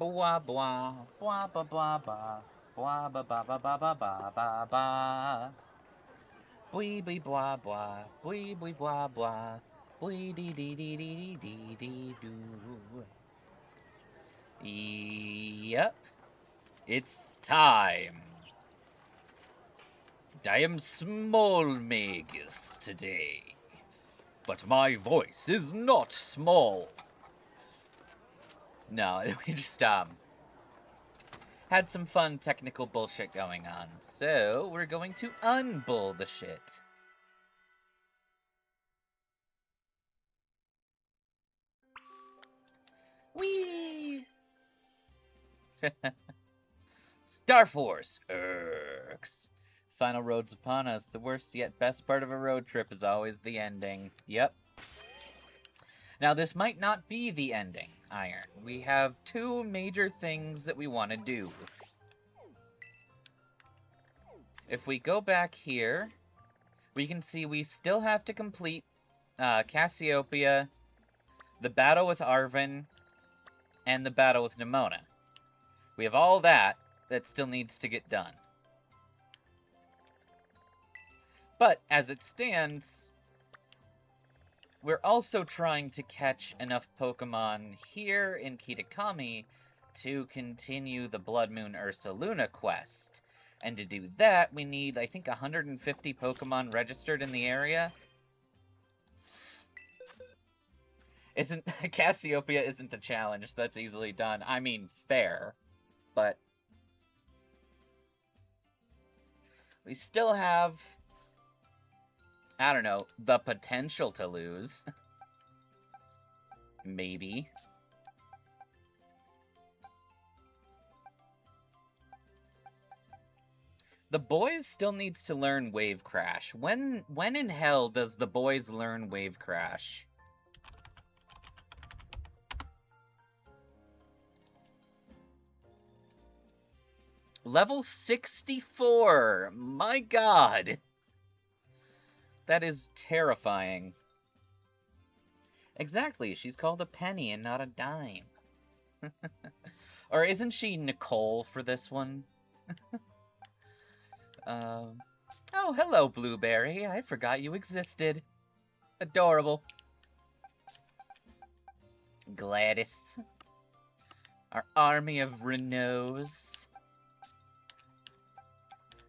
Blah blah blah blah blah blah blah blah blah blah blah blah blah blah blah. Bwee bwee blah blah bwee bwee blah blah bwee dee dee dee dee dee dee doo. Yep, it's time. I am small Magus today, but my voice is not small. No, we just had some fun technical bullshit going on, so we're going to unbull the shit. Whee! Star Force, irks. Final road's upon us. The worst yet best part of a road trip is always the ending. Yep. Now, this might not be the ending, Iron. We have two major things that we want to do. If we go back here, we can see we still have to complete Cassiopeia, the battle with Arven, and the battle with Nemona. We have all that still needs to get done. But, as it stands, we're also trying to catch enough Pokemon here in Kitakami to continue the Blood Moon Ursaluna quest. And to do that, we need, I think, 150 Pokemon registered in the area. Cassiopeia isn't a challenge. That's easily done. I mean, fair. But we still have, I don't know, the potential to lose. Maybe. The boys still needs to learn Wave Crash. When in hell does the boys learn Wave Crash? Level 64! My god! That is terrifying. Exactly, she's called a penny and not a dime. Or isn't she Nicole for this one? Oh, hello, Blueberry. I forgot you existed. Adorable. Gladys. Our army of Renaults.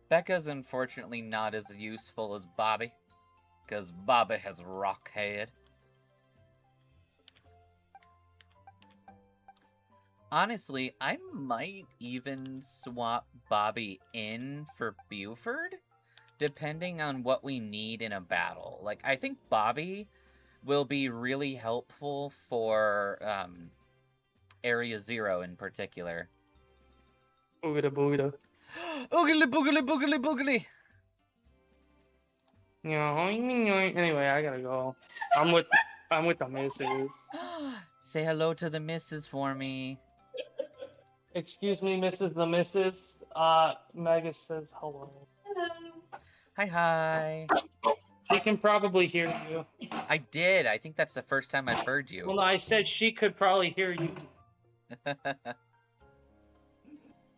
Becca's unfortunately not as useful as Bobby, because Bobby has rock head. Honestly, I might even swap Bobby in for Buford, depending on what we need in a battle. Like, I think Bobby will be really helpful for Area 0 in particular. Boogada boogada. Oogly boogly boogly boogly! Anyway, I gotta go. I'm with the missus. Say hello to the missus for me. Excuse me, Mrs. the Missus. Magus says hello. Hi, hi. She can probably hear you. I did. I think that's the first time I've heard you. Well, no, I said she could probably hear you.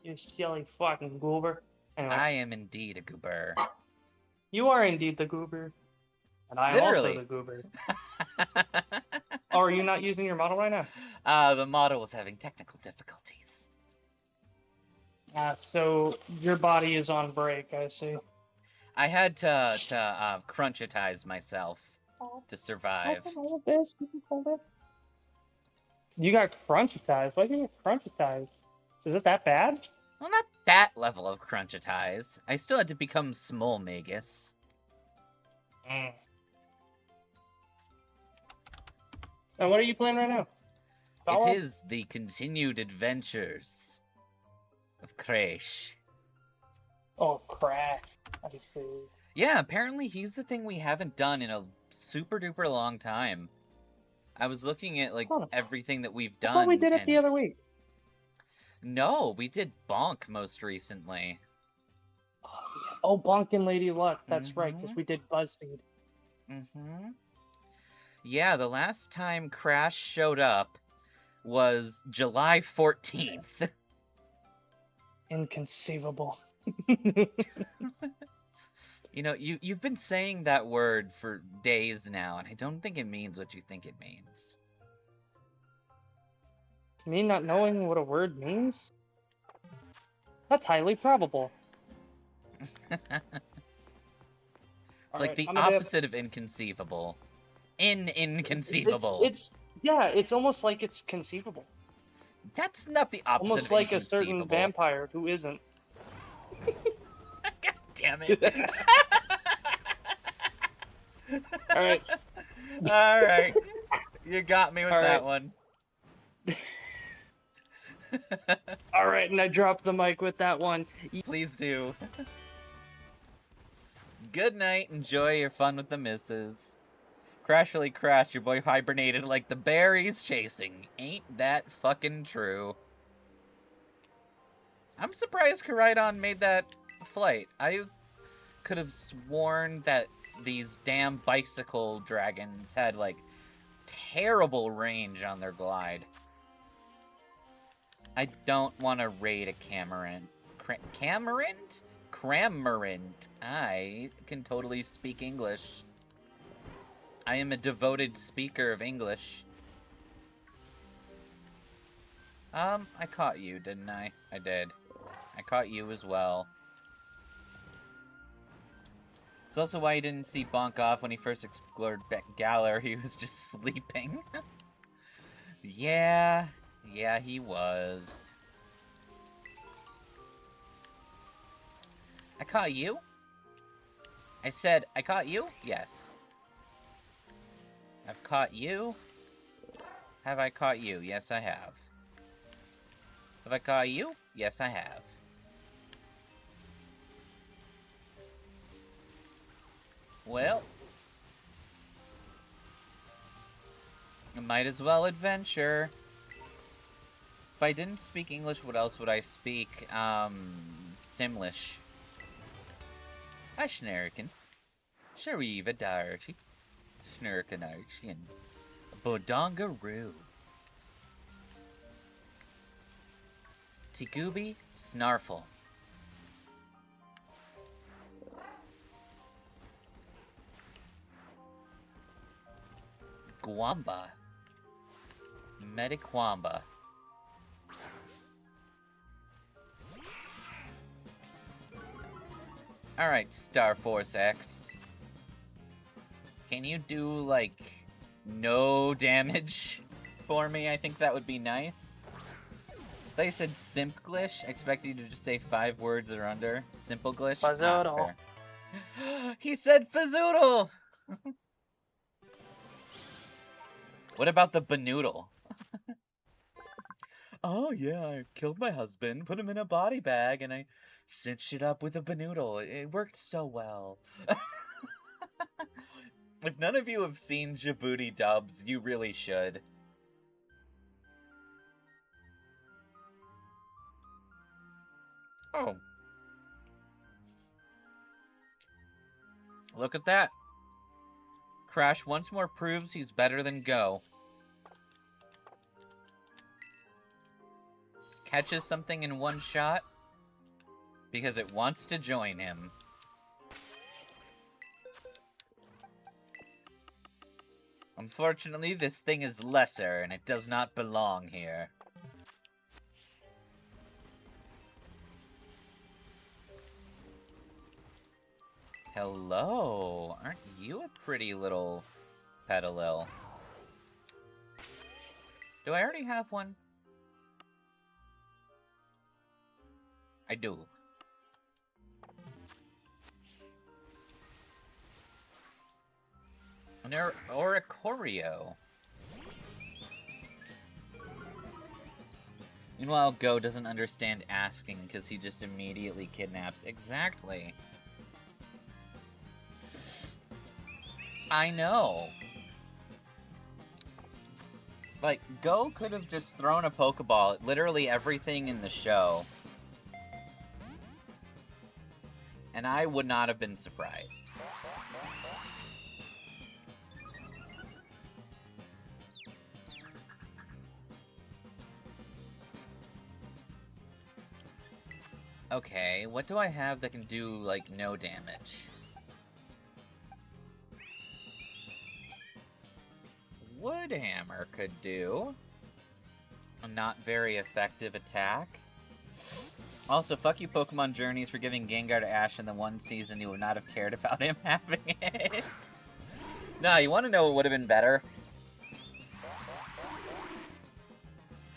You silly fucking goober. Anyway. I am indeed a goober. You are indeed the goober. And I am Literally. also the goober. Oh, are you not using your model right now? The model was having technical difficulties. So your body is on break, I see. I had to crunchitize myself to survive. I can hold this. You can hold it. You got crunchitized. Why did you get crunchitized? Is it that bad? Well, not that level of crunchitize. I still had to become small Magus. And what are you playing right now? It is the continued adventures of Crash. Oh, Crash. I see. Yeah, apparently he's the thing we haven't done in a super duper long time. I was looking at like everything that we've done. I thought we did it the other week. No, we did Bonk most recently. Oh, Bonk and Lady Luck. That's right, because we did BuzzFeed. Yeah, the last time Crash showed up, was July 14th. Inconceivable. You know, you've been saying that word for days now, and I don't think it means what you think it means. Me not knowing what a word means? That's highly probable. It's like Alright, the I'm gonna opposite of inconceivable. Inconceivable. It's almost like it's conceivable. That's not the opposite Almost of like a inconceivable. certain vampire who isn't. God damn it. Alright. Alright. You got me with that Alright. one. Alright, and I dropped the mic with that one. Please do. Good night. Enjoy your fun with the missus. Crashly crash, your boy hibernated like the bear he's chasing. Ain't that fucking true? I'm surprised Koraidon made that flight. I could have sworn that these damn bicycle dragons had, like, terrible range on their glide. I don't want to raid a Camarant. Cramorant? I can totally speak English. I am a devoted speaker of English. I caught you, didn't I? I did. I caught you as well. It's also why you didn't see Bonk off when he first explored Galar. He was just sleeping. Yeah, he was. I caught you? I said, I caught you? Yes. I've caught you? Have I caught you? Yes, I have. Have I caught you? Yes, I have. Well, I might as well adventure. If I didn't speak English, what else would I speak? Simlish. Hi, Schneriken. Shariva Darty. Schnerikenarchian. Bodongaroo. Tigubi Snarfle. Gwamba. Mediquamba. Alright, Star Force X. Can you do, like, no damage for me? I think that would be nice. If they said Simplish, I expect you to just say 5 words or under. Simpleglish? Fazzoodle. He said Fazzoodle! What about the Banoodle? Oh, yeah, I killed my husband, put him in a body bag, and I cinched it up with a Banoodle. It worked so well. If none of you have seen Djibouti dubs, you really should. Oh. Look at that. Crash once more proves he's better than Go. Catches something in one shot because it wants to join him. Unfortunately, this thing is lesser and it does not belong here. Hello, aren't you a pretty little Petalil? Do I already have one? I do. An Oricorio. Meanwhile, Go doesn't understand asking because he just immediately kidnaps. Exactly. I know. Like, Go could have just thrown a Pokeball at literally everything in the show. And I would not have been surprised. Okay, what do I have that can do, like, no damage? Woodhammer could do a not very effective attack. Also, fuck you Pokemon Journeys for giving Gengar to Ash in the one season you would not have cared about him having it. Nah, you want to know what would have been better?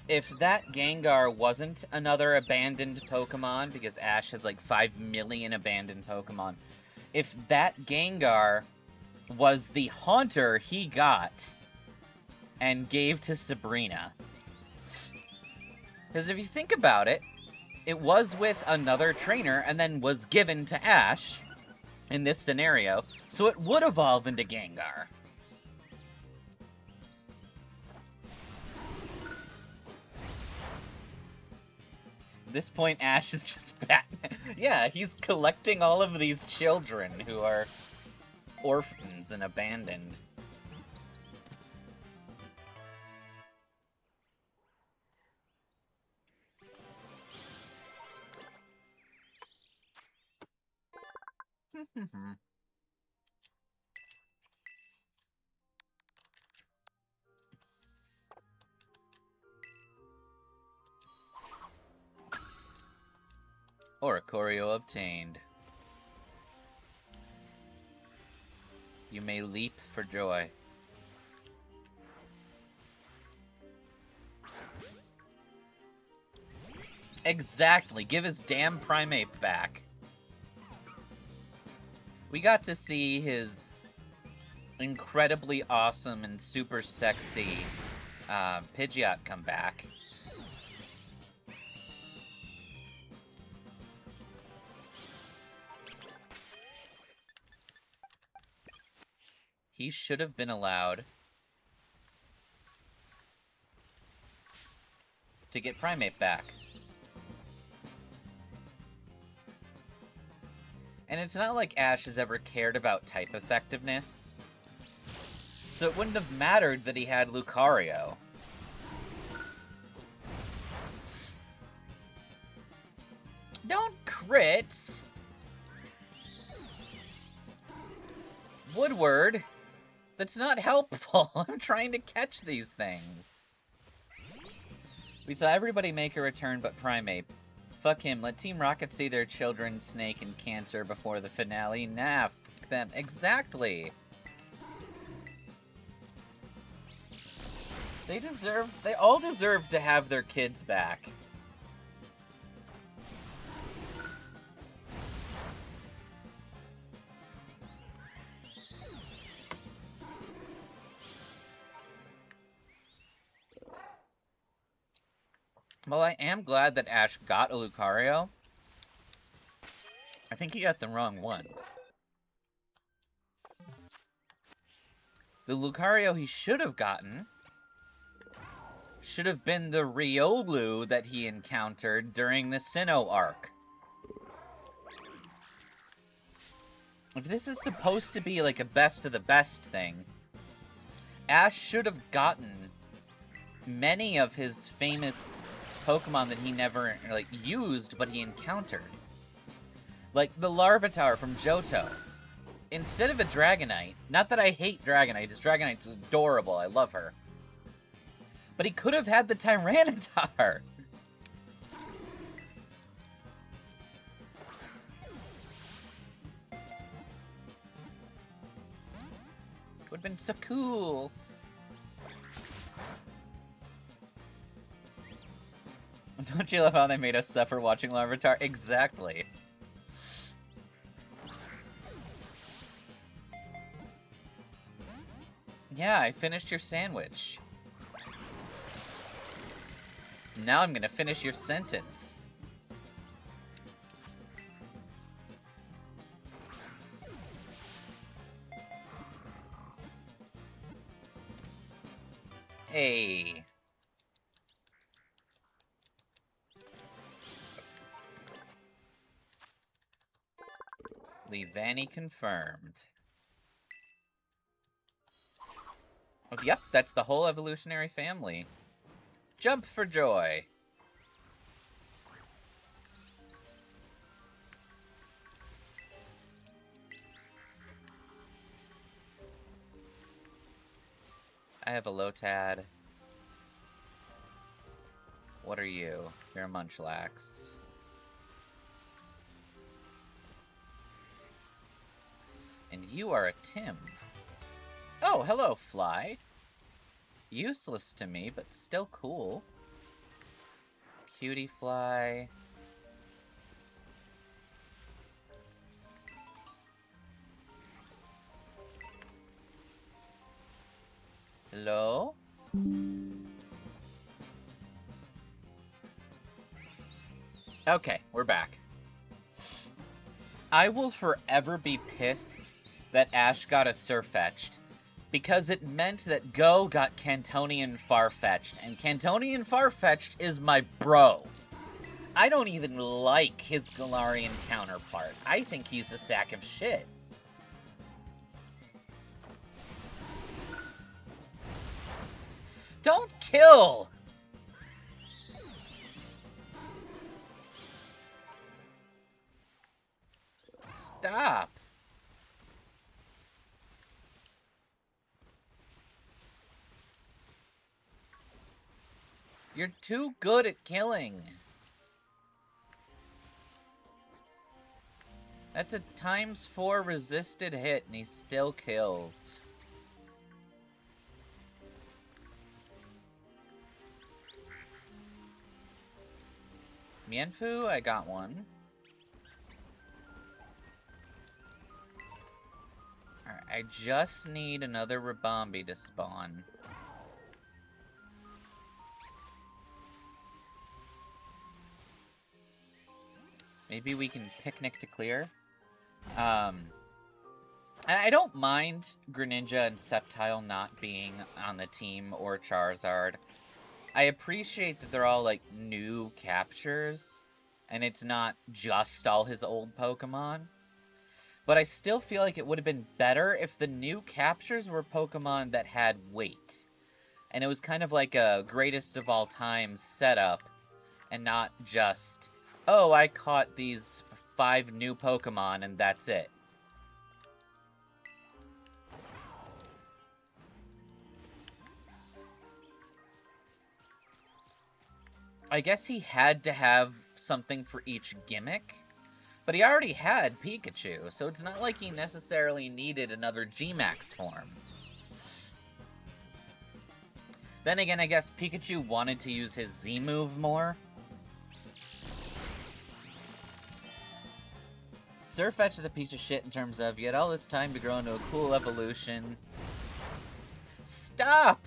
If that Gengar wasn't another abandoned Pokemon, because Ash has like 5 million abandoned Pokemon, if that Gengar was the Haunter he got and gave to Sabrina. Because if you think about it, it was with another trainer and then was given to Ash in this scenario, so it would evolve into Gengar. At this point, Ash is just Batman. Yeah, he's collecting all of these children who are orphans and abandoned. Oricorio obtained. You may leap for joy. Exactly, give his damn Primeape back. We got to see his incredibly awesome and super sexy Pidgeot come back. He should have been allowed to get Primeape back. And it's not like Ash has ever cared about type effectiveness, so it wouldn't have mattered that he had Lucario. Don't crit! Woodward! That's not helpful. I'm trying to catch these things. We saw everybody make a return but Primeape. Fuck him. Let Team Rocket see their children, Snake, and Cancer before the finale. Nah, fuck them. Exactly. They all deserve to have their kids back. Well, I am glad that Ash got a Lucario. I think he got the wrong one. The Lucario he should have gotten should have been the Riolu that he encountered during the Sinnoh arc. If this is supposed to be like a best of the best thing, Ash should have gotten many of his famous Pokemon that he never, like, used, but he encountered. Like the Larvitar from Johto. Instead of a Dragonite, not that I hate Dragonite, this Dragonite's adorable, I love her. But he could have had the Tyranitar. Would have been so cool. Don't you love how they made us suffer watching Larvitar? Exactly. Yeah, I finished your sandwich. Now I'm gonna finish your sentence. Hey. Leavanny confirmed. Oh, yep, that's the whole evolutionary family. Jump for joy. I have a Lotad. What are you? You're a Munchlax. And you are a Tim. Oh, hello, Fly. Useless to me, but still cool. Cutie Fly. Hello? Okay, we're back. I will forever be pissed that Ash got a Sirfetch'd, because it meant that Go got Cantonian Farfetch'd, and Cantonian Farfetch'd is my bro. I don't even like his Galarian counterpart. I think he's a sack of shit. Don't kill! Stop. You're too good at killing. That's a ×4 resisted hit, and he still kills. Mienfoo, I got one. Alright, I just need another Ribombee to spawn. Maybe we can picnic to clear. I don't mind Greninja and Sceptile not being on the team or Charizard. I appreciate that they're all, like, new captures, and it's not just all his old Pokemon. But I still feel like it would have been better if the new captures were Pokemon that had weight. And it was kind of like a greatest of all time setup, and not just, oh, I caught these 5 new Pokemon and that's it. I guess he had to have something for each gimmick, but he already had Pikachu, so it's not like he necessarily needed another G-Max form. Then again, I guess Pikachu wanted to use his Z-move more. Sirfetch'd is a piece of shit in terms of, you had all this time to grow into a cool evolution. Stop!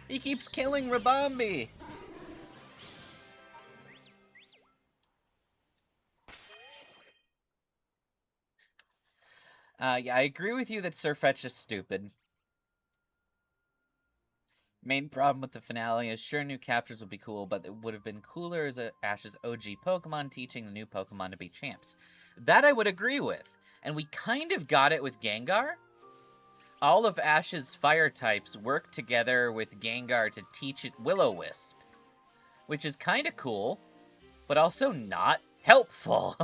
He keeps killing Ribombee! Yeah, I agree with you that Sirfetch'd is stupid. Main problem with the finale is sure new captures would be cool, but it would have been cooler as Ash's OG Pokemon teaching the new Pokemon to be champs. That I would agree with. And we kind of got it with Gengar. All of Ash's fire types work together with Gengar to teach it Will-O-Wisp. Which is kind of cool, but also not helpful.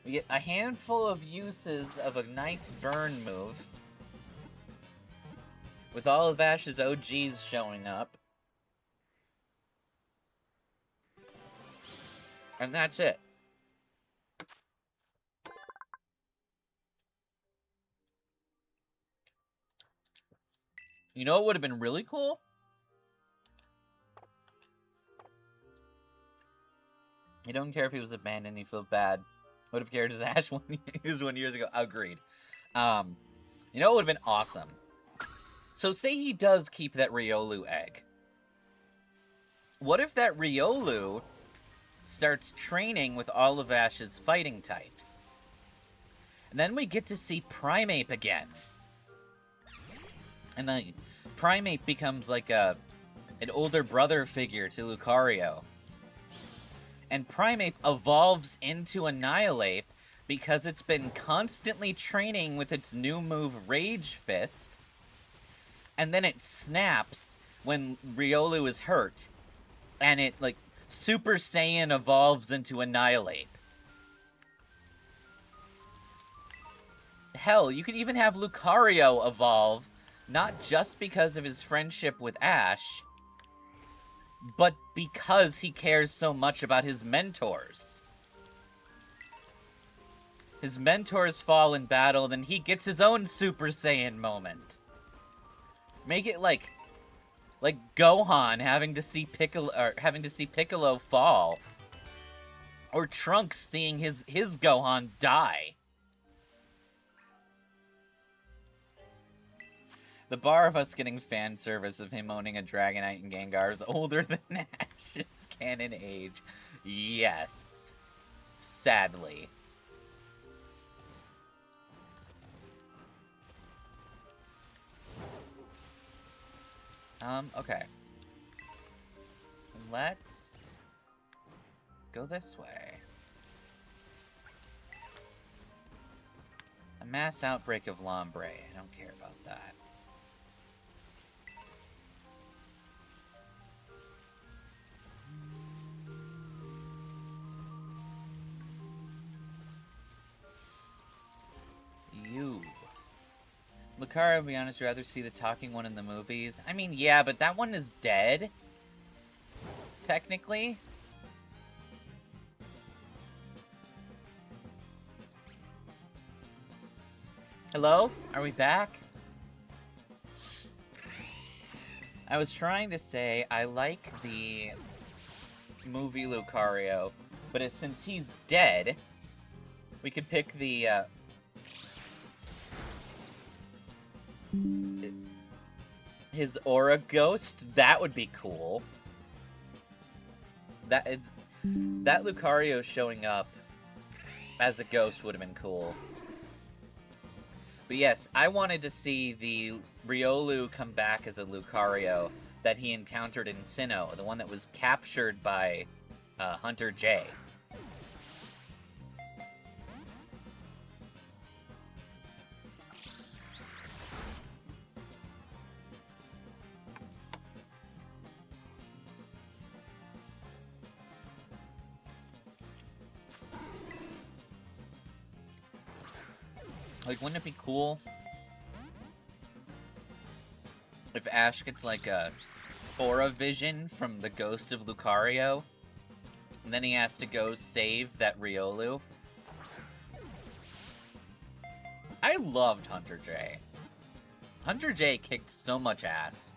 We get a handful of uses of a nice burn move. With all of Ash's OGs showing up. And that's it. You know what would have been really cool? You don't care if he was abandoned, you feel bad. Would have cared as Ash used 1 year ago. Agreed. You know what would have been awesome? So say he does keep that Riolu egg. What if that Riolu starts training with all of Ash's fighting types? And then we get to see Primeape again. And then Primeape becomes like an older brother figure to Lucario. And Primeape evolves into Annihilate because it's been constantly training with its new move, Rage Fist. And then it snaps when Riolu is hurt. And it, like, Super Saiyan evolves into Annihilate. Hell, you could even have Lucario evolve, not just because of his friendship with Ash, but because he cares so much about his mentors. His mentors fall in battle, then he gets his own Super Saiyan moment. Make it like Gohan having to see Piccolo fall, or Trunks seeing his Gohan die. The bar of us getting fan service of him owning a Dragonite and Gengar is older than Ash's canon age. Yes. Sadly. Okay. Let's go this way. A mass outbreak of Lombre. I don't care about that. You. Lucario, to be honest, I'd rather see the talking one in the movies. I mean, yeah, but that one is dead. Technically. Hello? Are we back? I was trying to say I like the movie Lucario, but since he's dead, we could pick the, his aura ghost. That would be cool. That Lucario showing up as a ghost would have been cool. But yes, I wanted to see the Riolu come back as a Lucario that he encountered in Sinnoh, the one that was captured by Hunter J. Like, wouldn't it be cool if Ash gets, like, a aura vision from the ghost of Lucario, and then he has to go save that Riolu? I loved Hunter J. Hunter J kicked so much ass.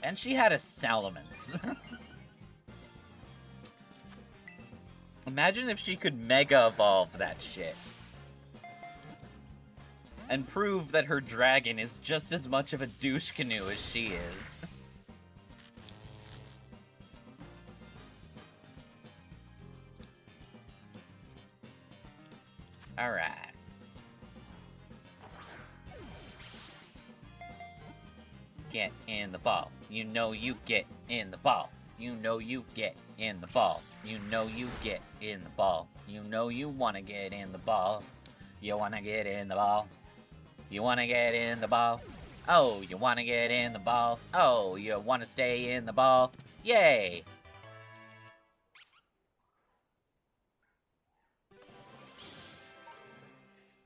And she had a Salamence. Imagine if she could Mega Evolve that shit. And prove that her dragon is just as much of a douche canoe as she is. Alright. Get in the ball. You know you get in the ball. You know you get in the ball. You know you get in the ball. You know you want to get in the ball. You want to get in the ball. You want to get in the ball. Oh, you want to get in the ball. Oh, you want to stay in the ball. Yay!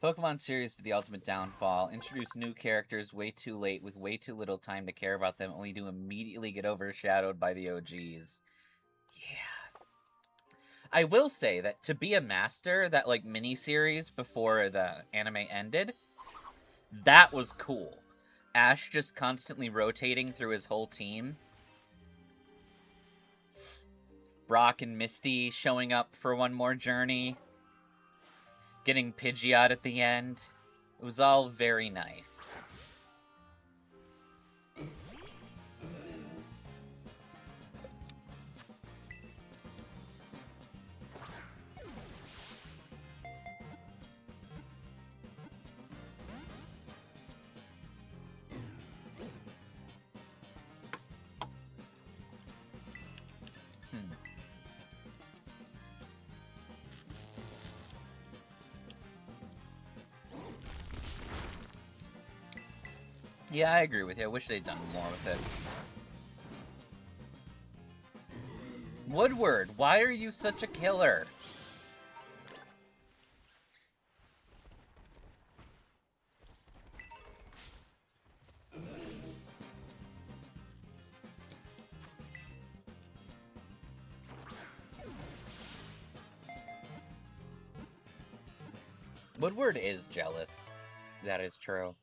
Pokemon series to the ultimate downfall. Introduce new characters way too late with way too little time to care about them, only to immediately get overshadowed by the OGs. Yeah. I will say that to be a master, that like mini-series before the anime ended, that was cool. Ash just constantly rotating through his whole team. Brock and Misty showing up for one more journey. Getting Pidgeot at the end. It was all very nice. Yeah, I agree with you. I wish they'd done more with it. Woodward, why are you such a killer? Woodward is jealous. That is true.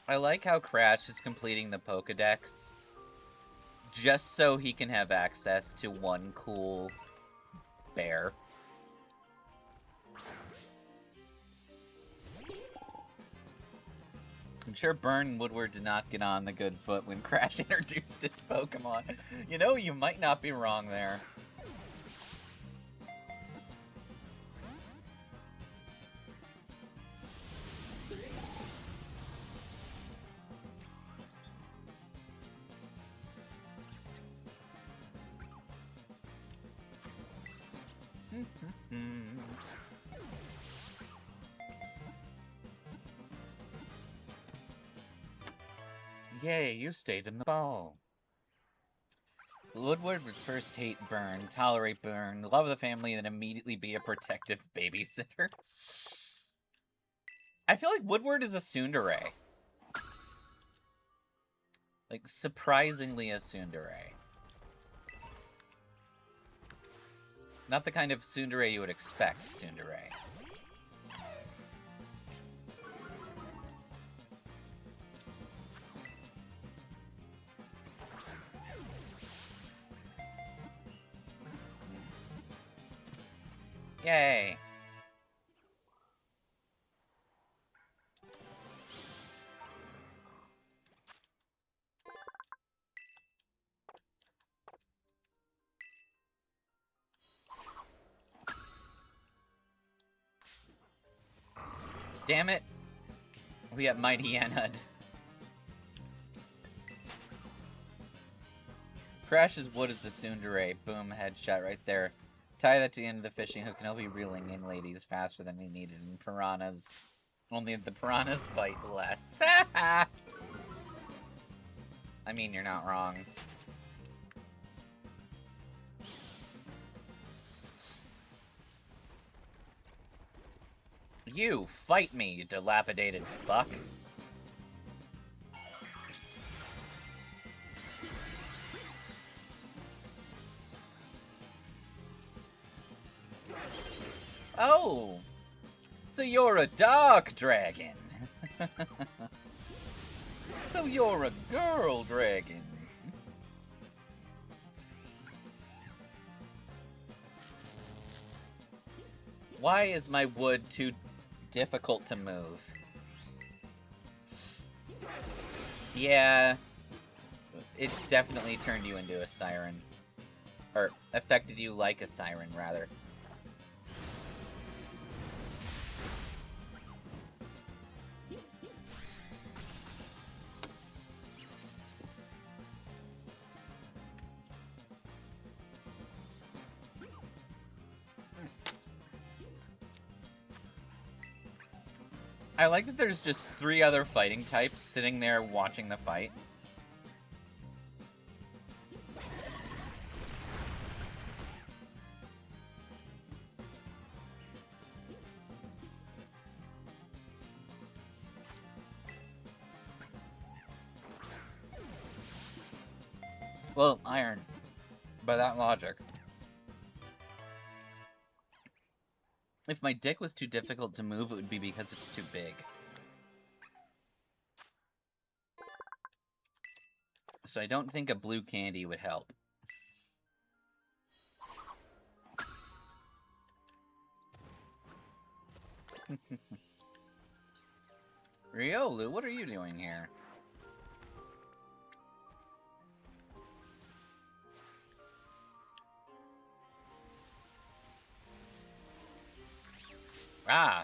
I like how Crash is completing the Pokedex just so he can have access to one cool bear. I'm sure Burn Woodward did not get on the good foot when Crash introduced his Pokemon. You know, you might not be wrong there. Yay, you stayed in the ball. Woodward would first hate Burn, tolerate Burn, love the family, and then immediately be a protective babysitter. I feel like Woodward is a tsundere. Like, surprisingly a tsundere. Not the kind of tsundere you would expect tsundere. Yay. Damn it. We got Mighty Anhud. Crash's wood is a tsundere. Boom, headshot right there. Tie that to the end of the fishing hook and he'll be reeling in ladies faster than he needed in piranhas. Only the piranhas bite less. I mean, you're not wrong. You, fight me, you dilapidated fuck. Oh! So you're a dark dragon. So you're a girl dragon. Why is my wood too difficult to move? Yeah, it definitely turned you into a siren. Or affected you like a siren, rather. I like that there's just 3 other fighting types sitting there watching the fight. Well, iron. By that logic. If my dick was too difficult to move, it would be because it's too big. So I don't think a blue candy would help. Riolu, what are you doing here? Ah!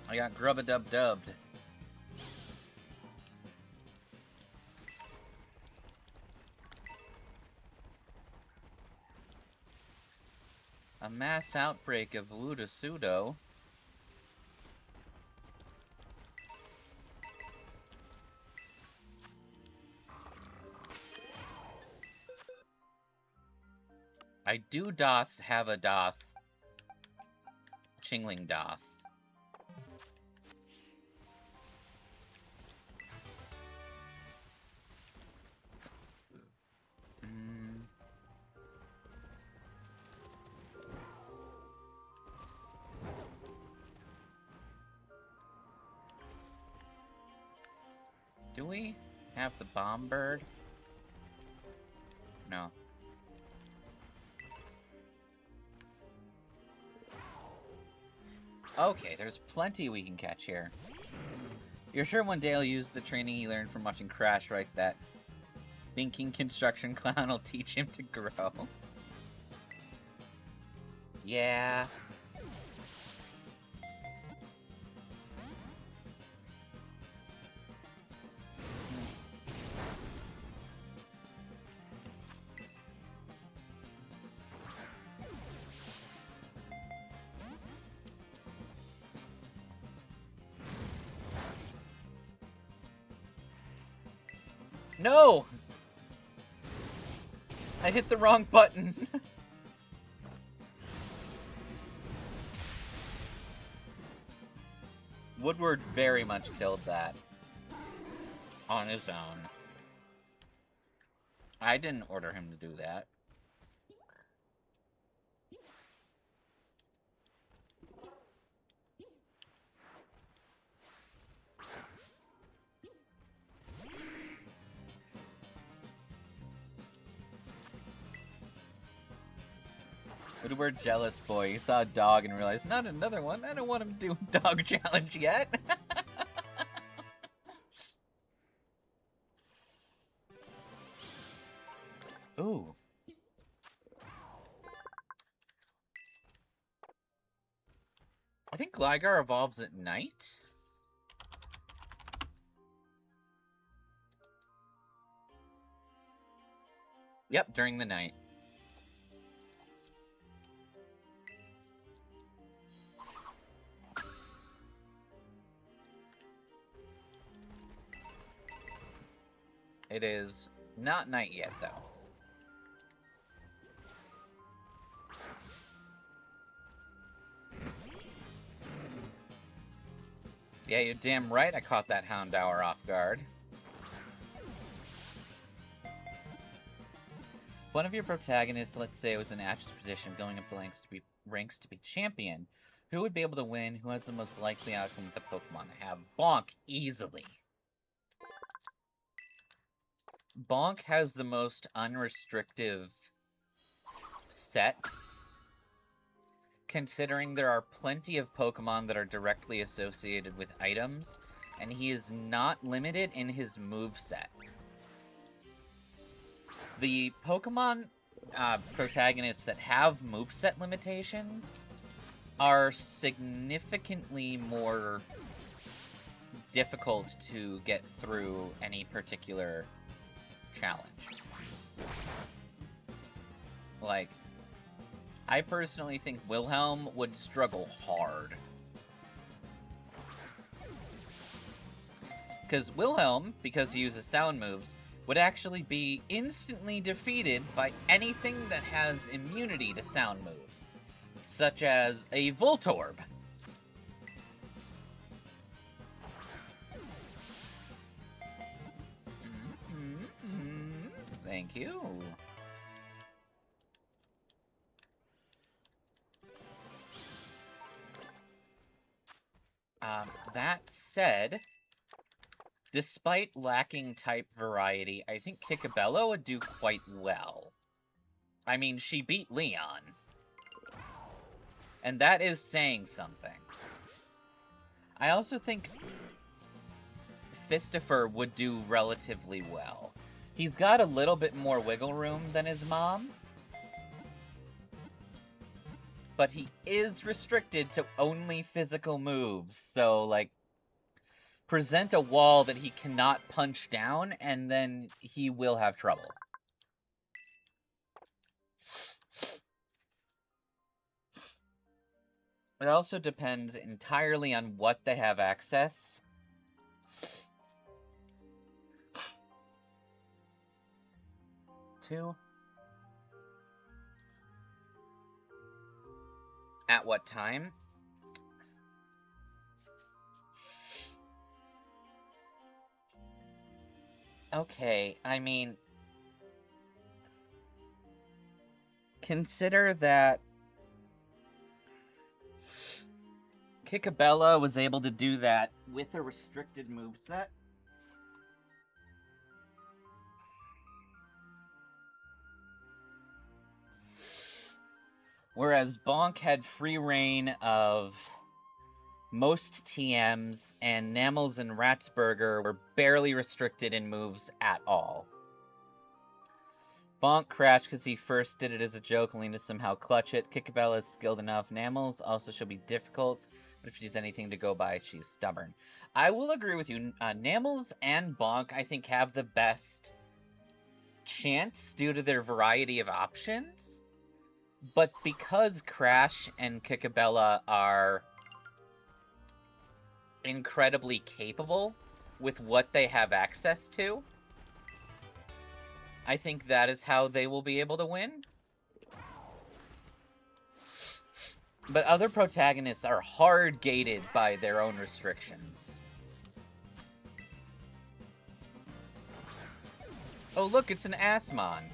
I got grub-a-dub-dubbed. A mass outbreak of Ludasudo. I do doth have a doth. Chingling doth. Do we have the bomb bird? No. Okay, there's plenty we can catch here. You're sure one day he'll use the training he learned from watching Crash right that thinking construction clown will teach him to grow. Yeah. No! I hit the wrong button. Woodward very much killed that. On his own. I didn't order him to do that. Woodward jealous boy. He saw a dog and realized, not another one. I don't want him to do a dog challenge yet. Ooh. I think Gligar evolves at night. Yep, during the night. It is not night yet, though. Yeah, you're damn right I caught that Houndour off guard. One of your protagonists, let's say, was in Ash's position, going up the ranks to be champion. Who would be able to win? Who has the most likely outcome with the Pokemon they have? Bonk, easily. Bonk has the most unrestrictive set, considering there are plenty of Pokemon that are directly associated with items, and he is not limited in his moveset. The Pokemon protagonists that have moveset limitations are significantly more difficult to get through any particular challenge. Like, I personally think Wilhelm would struggle hard. Because Wilhelm, because he uses sound moves, would actually be instantly defeated by anything that has immunity to sound moves, such as a Voltorb. Thank you. That said, despite lacking type variety, I think Kikabella would do quite well. I mean, she beat Leon. And that is saying something. I also think Fistifer would do relatively well. He's got a little bit more wiggle room than his mom, but he is restricted to only physical moves, so, like, present a wall that he cannot punch down, and then he will have trouble. It also depends entirely on what they have access. At what time? Okay, I mean, consider that Kikabella was able to do that with a restricted moveset. Whereas Bonk had free reign of most TMs, and Nammels and Ratsburger were barely restricted in moves at all. Bonk crashed because he first did it as a joke, only to somehow clutch it. Kikabella is skilled enough. Nammels also she'll be difficult, but if she's anything to go by, she's stubborn. I will agree with you. Nammels and Bonk, I think, have the best chance due to their variety of options. But because Crash and Kikabella are incredibly capable with what they have access to, I think that is how they will be able to win. But other protagonists are hard gated by their own restrictions. Oh look, it's an Assmon.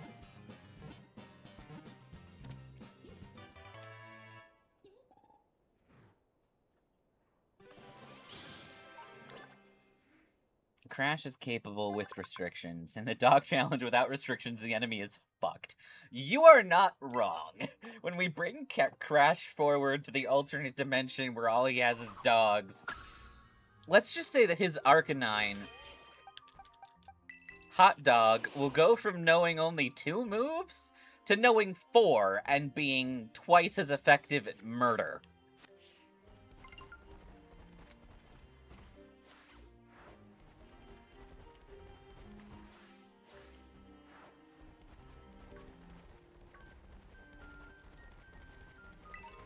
Crash is capable with restrictions. In the dog challenge without restrictions, the enemy is fucked. You are not wrong. When we bring Crash forward to the alternate dimension where all he has is dogs, let's just say that his Arcanine Hot Dog will go from knowing only 2 moves to knowing 4 and being twice as effective at murder.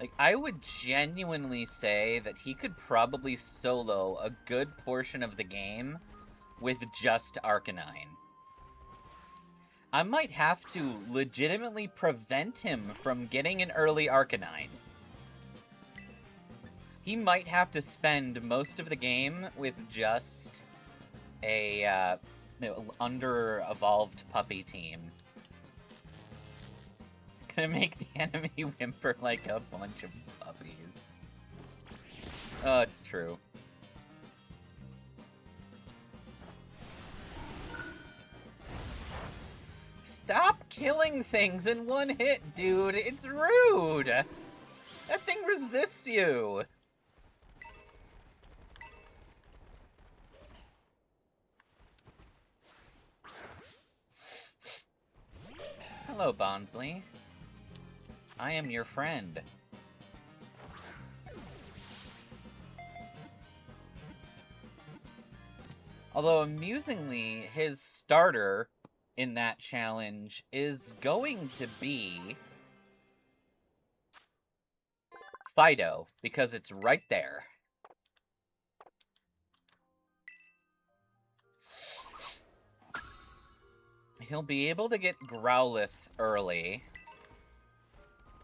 Like, I would genuinely say that he could probably solo a good portion of the game with just Arcanine. I might have to legitimately prevent him from getting an early Arcanine. He might have to spend most of the game with just a under-evolved puppy team. Gonna make the enemy whimper like a bunch of puppies. Oh, it's true. Stop killing things in one hit, dude! It's rude! That thing resists you! Hello, Bonsley. I am your friend. Although, amusingly, his starter in that challenge is going to be Fido, because it's right there. He'll be able to get Growlithe early.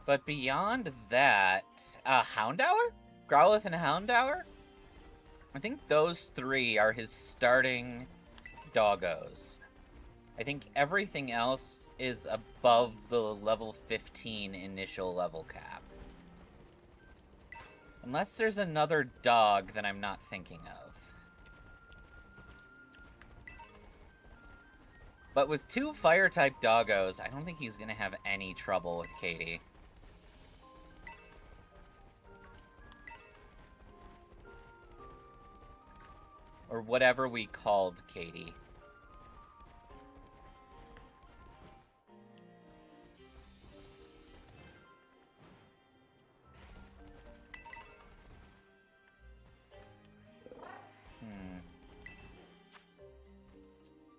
But beyond that, Houndour? Growlithe and Houndour? I think those 3 are his starting doggos. I think everything else is above the level 15 initial level cap. Unless there's another dog that I'm not thinking of. But with 2 fire-type doggos, I don't think he's gonna have any trouble with Katie. Or whatever we called Katie.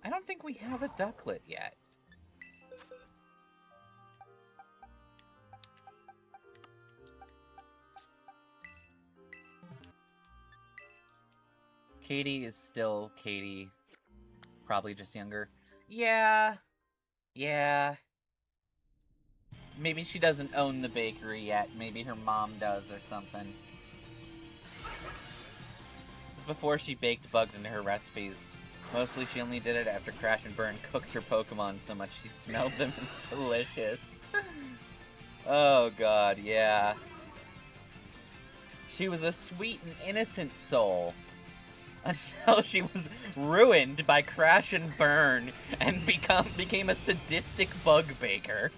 I don't think we have a Ducklet yet. Katie is still Katie. Probably just younger. Yeah. Maybe she doesn't own the bakery yet. Maybe her mom does or something. It's before she baked bugs into her recipes. Mostly she only did it after Crash and Burn cooked her Pokemon so much she smelled them as delicious. Oh god, yeah. She was a sweet and innocent soul. Until she was ruined by Crash and Burn and became a sadistic bug baker.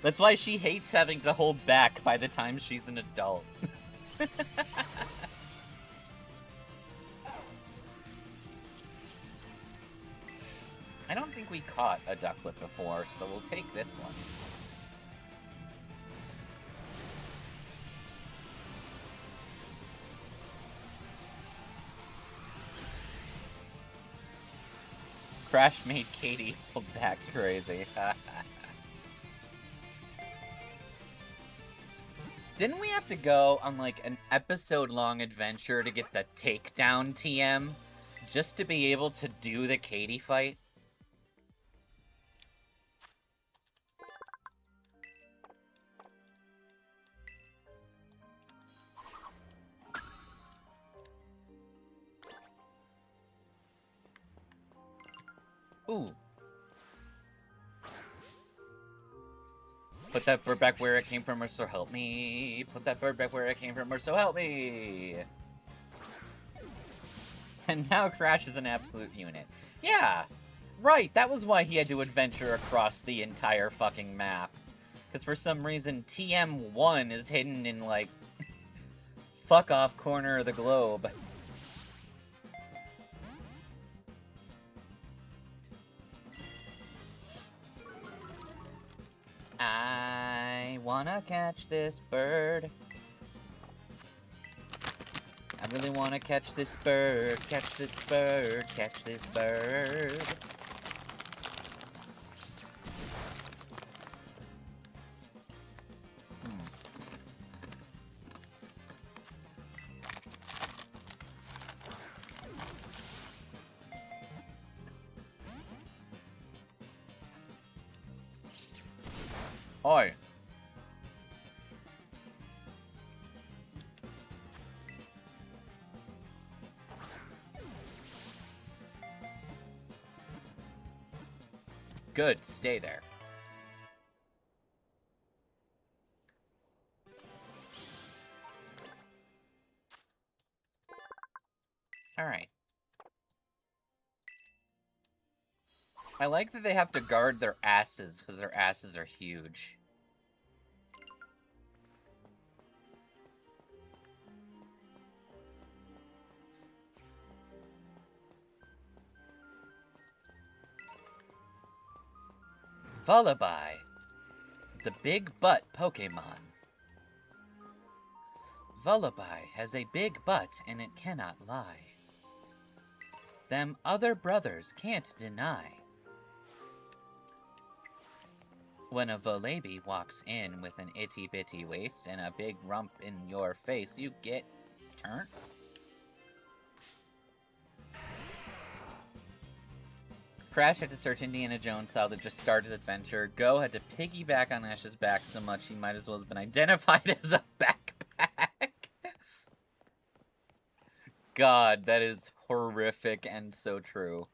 That's why she hates having to hold back by the time she's an adult. I don't think we caught a ducklet before, so we'll take this one. Crash made Katie hold back crazy. Didn't we have to go on, like, an episode-long adventure to get the takedown TM? Just to be able to do the Katie fight? Ooh. Put that bird back where it came from, or so help me. Put that bird back where it came from, or so help me. And now Crash is an absolute unit. Yeah, right, that was why he had to adventure across the entire fucking map. Because for some reason, TM1 is hidden in, like, fuck-off corner of the globe. I wanna catch this bird. I really wanna catch this bird, catch this bird, catch this bird. Oi. Good, stay there. Alright. I like that they have to guard their asses, because their asses are huge. Followed by the Big Butt Pokemon. Vullaby has a big butt and it cannot lie. Them other brothers can't deny. When a Vullaby walks in with an itty-bitty waist and a big rump in your face, you get turned. Crash had to search Indiana Jones style to just start his adventure. Go had to piggyback on Ash's back so much he might as well have been identified as a backpack. God, that is horrific and so true.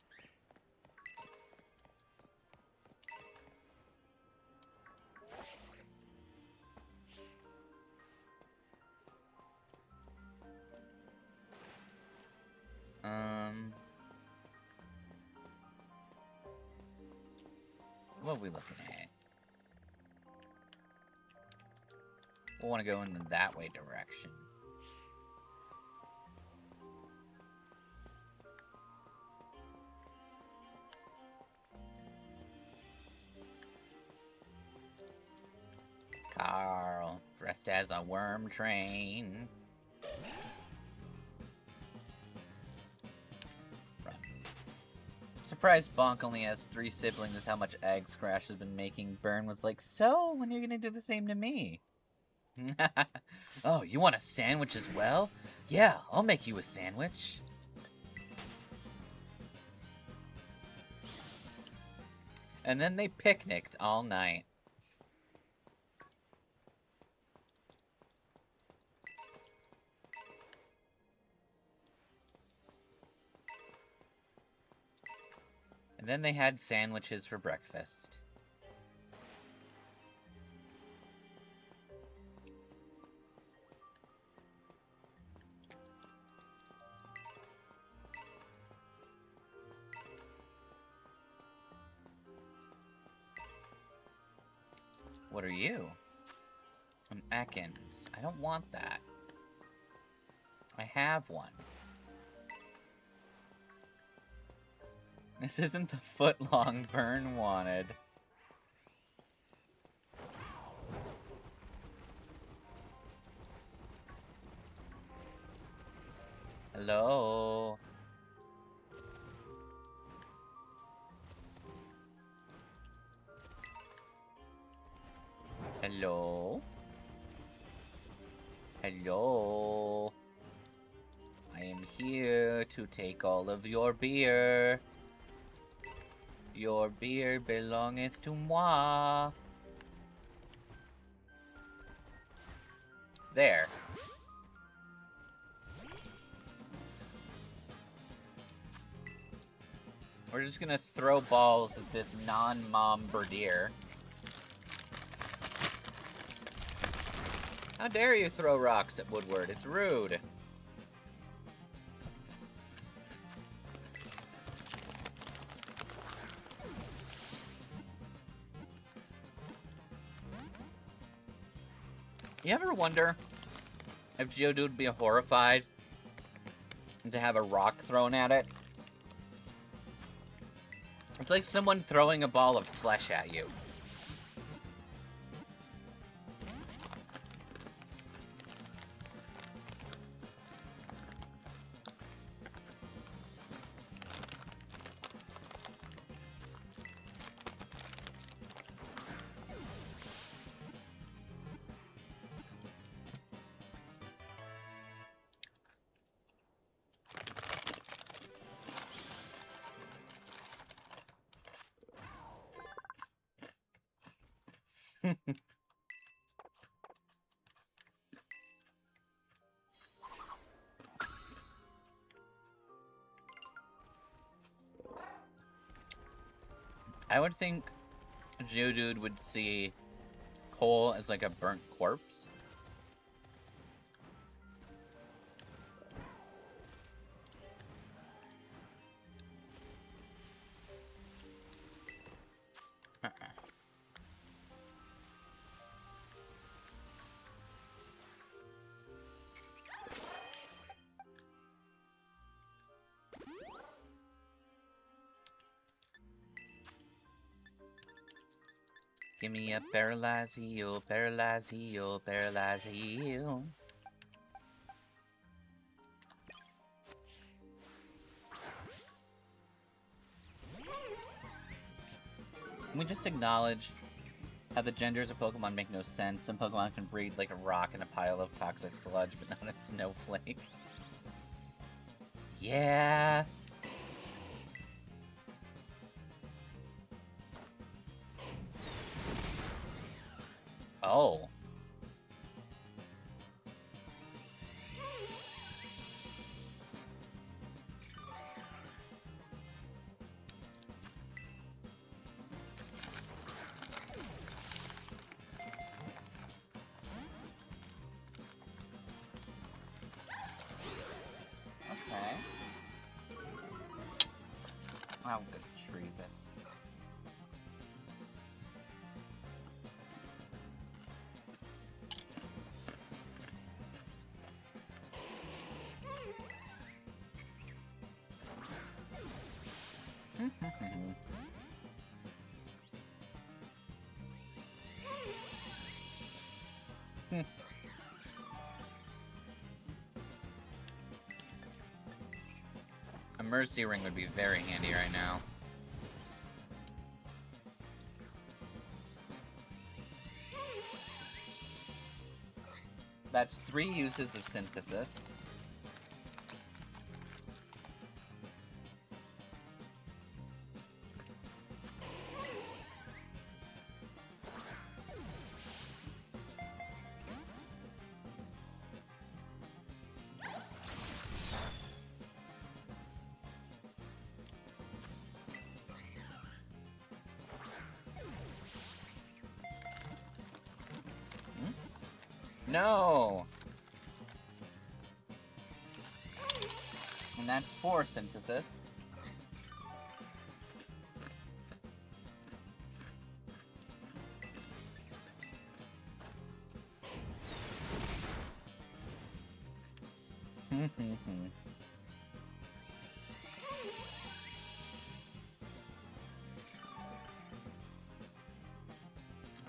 What are we looking at? We'll want to go in that way direction. Carl, dressed as a worm train. Surprised Bonk only has 3 siblings with how much eggs Crash has been making. Burn was like, so, when are you gonna do the same to me? Oh, you want a sandwich as well? Yeah, I'll make you a sandwich. And then they picnicked all night. And then they had sandwiches for breakfast. What are you? I'm Ekans. I don't want that. I have one. This isn't the foot-long Vern wanted. Hello? Hello? Hello? I am here to take all of your beer. Your beer belongeth to moi. There. We're just gonna throw balls at this non-mom birdier. How dare you throw rocks at Woodward? It's rude. You ever wonder if Geodude would be horrified to have a rock thrown at it? It's like someone throwing a ball of flesh at you. I would think Geodude would see coal as like a burnt corpse. Give me a Paralyzeo, Paralyzeo, Paralyzeo. Can we just acknowledge how the genders of Pokemon make no sense? Some Pokemon can breed like a rock in a pile of toxic sludge, but not a snowflake. Yeah. Oh. Okay. How good tree this. A Mercy Ring would be very handy right now. That's 3 uses of Synthesis. No! And that's 4 synthesis.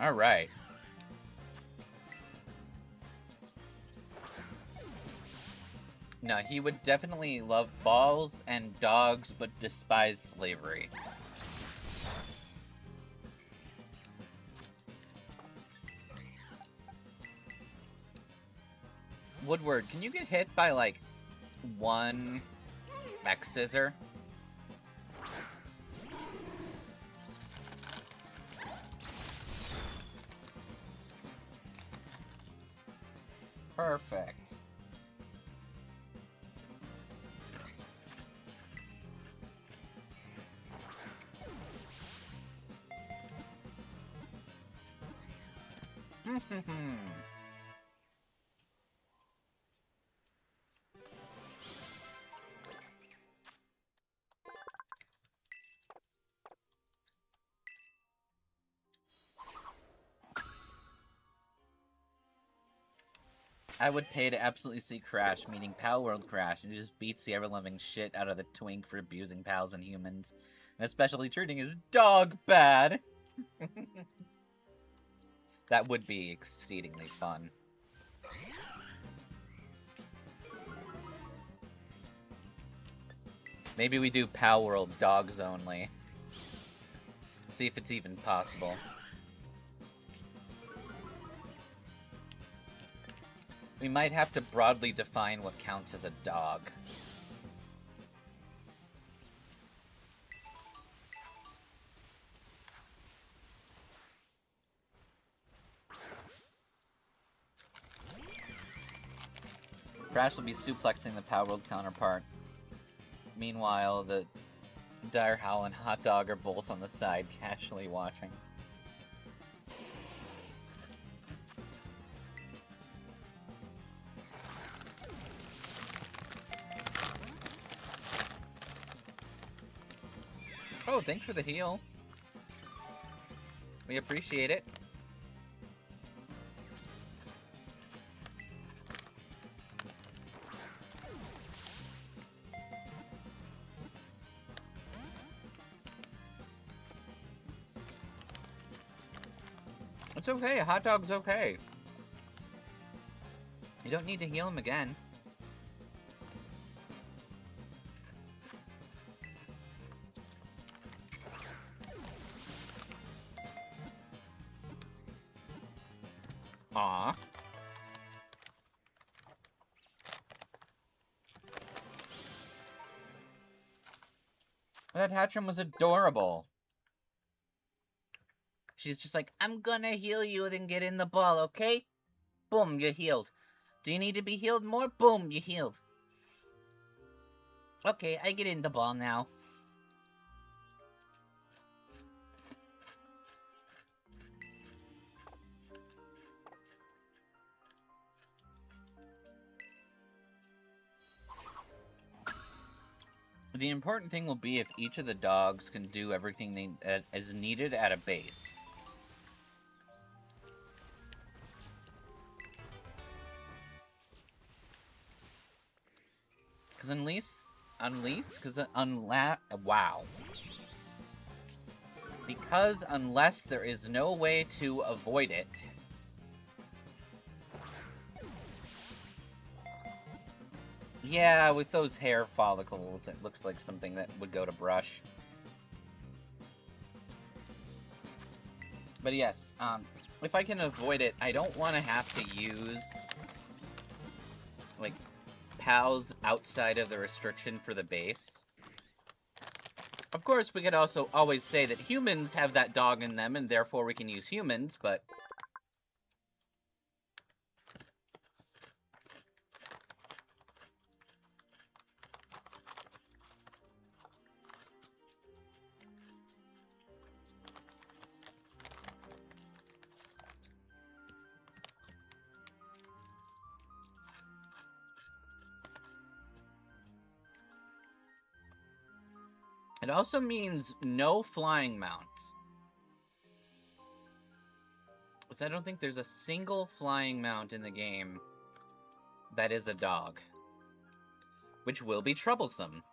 Alright. No, he would definitely love balls and dogs, but despise slavery. Woodward, can you get hit by, like, one mech scissor? Perfect. I would pay to absolutely see Crash, meaning Pal World Crash, and he just beats the ever-loving shit out of the twink for abusing pals and humans, and especially treating his dog bad. That would be exceedingly fun. Maybe we do Pal World dogs only. See if it's even possible. We might have to broadly define what counts as a dog. Crash will be suplexing the Power World counterpart. Meanwhile, the Dire Howl and Hot Dog are both on the side, casually watching. Oh, thanks for the heal. We appreciate it. It's okay, a hot dog's okay. You don't need to heal him again. Aww. That Hatcham was adorable. She's just like, I'm gonna heal you, then get in the ball, okay? Boom, you're healed. Do you need to be healed more? Boom, you're healed. Okay, I get in the ball now. The important thing will be if each of the dogs can do everything that is needed at a base. Because unless there is no way to avoid it, yeah, with those hair follicles, it looks like something that would go to brush. But yes, if I can avoid it, I don't want to have to use, like, pals outside of the restriction for the base. Of course, we could also always say that humans have that dog in them, and therefore we can use humans, but... It also means no flying mounts. Because I don't think there's a single flying mount in the game that is a dog. Which will be troublesome.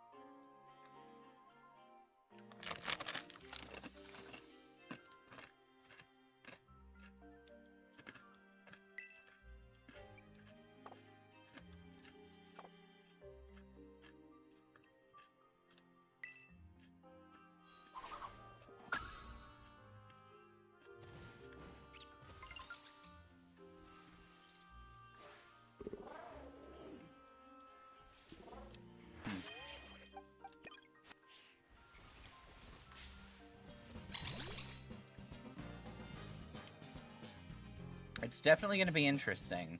It's definitely going to be interesting.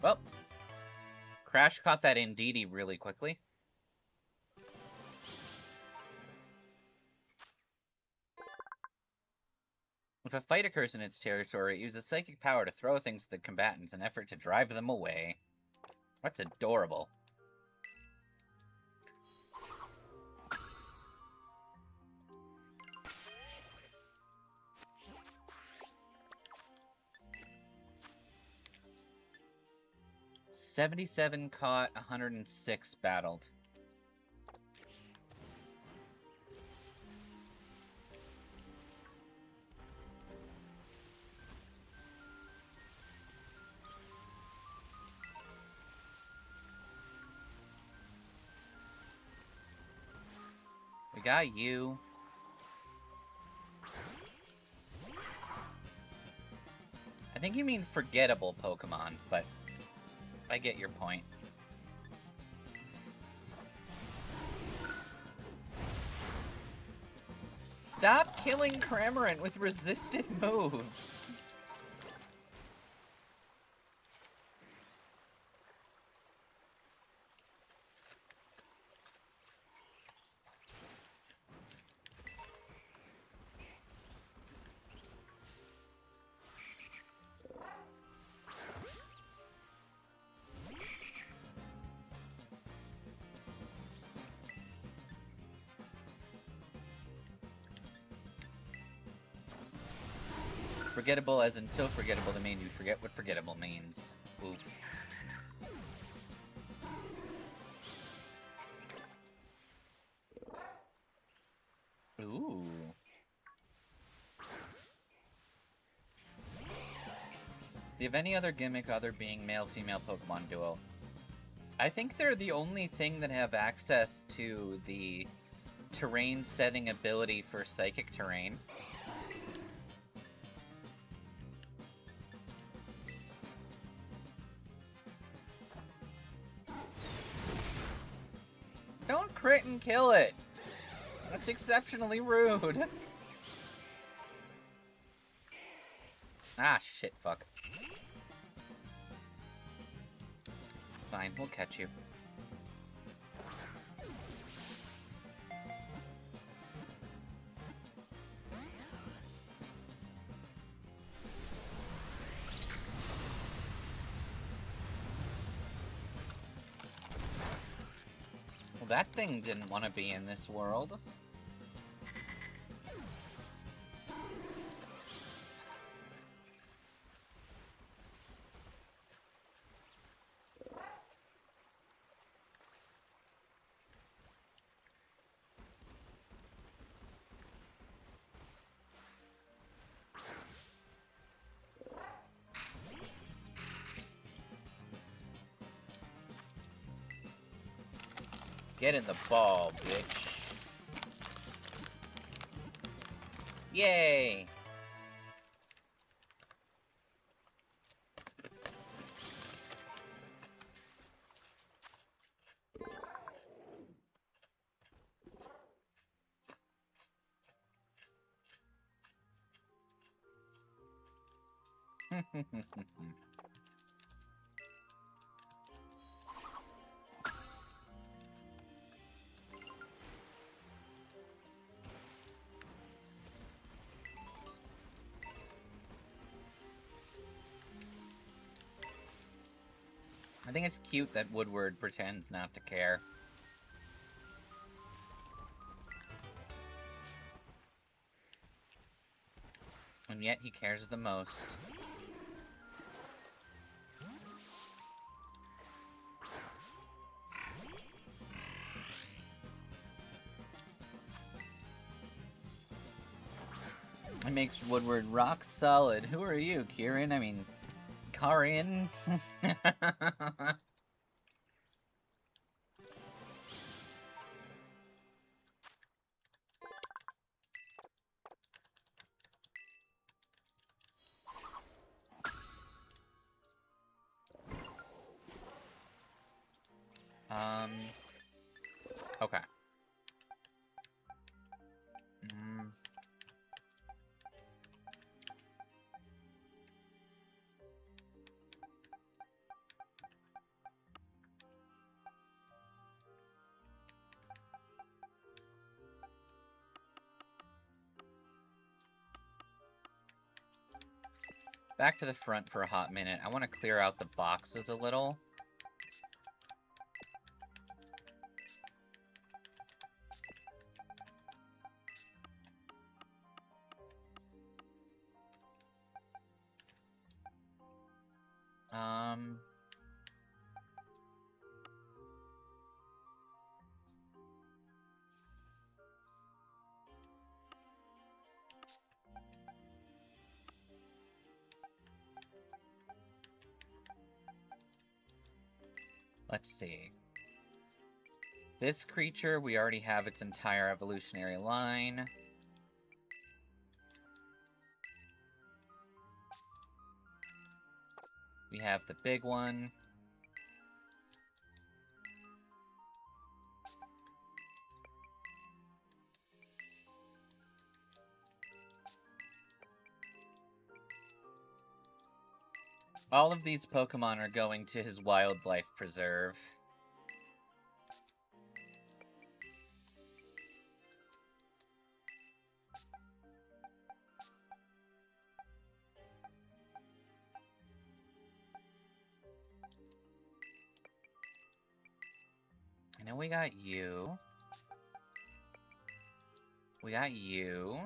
Well, Crash caught that Indeedee really quickly. If a fight occurs in its territory, it uses psychic power to throw things at the combatants in an effort to drive them away. That's adorable. $77 caught, 106 battled. We got you. I think you mean forgettable Pokemon, but I get your point. Stop killing Cramorant with resisted moves! Forgettable as in so forgettable to mean you forget what forgettable means. Oof. Ooh. Do you have any other gimmick other being male-female Pokemon duo? I think they're the only thing that have access to the terrain setting ability for Psychic Terrain. Don't crit and kill it! That's exceptionally rude. Ah, shit, fuck. Fine, we'll catch you. Well, that thing didn't want to be in this world. Get in the ball, bitch. Yay! I think it's cute that Woodward pretends not to care. And yet he cares the most. It makes Woodward rock solid. Who are you, Kieran? I mean, Karin? Okay. Back to the front for a hot minute. I want to clear out the boxes a little. Let's see. This creature, we already have its entire evolutionary line. We have the big one. All of these Pokemon are going to his wildlife preserve. I know we got you. We got you.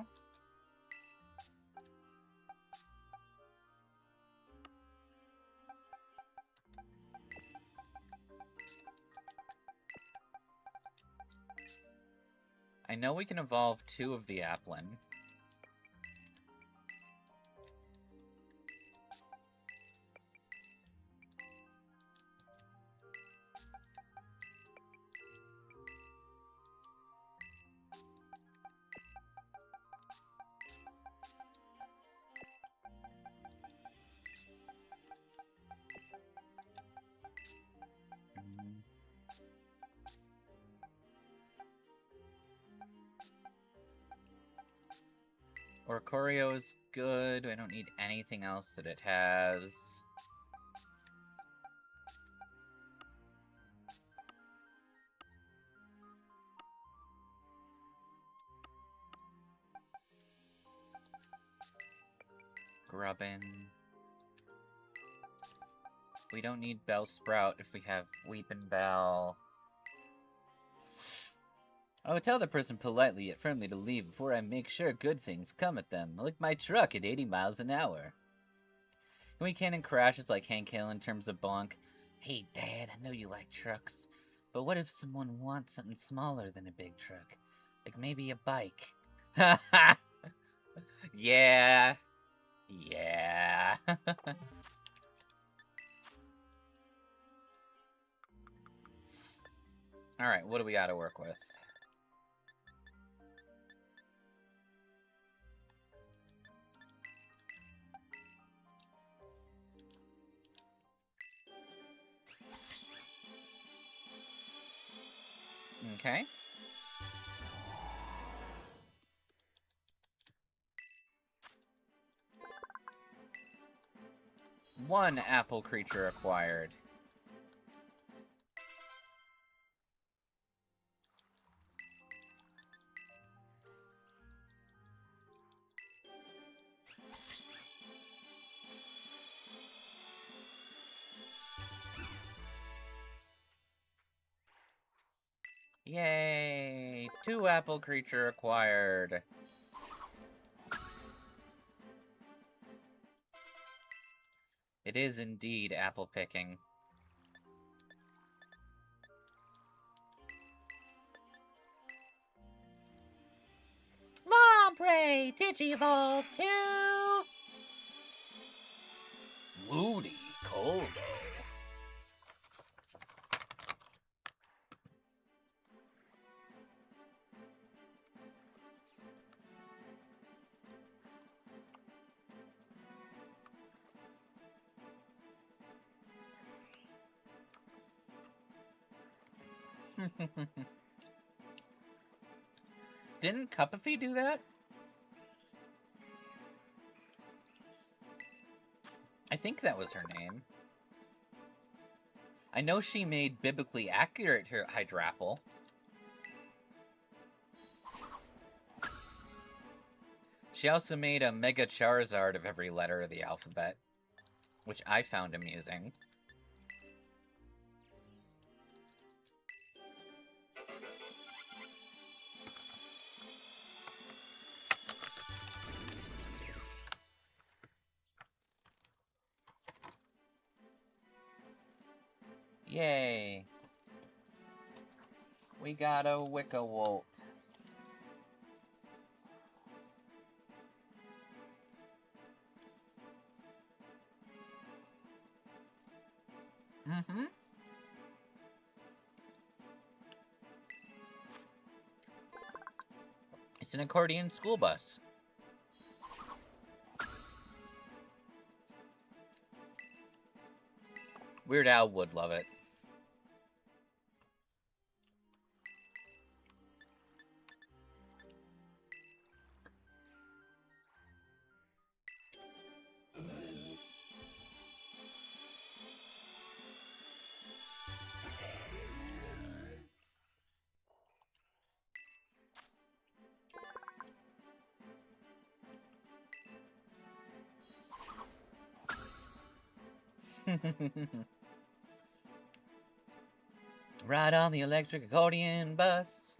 I know we can evolve 2 of the Applin. Oricorio is good. I don't need anything else that it has. Grubbin. We don't need Bellsprout if we have Weepin' Bell. Oh, tell the person politely yet firmly to leave before I make sure good things come at them, like my truck at 80 miles an hour. And we cannon crashes like Hank Hill in terms of bonk. Hey, Dad, I know you like trucks, but what if someone wants something smaller than a big truck? Like maybe a bike. Ha ha! Yeah. Yeah. Alright, what do we gotta work with? Okay. One apple creature acquired. Yay! 2 apple creature acquired. It is indeed apple picking. Lombre Digivolve 2! Moody Coldo. Didn't Cuppafee do that? I think that was her name. I know she made biblically accurate Hydrapple. She also made a Mega Charizard of every letter of the alphabet, which I found amusing. Yay. We got a Wiccawolt. Mm-hmm. It's an accordion school bus. Weird Al would love it. Ride on the electric accordion bus.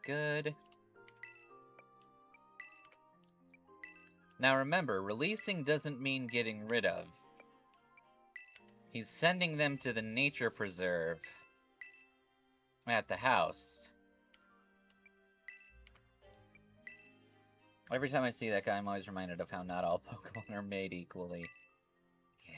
Good. Now remember, releasing doesn't mean getting rid of. He's sending them to the nature preserve at the house. Every time I see that guy, I'm always reminded of how not all Pokemon are made equally. Yeah.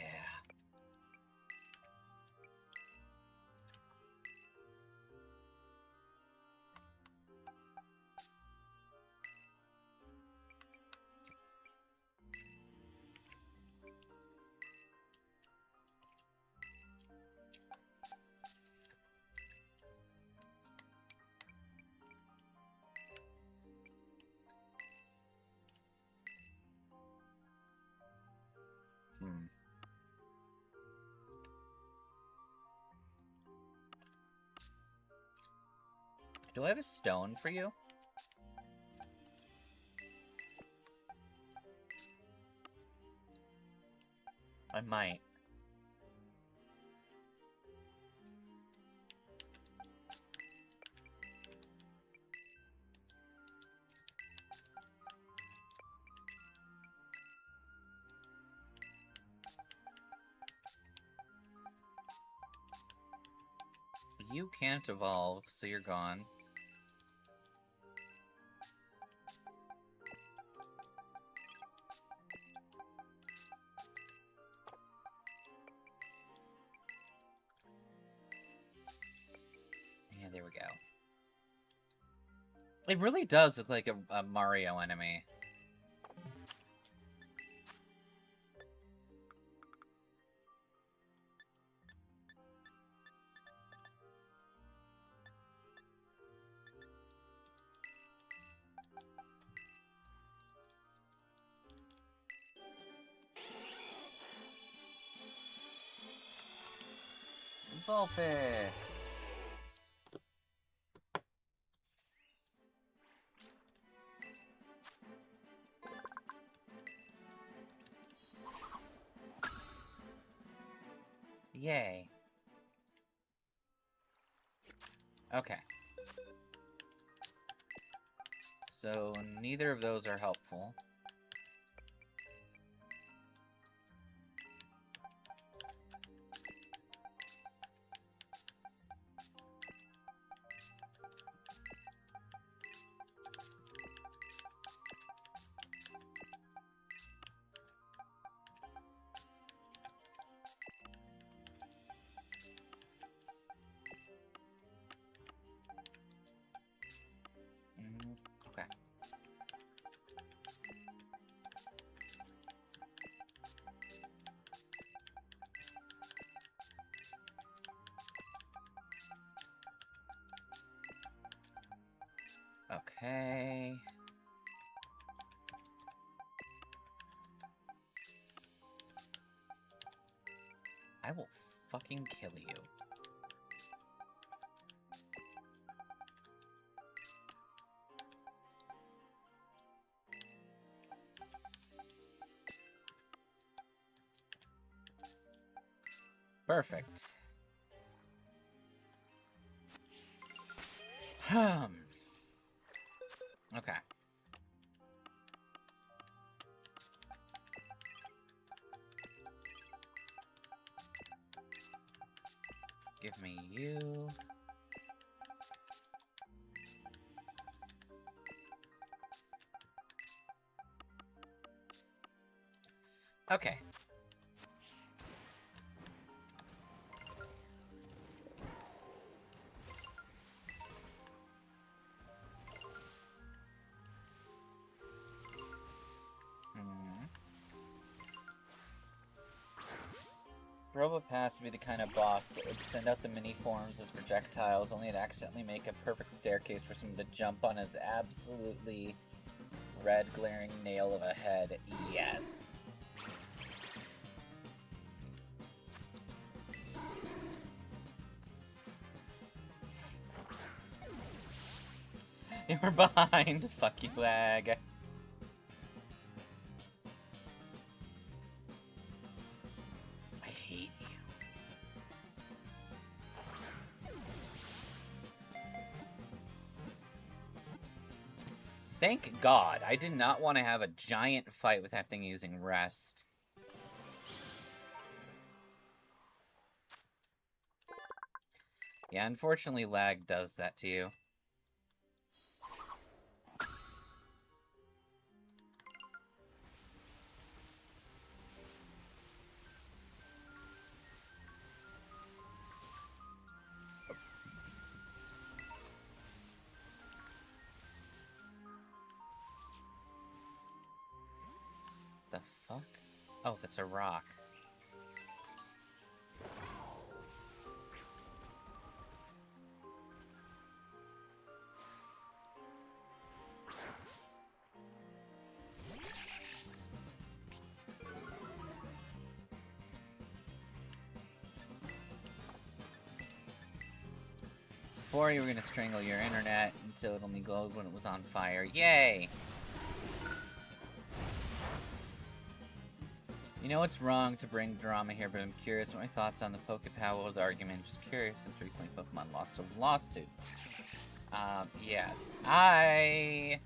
Do I have a stone for you? I might. You can't evolve, so you're gone. Yeah, there we go. It really does look like a Mario enemy. Vulpix! Yay. Okay. So, neither of those are helpful. Okay. Okay. I will fucking kill you. Perfect. Okay. Give me you. Okay. Robopass would be the kind of boss that would send out the mini forms as projectiles, only to accidentally make a perfect staircase for someone to jump on his absolutely red glaring nail of a head. Yes. You're behind. Fuck you, lag. I hate you. Thank God. I did not want to have a giant fight with that thing using rest. Yeah, unfortunately, lag does that to you. The fuck? Oh, that's a rock. Before you were gonna strangle your internet until it only glowed when it was on fire. Yay! You know it's wrong to bring drama here, but I'm curious what my thoughts on the Pokepower argument. Just curious, since recently Pokemon lost a lawsuit. Yes. I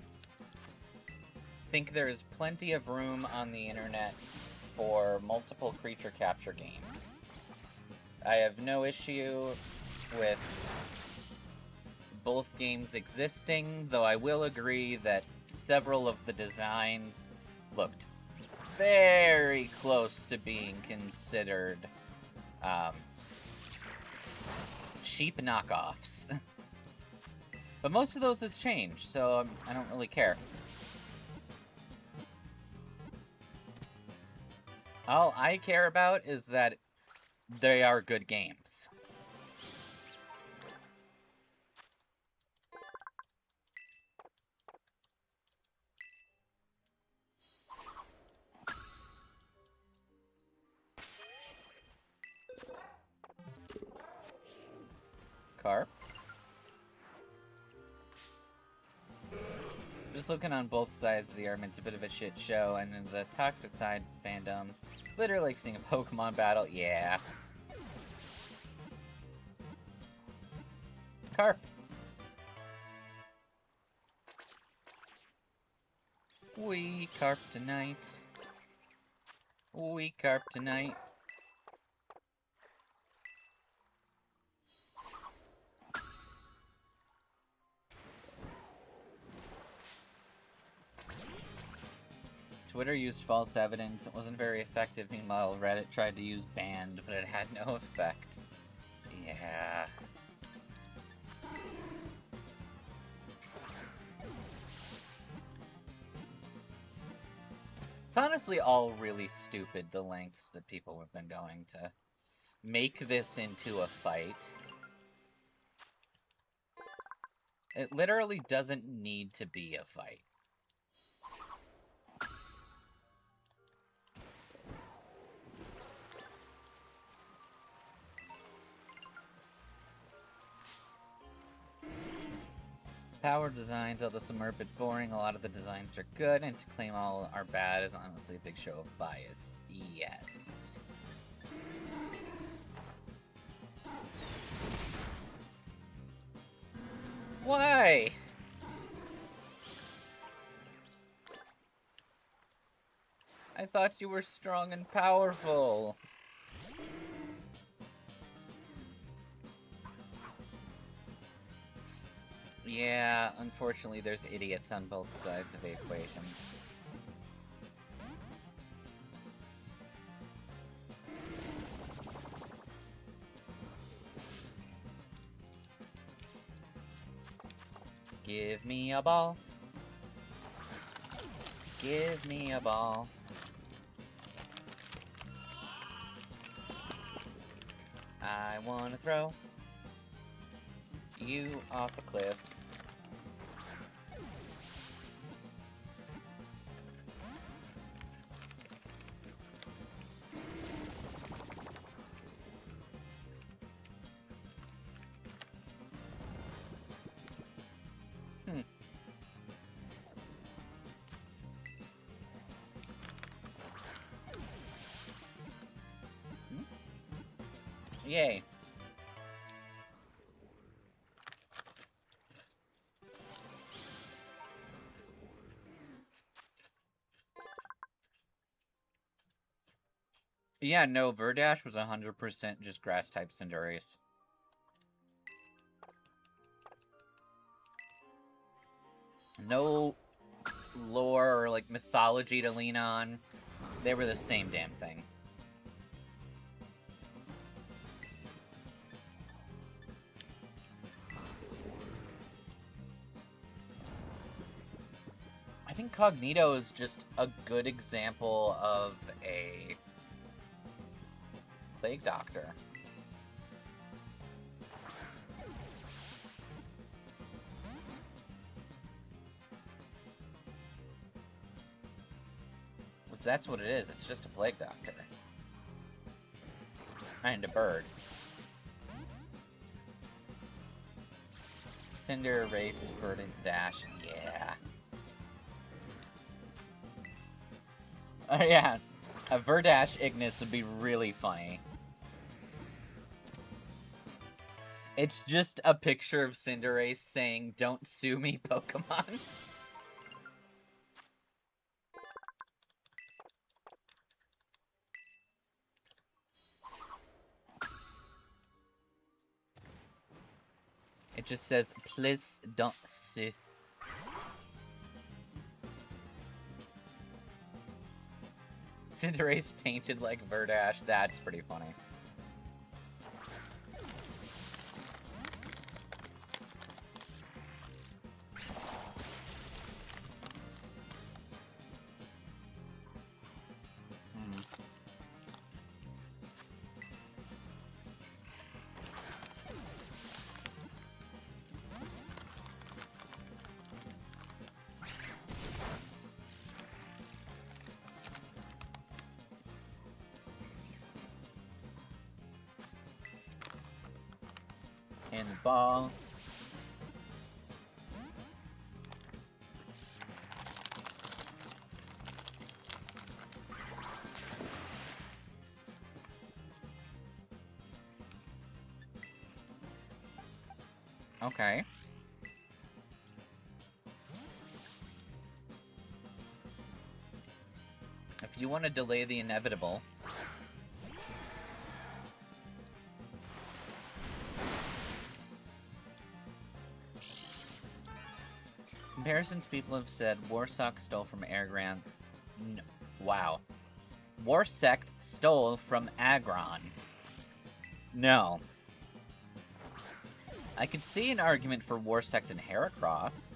think there's plenty of room on the internet for multiple creature capture games. I have no issue with both games existing, though I will agree that several of the designs looked very close to being considered cheap knockoffs. But most of those has changed, so I don't really care. All I care about is that they are good games. Carp. Just looking on both sides of the argument, it's a bit of a shit show, and then the toxic side fandom, literally like seeing a Pokemon battle, yeah. Carp. We carp tonight. We carp tonight. Twitter used false evidence. It wasn't very effective. Meanwhile, Reddit tried to use banned, but it had no effect. Yeah. It's honestly all really stupid, the lengths that people have been going to make this into a fight. It literally doesn't need to be a fight. Power designs, although some are a bit boring, a lot of the designs are good, and to claim all are bad is honestly a big show of bias. Yes. Why? I thought you were strong and powerful. Yeah, unfortunately there's idiots on both sides of the equation. Give me a ball. Give me a ball. I wanna throw you off a cliff. Yay. Yeah, no, Verdash was 100% just grass-type Cinderace. No lore or, like, mythology to lean on. They were the same damn thing. I think Cognito is just a good example of a Plague Doctor. That's what it is. It's just a Plague Doctor. And a bird. Cinder, Race, Bird, and Dash. Yeah. Oh yeah. A Verdash Ignis would be really funny. It's just a picture of Cinderace saying, "Don't sue me, Pokemon." It just says, "Please don't sue." Cinderace painted like Verdash. That's pretty funny. in the ball. Okay. If you want to delay the inevitable. Comparisons people have said Warsock stole from Aggron. No. Wow. Warsect stole from Aggron. No. I could see an argument for Warsect and Heracross.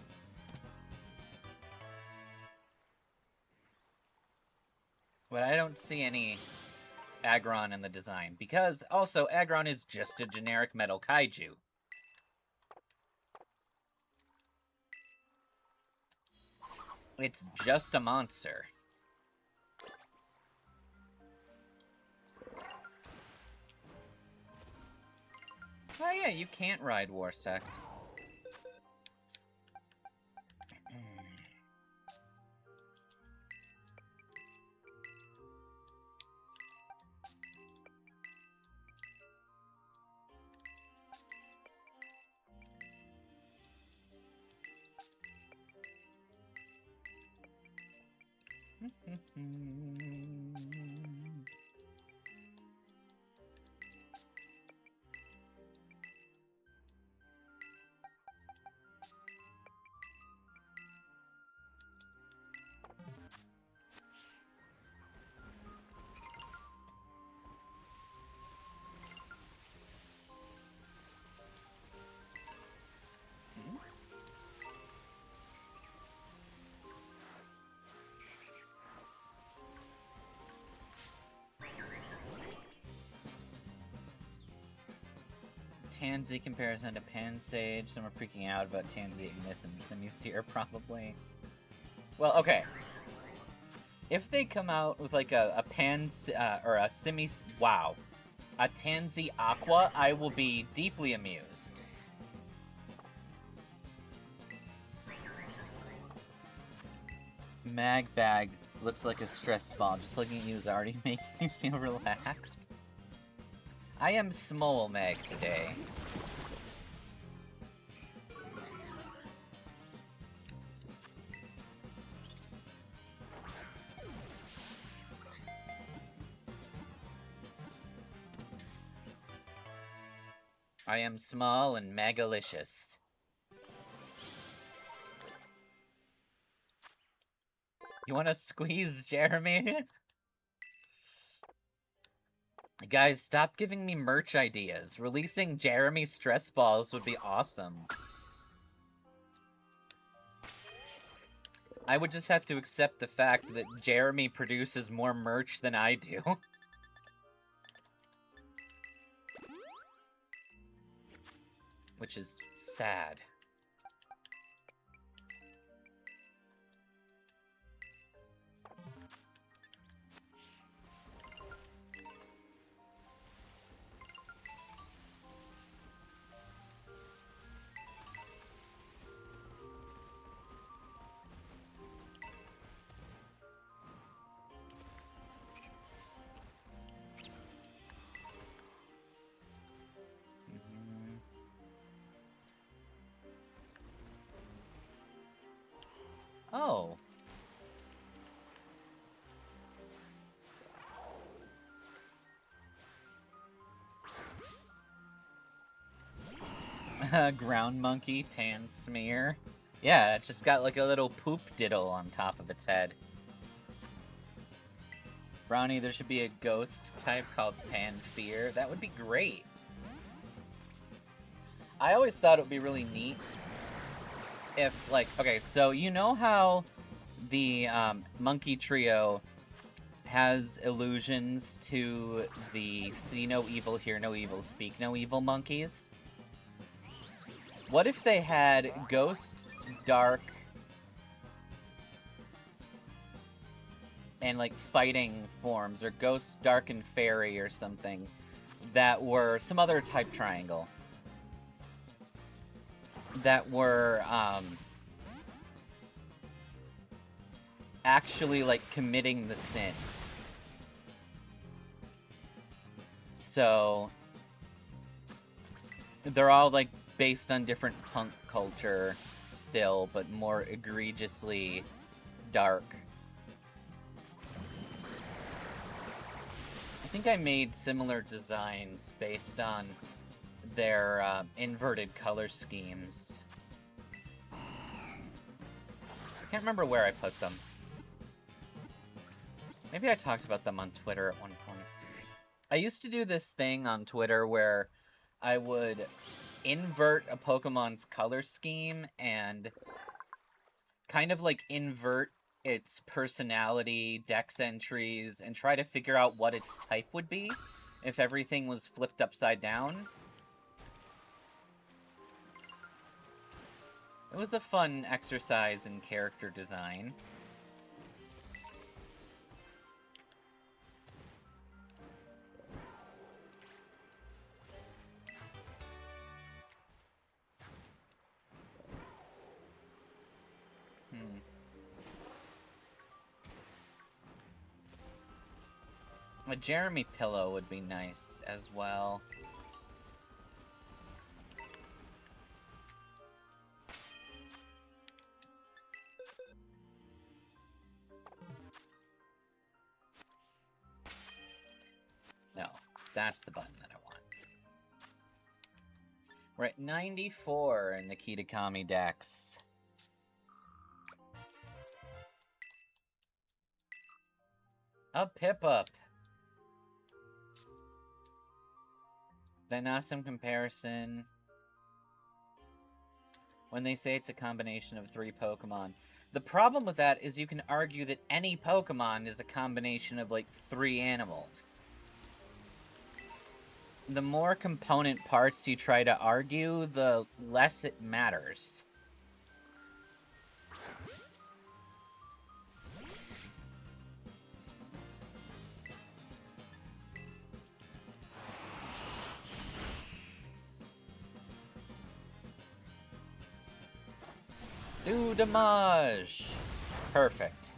But I don't see any Aggron in the design. Because, also, Aggron is just a generic metal kaiju. It's just a monster. Oh yeah, you can't ride Warsect. Tansy comparison to Pansage. Some are freaking out about Tansy, Ignis, and Simisear, probably. Well, okay. If they come out with, like, a or a Simis... Wow. A Tansy Aqua, I will be deeply amused. Magbag looks like a stress ball. Just looking at you is already making me feel relaxed. I am small Meg today. I am small and magalicious. You wanna squeeze Jeremy? Guys, stop giving me merch ideas. Releasing Jeremy stress balls would be awesome. I would just have to accept the fact that Jeremy produces more merch than I do. Which is sad. Oh. Ground monkey, pan smear. Yeah, it just got like a little poop diddle on top of its head. Brownie, there should be a ghost type called Pan Fear. That would be great. I always thought it would be really neat if, like, okay, so you know how the monkey trio has allusions to the see no evil, hear no evil, speak no evil monkeys? What if they had ghost, dark, and like fighting forms, or ghost, dark, and fairy or something that were some other type triangle? that were, actually, like, committing the sin. So, they're all, like, based on different punk culture still, but more egregiously dark. I think I made similar designs based on their inverted color schemes. I can't remember where I put them. Maybe I talked about them on Twitter at one point. I used to do this thing on Twitter where I would invert a Pokemon's color scheme and kind of like invert its personality, dex entries, and try to figure out what its type would be if everything was flipped upside down. It was a fun exercise in character design. A Jeremy pillow would be nice as well. No, that's the button that I want. We're at 94 in the Kitakami Dex. A Pip-Up. Then awesome comparison. When they say it's a combination of 3 Pokemon. The problem with that is you can argue that any Pokemon is a combination of, like, 3 animals. The more component parts you try to argue, the less it matters. Do damage! Perfect.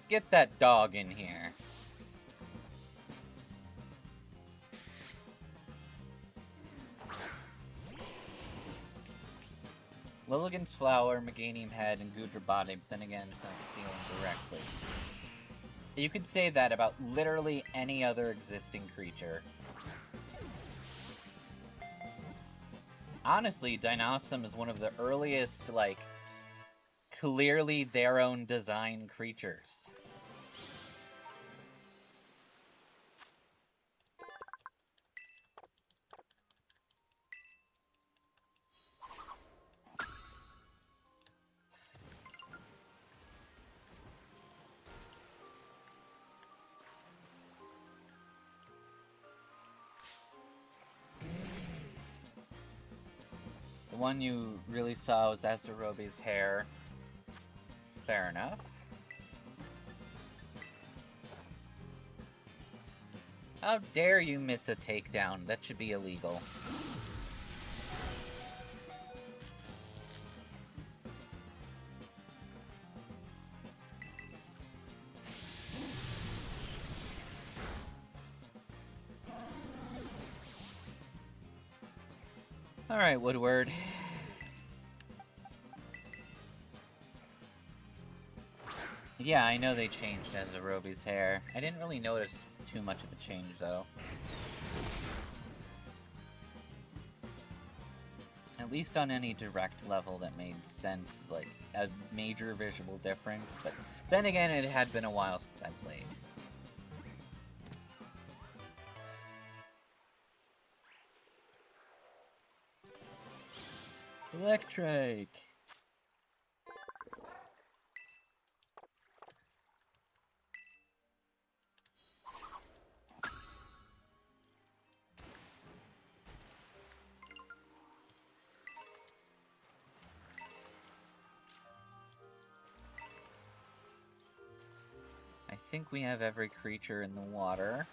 Get that dog in here. Lilligant's Flower, Meganium Head, and Gudra Body, but then again, it's not stealing directly. You could say that about literally any other existing creature. Honestly, Dynasum is one of the earliest, like, clearly their own design creatures. The one you really saw was Azarobi's hair. Fair enough. How dare you miss a takedown? That should be illegal. Alright, Woodward. Yeah, I know they changed Azarobi's hair. I didn't really notice too much of a change, though. At least on any direct level that made sense, like, a major visual difference, but then again, it had been a while since I played. Electric! I think we have every creature in the water.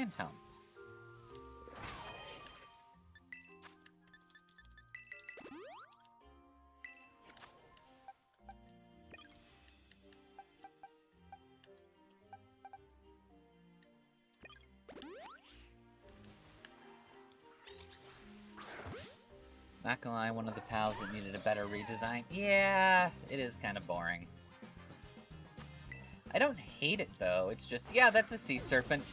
sand home. Not gonna lie, one of the pals that needed a better redesign. Yeah, it is kind of boring. I don't hate it, though. It's just, yeah, that's a sea serpent.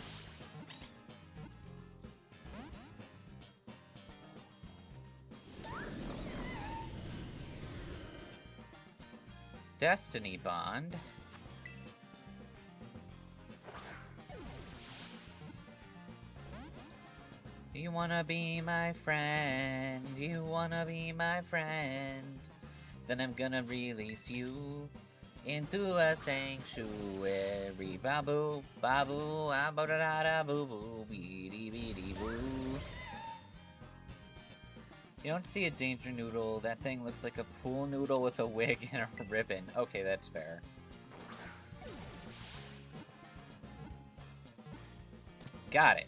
Destiny Bond. You wanna be my friend, you wanna be my friend, then I'm gonna release you into a sanctuary. Babu, babu, da boo boo, beady beady boo. You don't see a danger noodle. That thing looks like a pool noodle with a wig and a ribbon. Okay, that's fair. Got it.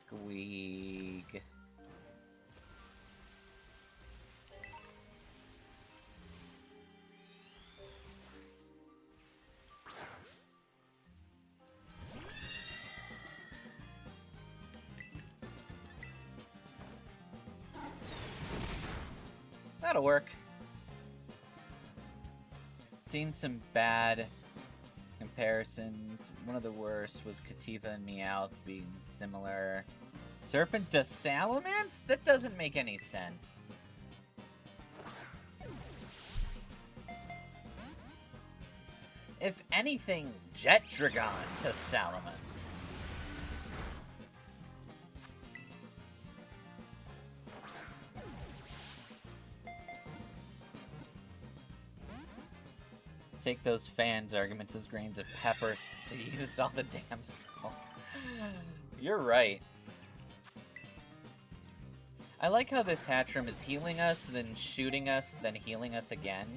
Squeak. That'll work. Seen some bad comparisons. One of the worst was Kativa and Meowth being similar. Serpent to Salamence? That doesn't make any sense. If anything, Jet Dragon to Salamence. Take those fans' arguments as grains of pepper since they used all the damn salt. You're right. I like how this Hatchram is healing us, then shooting us, then healing us again.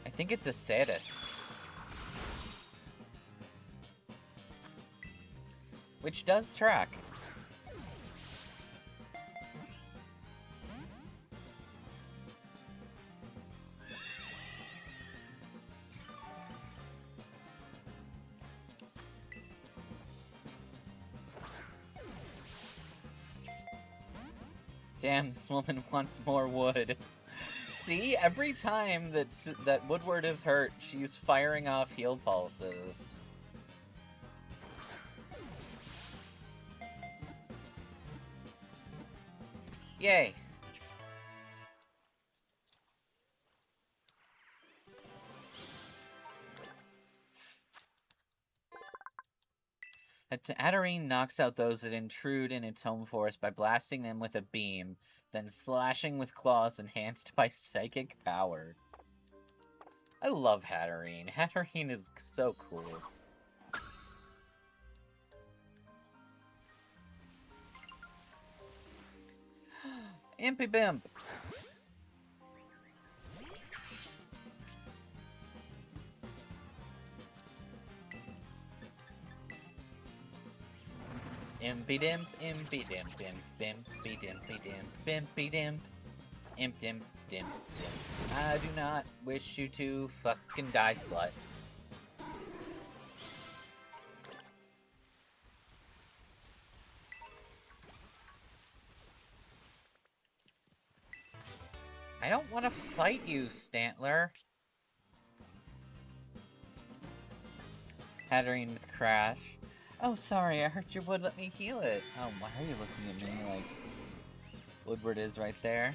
I think it's a sadist. Which does track. Damn, this woman wants more wood. See, every time that Woodward is hurt, she's firing off heal pulses. Yay. Hatterene knocks out those that intrude in its home forest by blasting them with a beam, then slashing with claws enhanced by psychic power. I love Hatterene. Hatterene is so cool. Impy Bimp! Impy dimp, impy dimp, impy dimpy dimp, impy dimp, imp dimp, dimp, dimp. I do not wish you to fucking die, slut. I don't want to fight you, Stantler. Hatterene with Crash. Oh, sorry, I hurt your wood, let me heal it. Oh, why are you looking at me like Woodward is right there?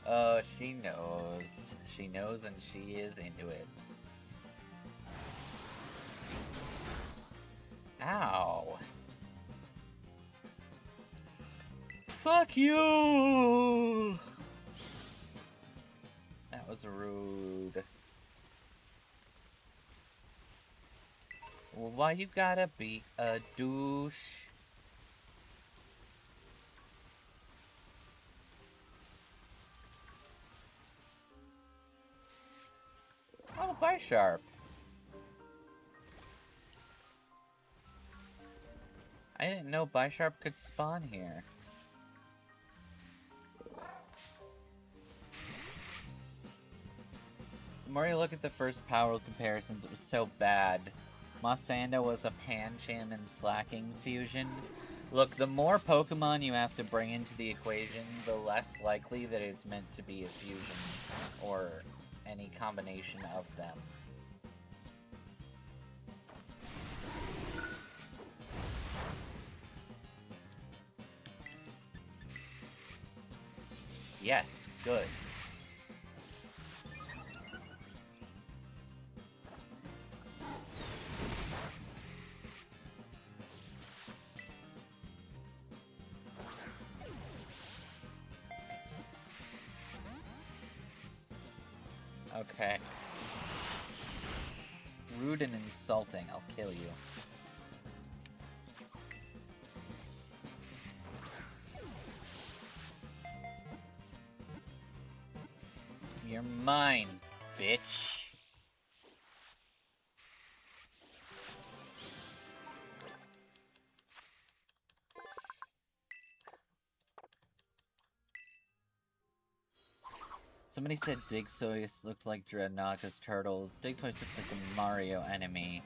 Oh, she knows. She knows and she is into it. Ow. Fuck you! That was rude. Why you gotta be a douche? Oh, Bisharp. I didn't know Bisharp could spawn here. The more you look at the first power comparisons, it was so bad. Mossanda was a Pancham and Slacking fusion. Look, the more Pokemon you have to bring into the equation, the less likely that it's meant to be a fusion, or any combination of them. Yes, good. Okay. Rude and insulting, I'll kill you. You're mine, bitch. Somebody said Digtoys looked like Dreadnought's turtles. Digtoys looks like a Mario enemy.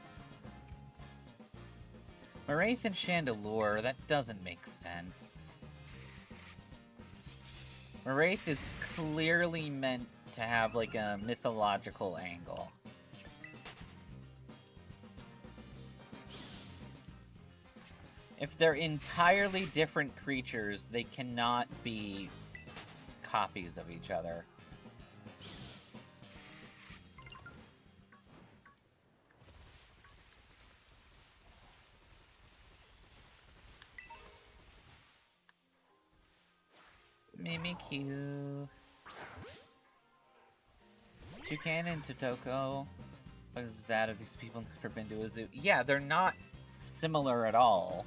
Wraith and Chandelure, that doesn't make sense. Wraith is clearly meant to have like a mythological angle. If they're entirely different creatures, they cannot be copies of each other. Mimikyu. Toucan and Totoko. What is that? Have these people never been to a zoo? Yeah, they're not similar at all.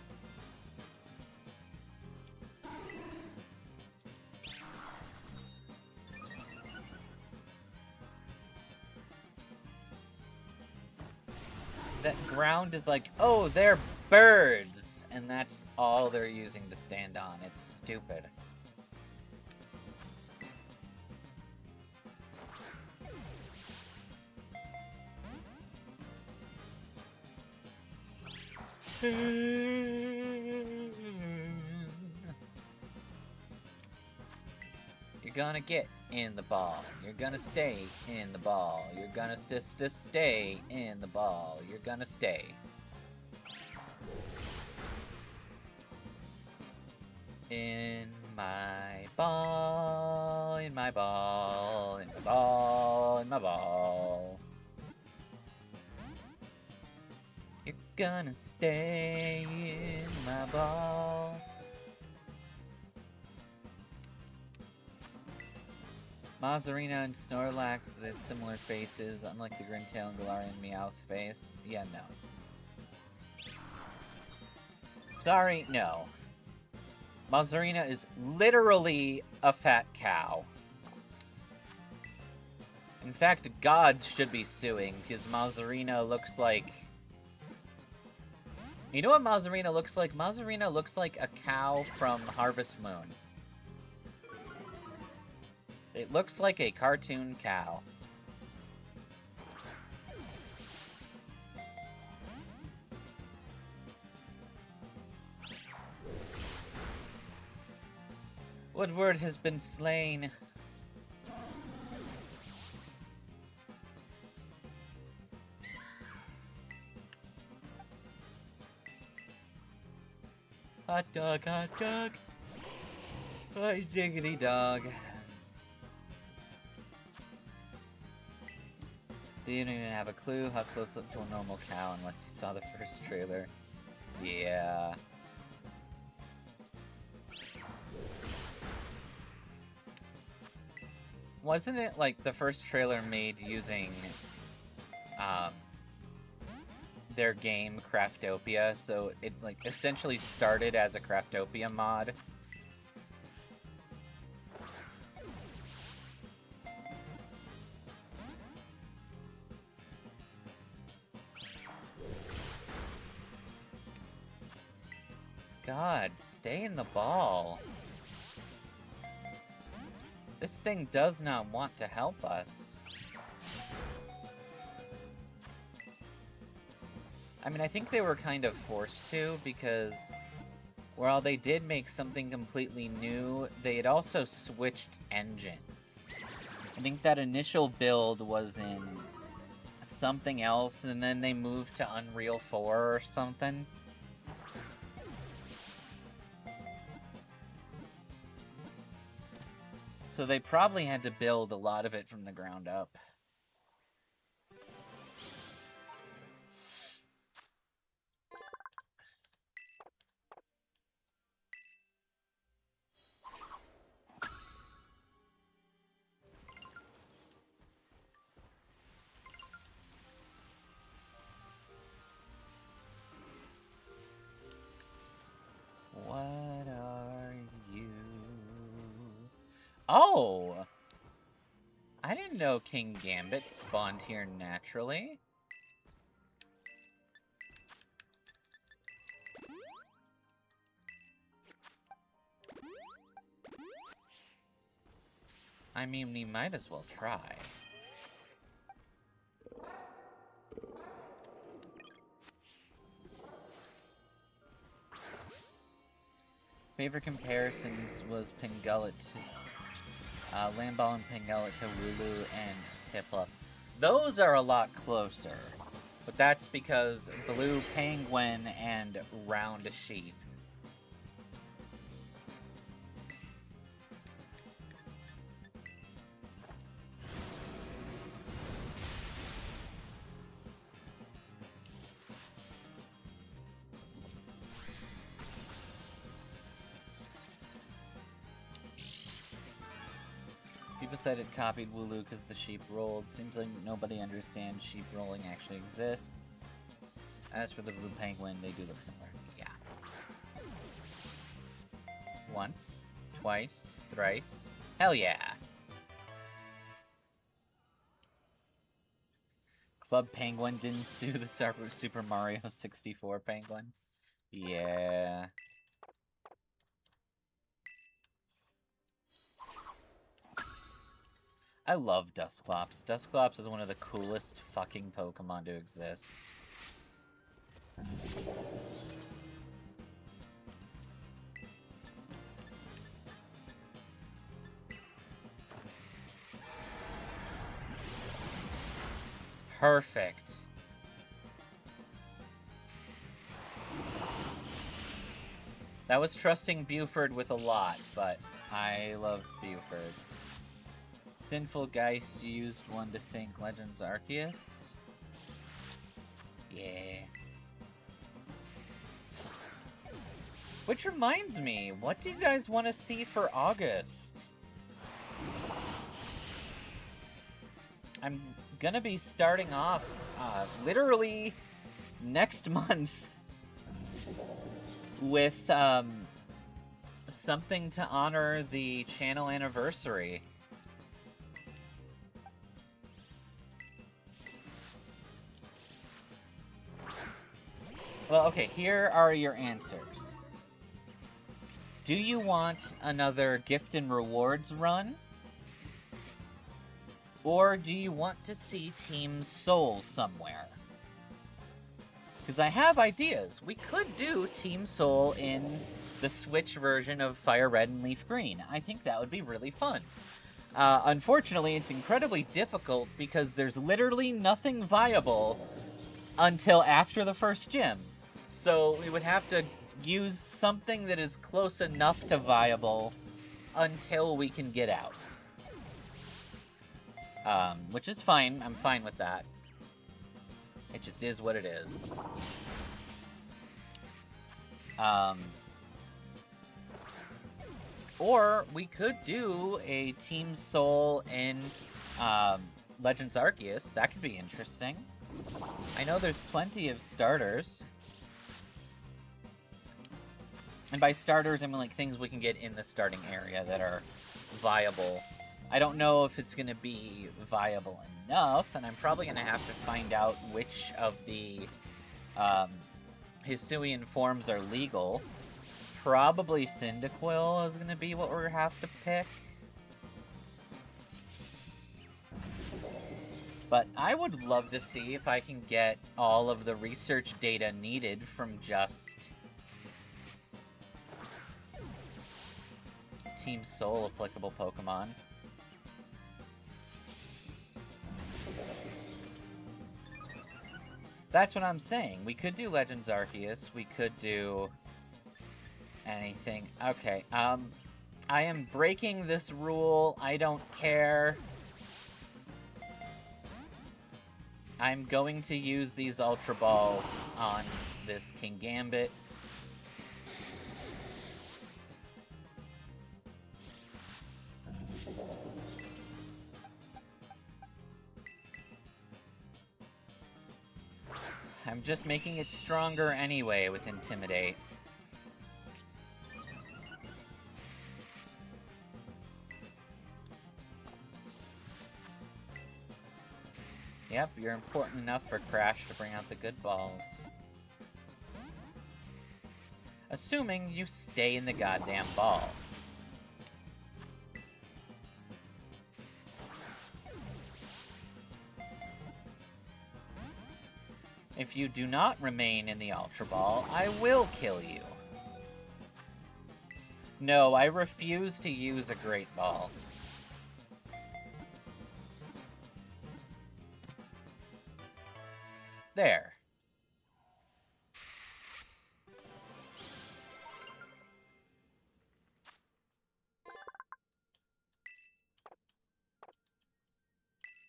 That ground is like, oh, they're birds! And that's all they're using to stand on. It's stupid. You're gonna get in the ball. You're gonna stay in the ball. You're gonna stay in the ball. You're gonna stay. In my ball, in my ball, in my ball, in my ball. You're gonna stay in my ball. Mazzarina and Snorlax had similar faces, unlike the Grintail and Galarian Meowth face. Yeah, no. Sorry, no. Mazzarina is literally a fat cow. In fact, God should be suing, because Mazzarina looks like... You know what Mazzarina looks like? Mazzarina looks like a cow from Harvest Moon. It looks like a cartoon cow. Woodward has been slain. Hot dog, hot dog. Hot diggity dog. You don't even have a clue how close to a normal cow unless you saw the first trailer. Yeah. Wasn't it like the first trailer made using their game Craftopia, so it like essentially started as a Craftopia mod? God, stay in the ball. This thing does not want to help us. I mean, I think they were kind of forced to, because while they did make something completely new, they had also switched engines. I think that initial build was in something else, and then they moved to Unreal 4 or something. So they probably had to build a lot of it from the ground up. What are you? Oh! I didn't know King Gambit spawned here naturally. I mean, we might as well try. Favorite comparisons was Pingullet to Lamball and Pingullet to Wooloo and Piplup. Those are a lot closer, but that's because Blue Penguin and Round Sheep. People said it copied Wooloo because the sheep rolled. Seems like nobody understands sheep rolling actually exists. As for the Blue Penguin, they do look similar. Yeah. Once, twice, thrice. Hell yeah! Club Penguin didn't sue the Super Mario 64 Penguin. Yeah. I love Dusclops. Dusclops is one of the coolest fucking Pokemon to exist. Perfect. That was trusting Buford with a lot, but I love Buford. Sinful Geist, you used one to think Legends Arceus? Yeah. Which reminds me, what do you guys want to see for August? I'm gonna be starting off literally next month with something to honor the channel anniversary. Well, okay, here are your answers. Do you want another gift and rewards run? Or do you want to see Team Soul somewhere? Because I have ideas. We could do Team Soul in the Switch version of Fire Red and Leaf Green. I think that would be really fun. Unfortunately, it's incredibly difficult because there's literally nothing viable until after the first gym. So we would have to use something that is close enough to viable until we can get out. Which is fine. I'm fine with that. It just is what it is. Or we could do a Team Soul in Legends Arceus. That could be interesting. I know there's plenty of starters. And by starters, I mean like things we can get in the starting area that are viable. I don't know if it's going to be viable enough, and I'm probably going to have to find out which of the Hisuian forms are legal. Probably Cyndaquil is going to be what we have to pick. But I would love to see if I can get all of the research data needed from just Team Soul applicable Pokemon. That's what I'm saying. We could do Legends Arceus. We could do anything. Okay, I am breaking this rule. I don't care. I'm going to use these Ultra Balls on this King Gambit. I'm just making it stronger anyway with Intimidate. Yep, you're important enough for Crash to bring out the good balls. Assuming you stay in the goddamn ball. If you do not remain in the Ultra Ball, I will kill you. No, I refuse to use a Great Ball. There.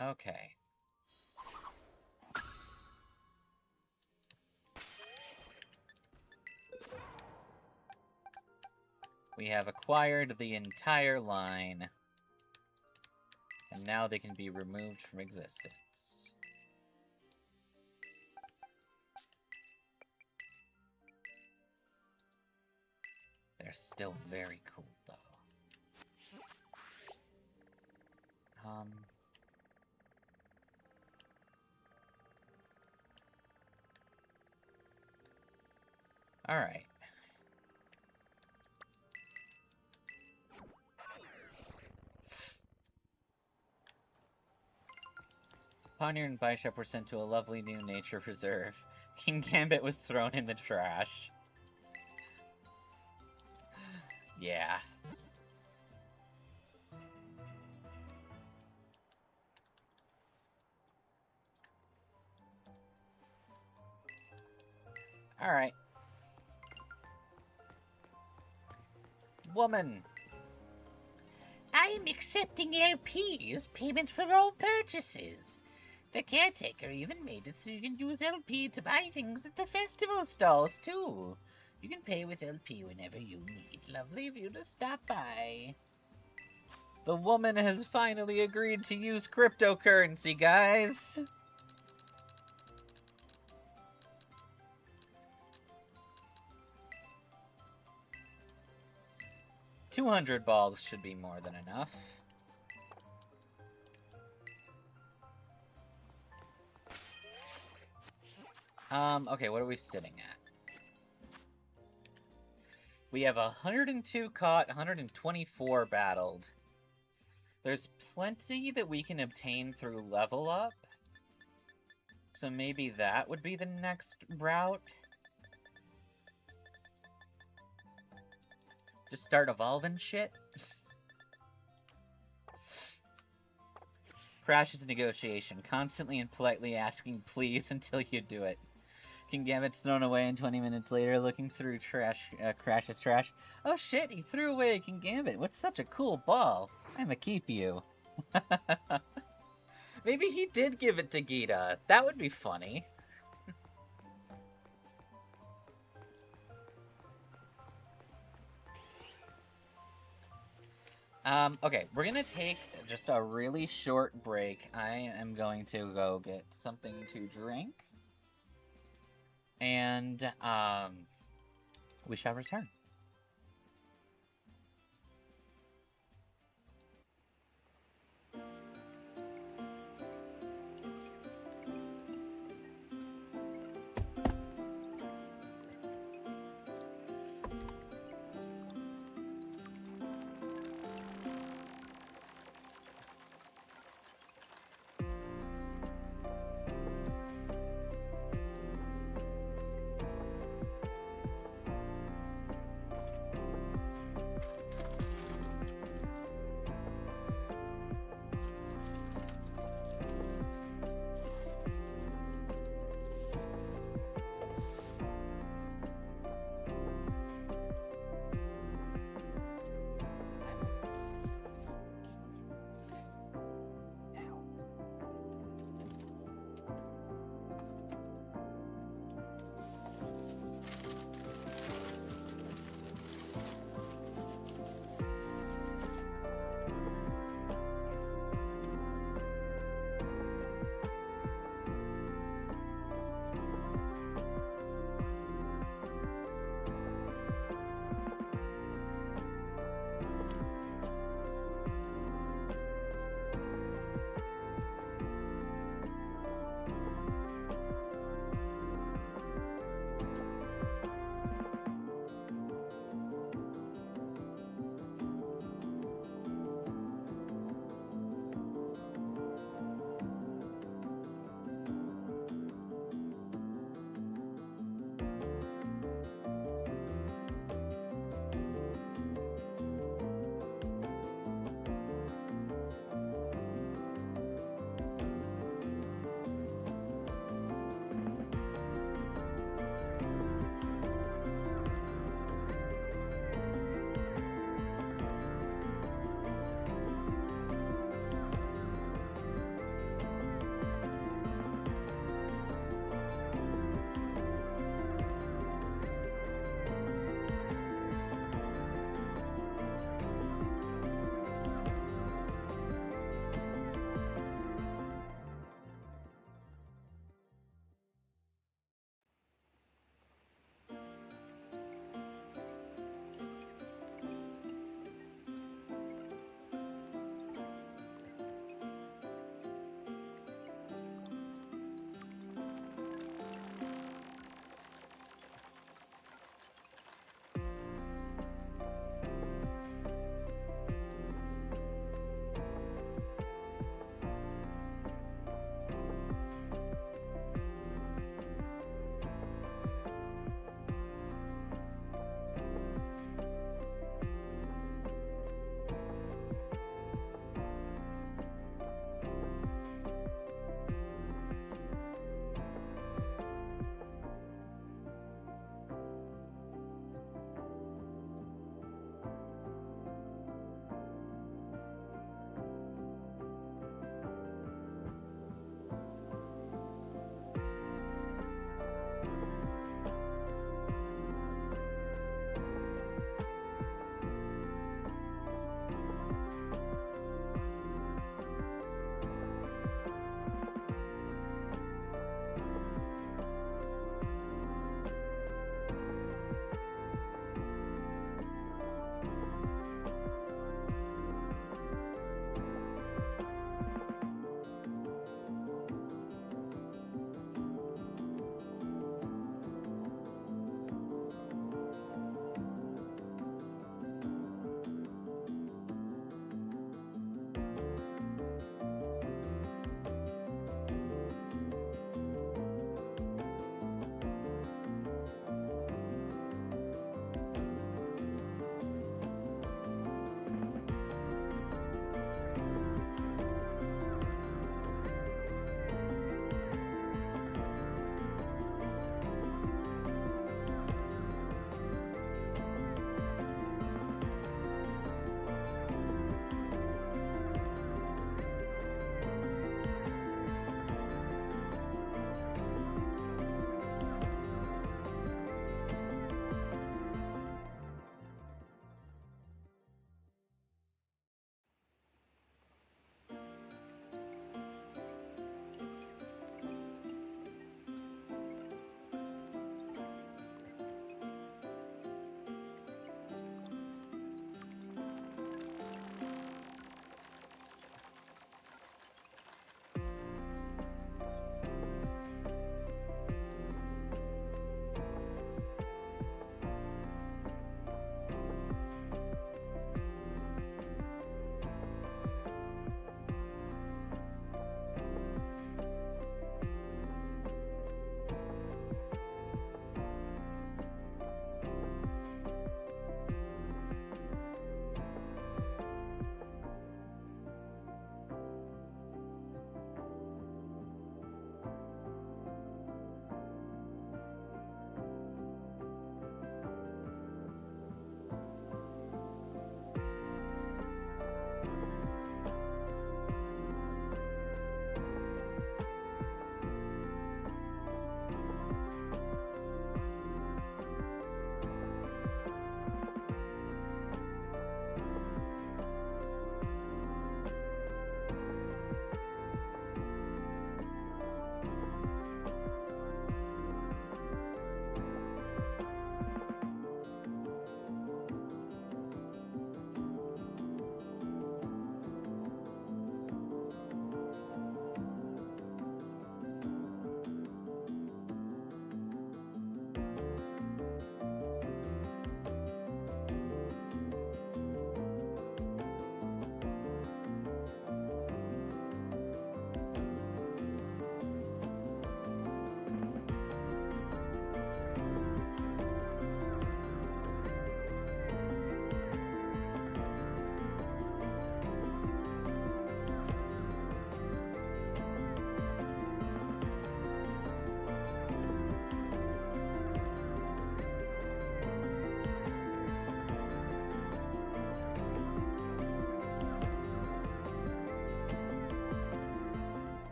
Okay. We have acquired the entire line, and now they can be removed from existence. They're still very cool, though. Alright. Ponier and Bishop were sent to a lovely new nature preserve. King Gambit was thrown in the trash. Yeah. Alright. Woman! I am accepting LP as payment for all purchases. The caretaker even made it so you can use LP to buy things at the festival stalls, too. You can pay with LP whenever you need. Lovely of you to stop by. The woman has finally agreed to use cryptocurrency, guys! $200 balls should be more than enough. Okay, what are we sitting at? We have 102 caught, 124 battled. There's plenty that we can obtain through level up. So maybe that would be the next route. Just start evolving shit. Crashes a negotiation, constantly and politely asking please until you do it. King Gambit's thrown away, and 20 minutes later, looking through Crash's trash. Oh shit, he threw away King Gambit. What's such a cool ball? I'ma keep you. Maybe he did give it to Gita. That would be funny. Okay, we're gonna take just a really short break. I am going to go get something to drink. And, we shall return.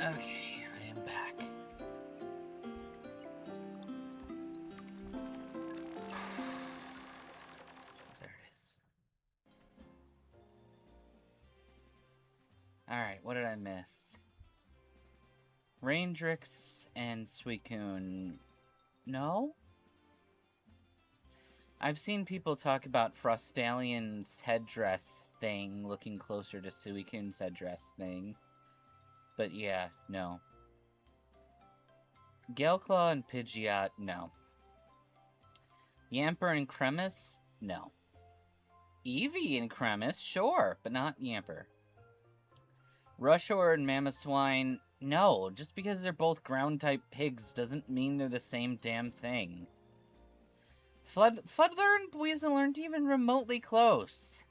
Okay, I am back. There it is. Alright, what did I miss? Raindrix and Suicune. No? I've seen people talk about Frostalion's headdress thing looking closer to Suicune's headdress thing. But yeah, no. Galeclaw and Pidgeot, no. Yamper and Cremis, no. Eevee and Cremis, sure, but not Yamper. Rushor and Mamoswine, no. Just because they're both ground-type pigs doesn't mean they're the same damn thing. Fuddler and Buizel aren't even remotely close.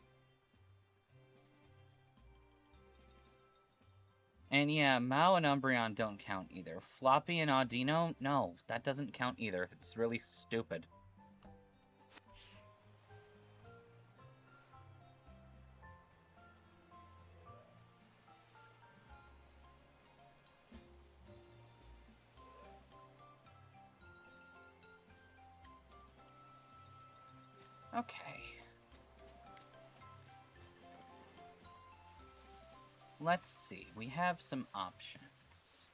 And yeah, Mao and Umbreon don't count either. Floppy and Audino, no, that doesn't count either. It's really stupid. Okay. Let's see. We have some options.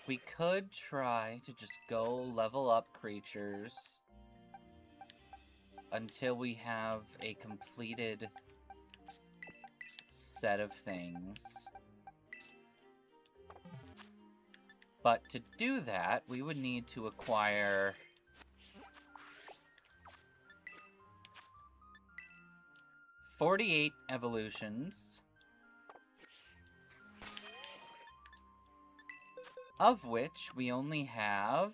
We could try to just go level up creatures until we have a completed set of things. But to do that, we would need to acquire 48 evolutions, of which we only have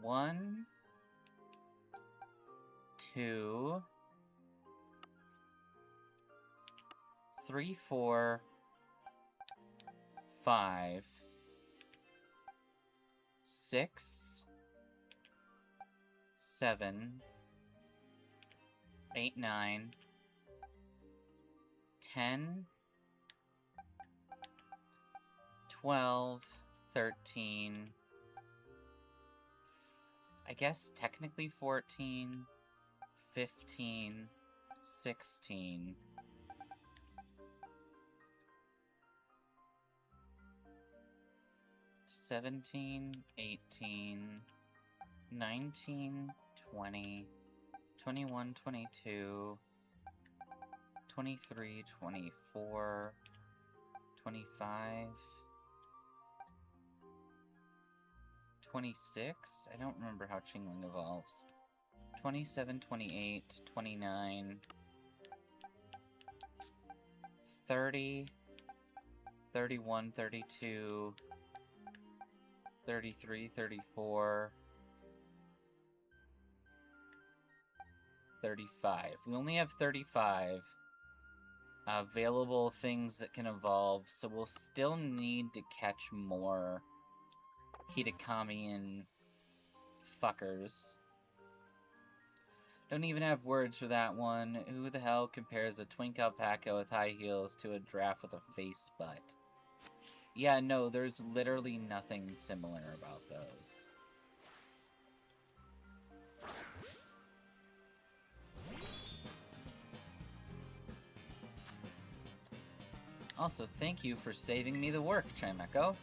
1, 2, 3, 4, 5, 6, 7, 8, 9, 10, 12, 13, I guess technically 14, 15, 16, 17, 18, 19, 20, 21, 22, 23, 24, 25, 26? I don't remember how Chingling evolves. 27, 28, 29, 30, 31, 32, 33, 34, 35. We only have 35 available things that can evolve, so we'll still need to catch more Kitakami and fuckers. Don't even have words for that one. Who the hell compares a twink alpaca with high heels to a giraffe with a face butt? Yeah, no, there's literally nothing similar about those. Also, thank you for saving me the work, Chimeco.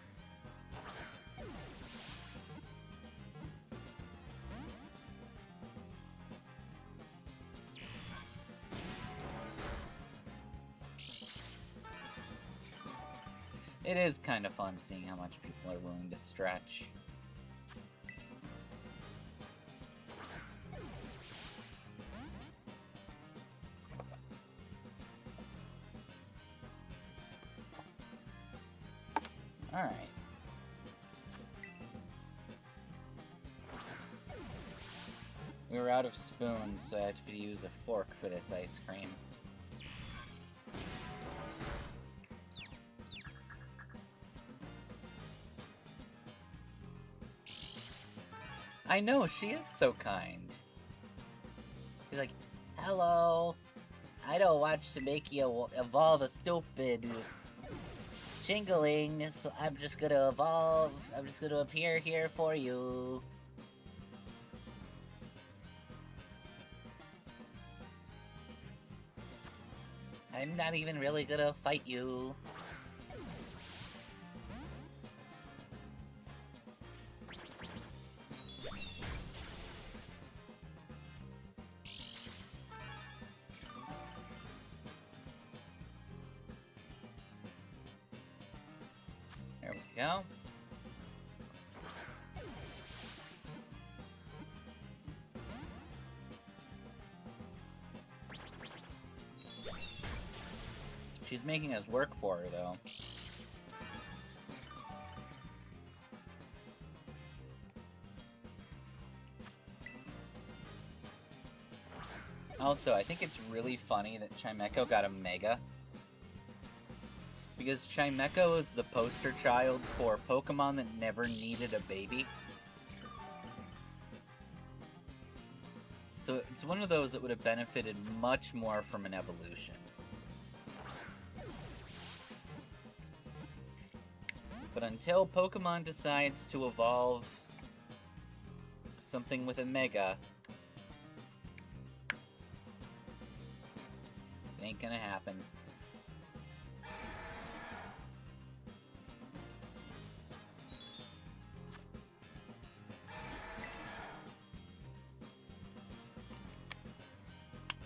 It is kind of fun seeing how much people are willing to stretch. Alright. We were out of spoons, so I had to use a fork for this ice cream. I know, she is so kind. be like, hello, I don't want to make you evolve a stupid Chingling, so I'm just gonna evolve. I'm just gonna appear here for you. I'm not even really gonna fight you. There we go. She's making us work for her, though. Also, I think it's really funny that Chimecho got a Mega. Because Chimecho is the poster child for Pokemon that never needed a baby. So it's one of those that would have benefited much more from an evolution. But until Pokemon decides to evolve something with a Mega, it ain't gonna happen.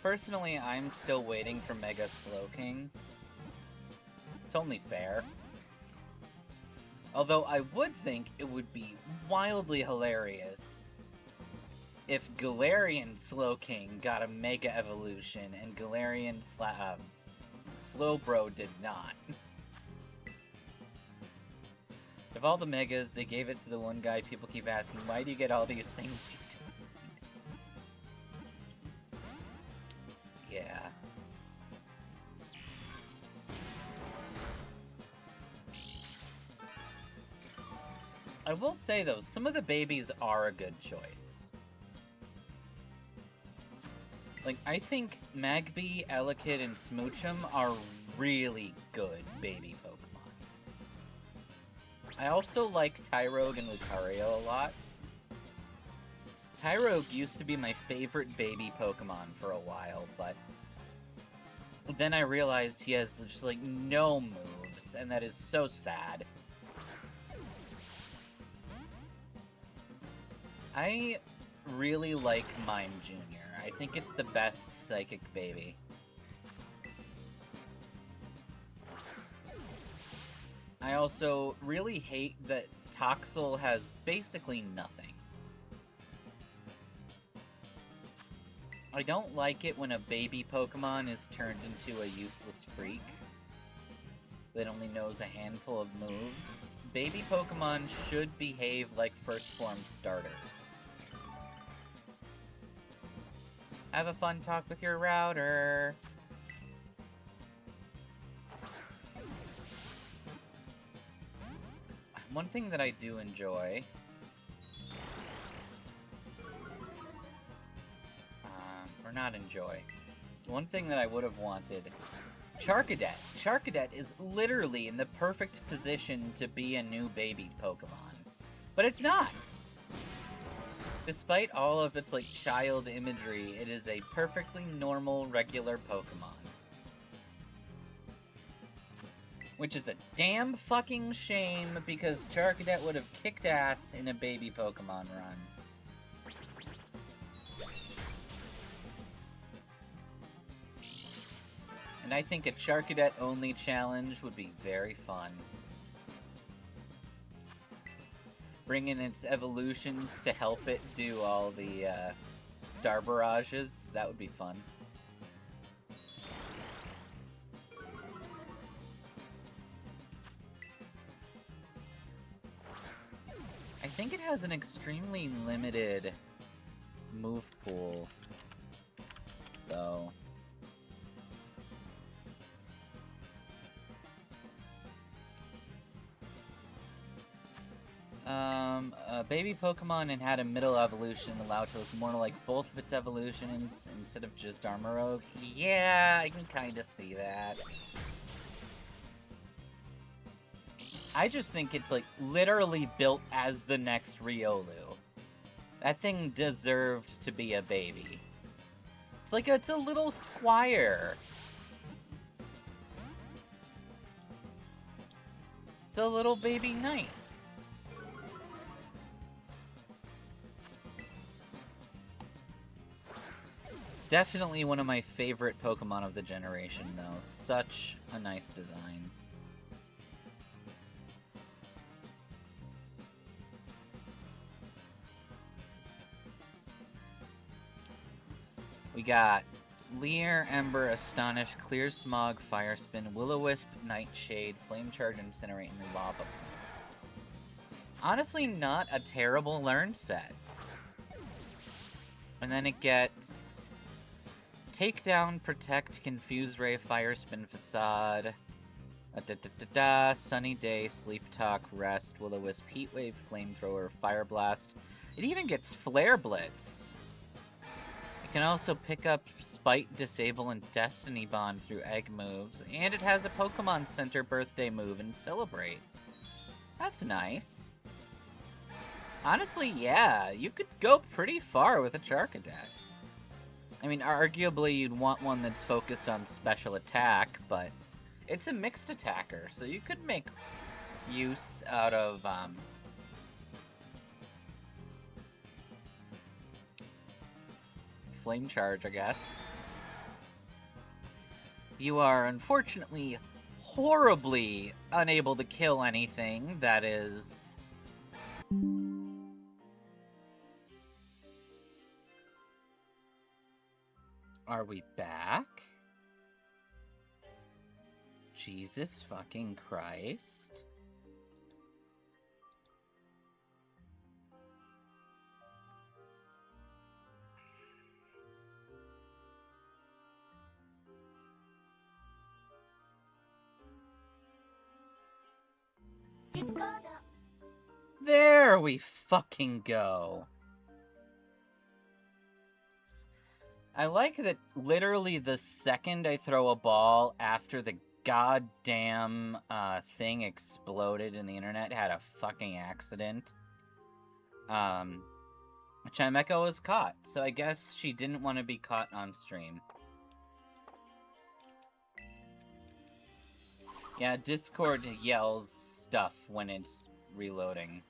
Personally, I'm still waiting for Mega Slowking. It's only fair. Although I would think it would be wildly hilarious if Galarian Slowking got a Mega Evolution and Galarian Slowbro did not. Of all the Megas, they gave it to the one guy people keep asking, why do you get all these things you don't need? Yeah. I will say, though, some of the babies are a good choice. Like, I think Magby, Elekid, and Smoochum are really good baby Pokemon. I also like Tyrogue and Lucario a lot. Tyrogue used to be my favorite baby Pokemon for a while, but then I realized he has just, like, no moves, and that is so sad. I really like Mime Jr. I think it's the best psychic baby. I also really hate that Toxel has basically nothing. I don't like it when a baby Pokemon is turned into a useless freak that only knows a handful of moves. Baby Pokemon should behave like first form starters. Have a fun talk with your router. One thing that I do enjoy... or not enjoy. One thing that I would have wanted... Charcadet. Charcadet is literally in the perfect position to be a new baby Pokemon. But it's not! Despite all of its, like, child imagery, it is a perfectly normal, regular Pokemon. Which is a damn fucking shame, because Charcadet would have kicked ass in a baby Pokemon run. And I think a Charcadet-only challenge would be very fun. Bring in its evolutions to help it do all the star barrages. That would be fun. I think it has an extremely limited move pool, though. A baby Pokemon and had a middle evolution allowed to look more like both of its evolutions instead of just Armorogue. Yeah, I can kind of see that. I just think it's, like, literally built as the next Riolu. That thing deserved to be a baby. It's like, it's a little squire. It's a little baby knight. Definitely one of my favorite Pokemon of the generation, though. Such a nice design. We got Leer, Ember, Astonish, Clear Smog, Fire Spin, Will-O-Wisp, Nightshade, Flame Charge, Incinerate, and Lava. Honestly, not a terrible learn set. And then it gets Takedown, Protect, Confuse Ray, Fire Spin, Facade, Sunny Day, Sleep Talk, Rest, Will-O-Wisp, Heat Wave, Flamethrower, Fire Blast. It even gets Flare Blitz. It can also pick up Spite, Disable, and Destiny Bond through egg moves, and it has a Pokemon Center birthday move and Celebrate. That's nice. Honestly, yeah, you could go pretty far with a Charcadet. I mean, arguably you'd want one that's focused on special attack, but it's a mixed attacker, so you could make use out of, Flame Charge, I guess. You are unfortunately horribly unable to kill anything that is... Are we back? Jesus fucking Christ. There we fucking go. I like that literally the second I throw a ball after the goddamn thing exploded and the internet had a fucking accident. Chimecho was caught, so I guess she didn't want to be caught on stream. Yeah, Discord yells stuff when it's reloading.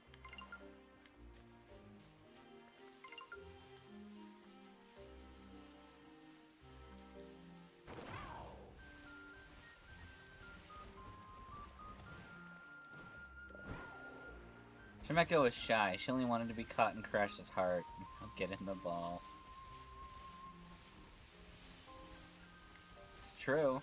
Chimecho was shy. She only wanted to be caught and crush his heart. Get in the ball. It's true.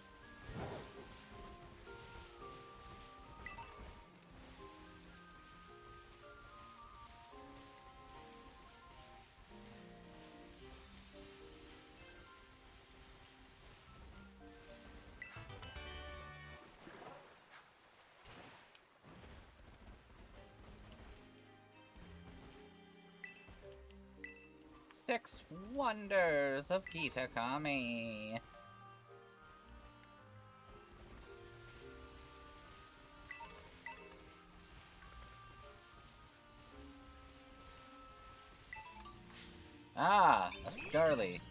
Six Wonders of Kitakami. Ah, a Scarlet.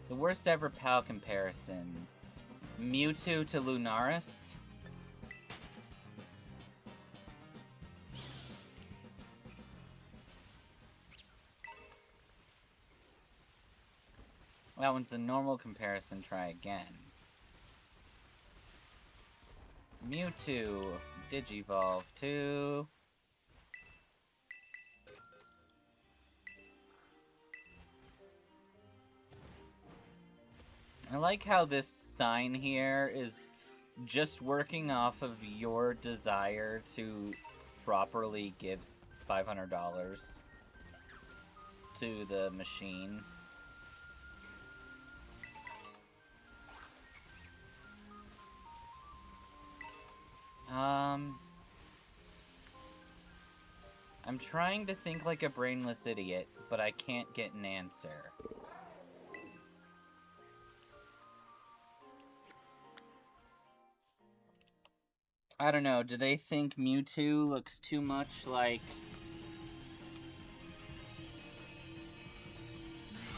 The worst ever PAL comparison. Mewtwo to Lunaris? That one's the normal comparison, try again. Mewtwo, Digivolve to... I like how this sign here is just working off of your desire to properly give $500 to the machine. I'm trying to think like a brainless idiot, but I can't get an answer. I don't know, do they think Mewtwo looks too much like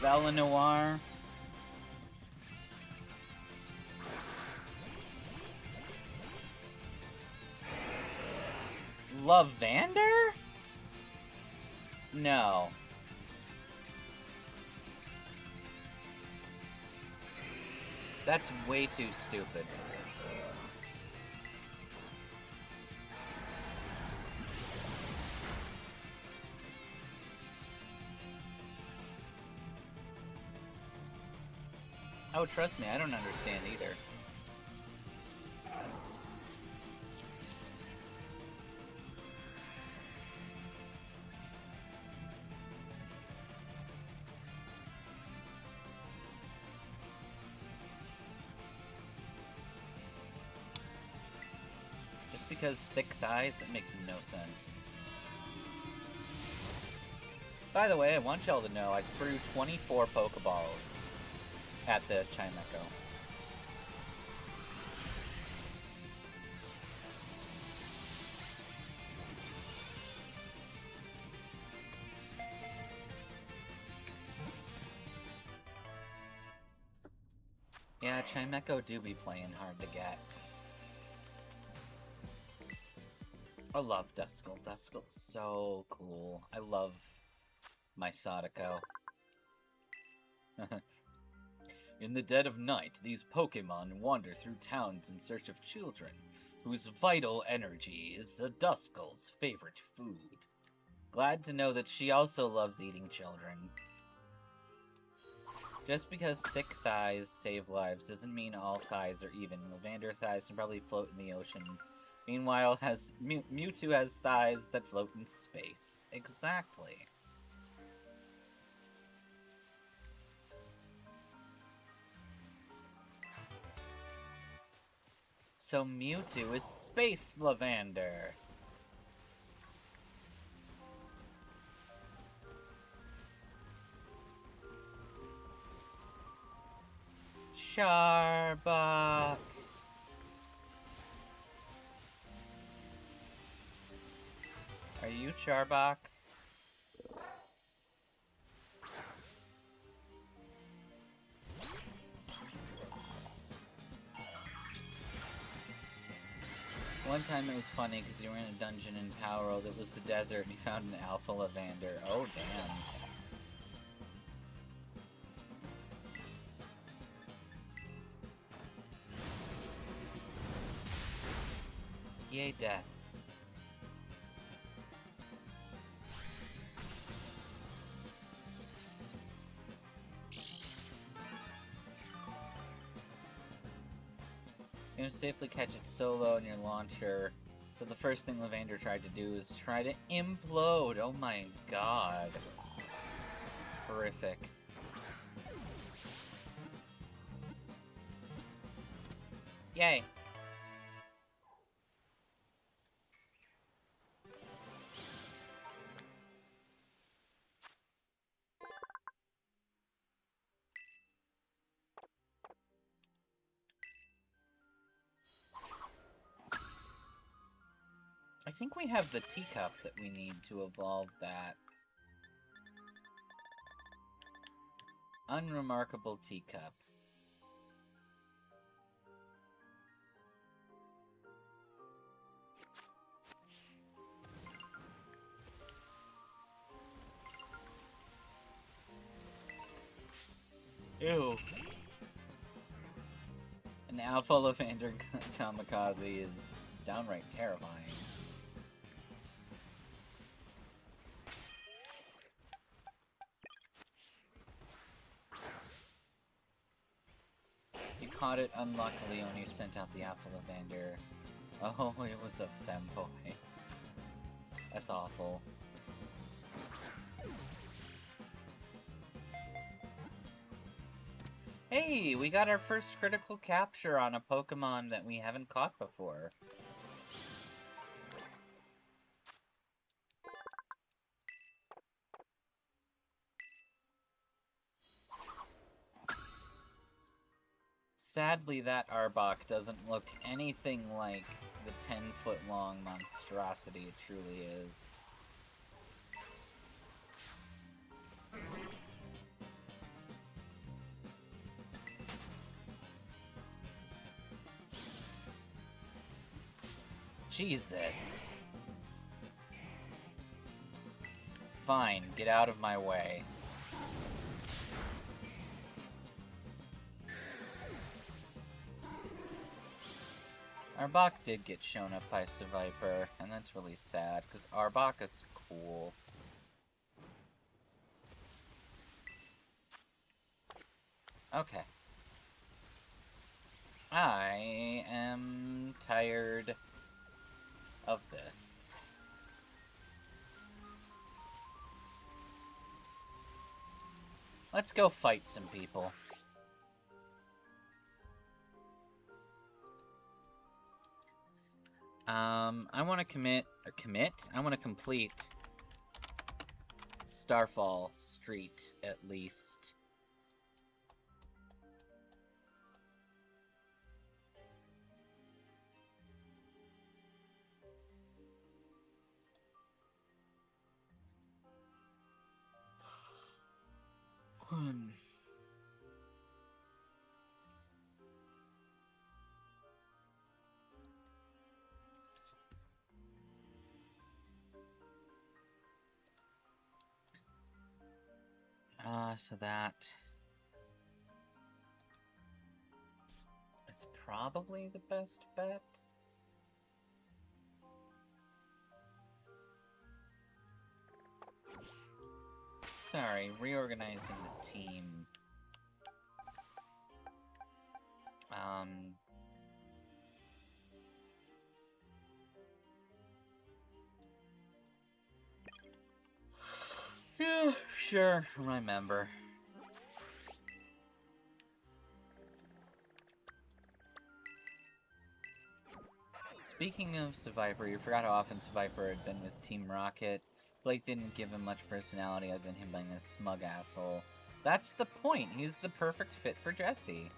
Velanoir? Lavander? No. That's way too stupid. Oh, trust me, I don't understand either. Just because thick thighs, that makes no sense. By the way, I want y'all to know I threw 24 Pokeballs at the Chimecho. Yeah, Chimecho do be playing hard to get. I love Duskull. Duskull's so cool. I love my Sadako. In the dead of night, these Pokémon wander through towns in search of children, whose vital energy is a Duskull's favorite food. Glad to know that she also loves eating children. Just because thick thighs save lives doesn't mean all thighs are even. Lavander thighs can probably float in the ocean. Meanwhile, Mewtwo has thighs that float in space. Exactly. So Mewtwo is Space Lavander. Charbok. Are you Charbok? One time it was funny because you were in a dungeon in Power World. It was the desert and you found an Alpha Lavander. Oh, damn. Yay, death. You can safely catch it solo in your launcher. So the first thing Lavander tried to do is try to implode. Oh my god. Horrific. Yay. I think we have the teacup that we need to evolve that. Unremarkable teacup. Ew. An Alpha Lavander Kamikaze is downright terrifying. You caught it unluckily when you sent out the Alpha Lavander. Oh, it was a femboy. That's awful. Hey, we got our first critical capture on a Pokemon that we haven't caught before. Sadly, that Arbok doesn't look anything like the 10-foot-long monstrosity it truly is. Jesus. Fine, get out of my way. Arbok did get shown up by Seviper, and that's really sad, because Arbok is cool. Okay. I am tired of this. Let's go fight some people. I want to I want to complete Starfall Street, at least. So that is probably the best bet. Sorry, reorganizing the team. Yeah, sure, remember. Speaking of Seviper, you forgot how often Seviper had been with Team Rocket. Blake didn't give him much personality other than him being a smug asshole. That's the point. He's the perfect fit for Jesse.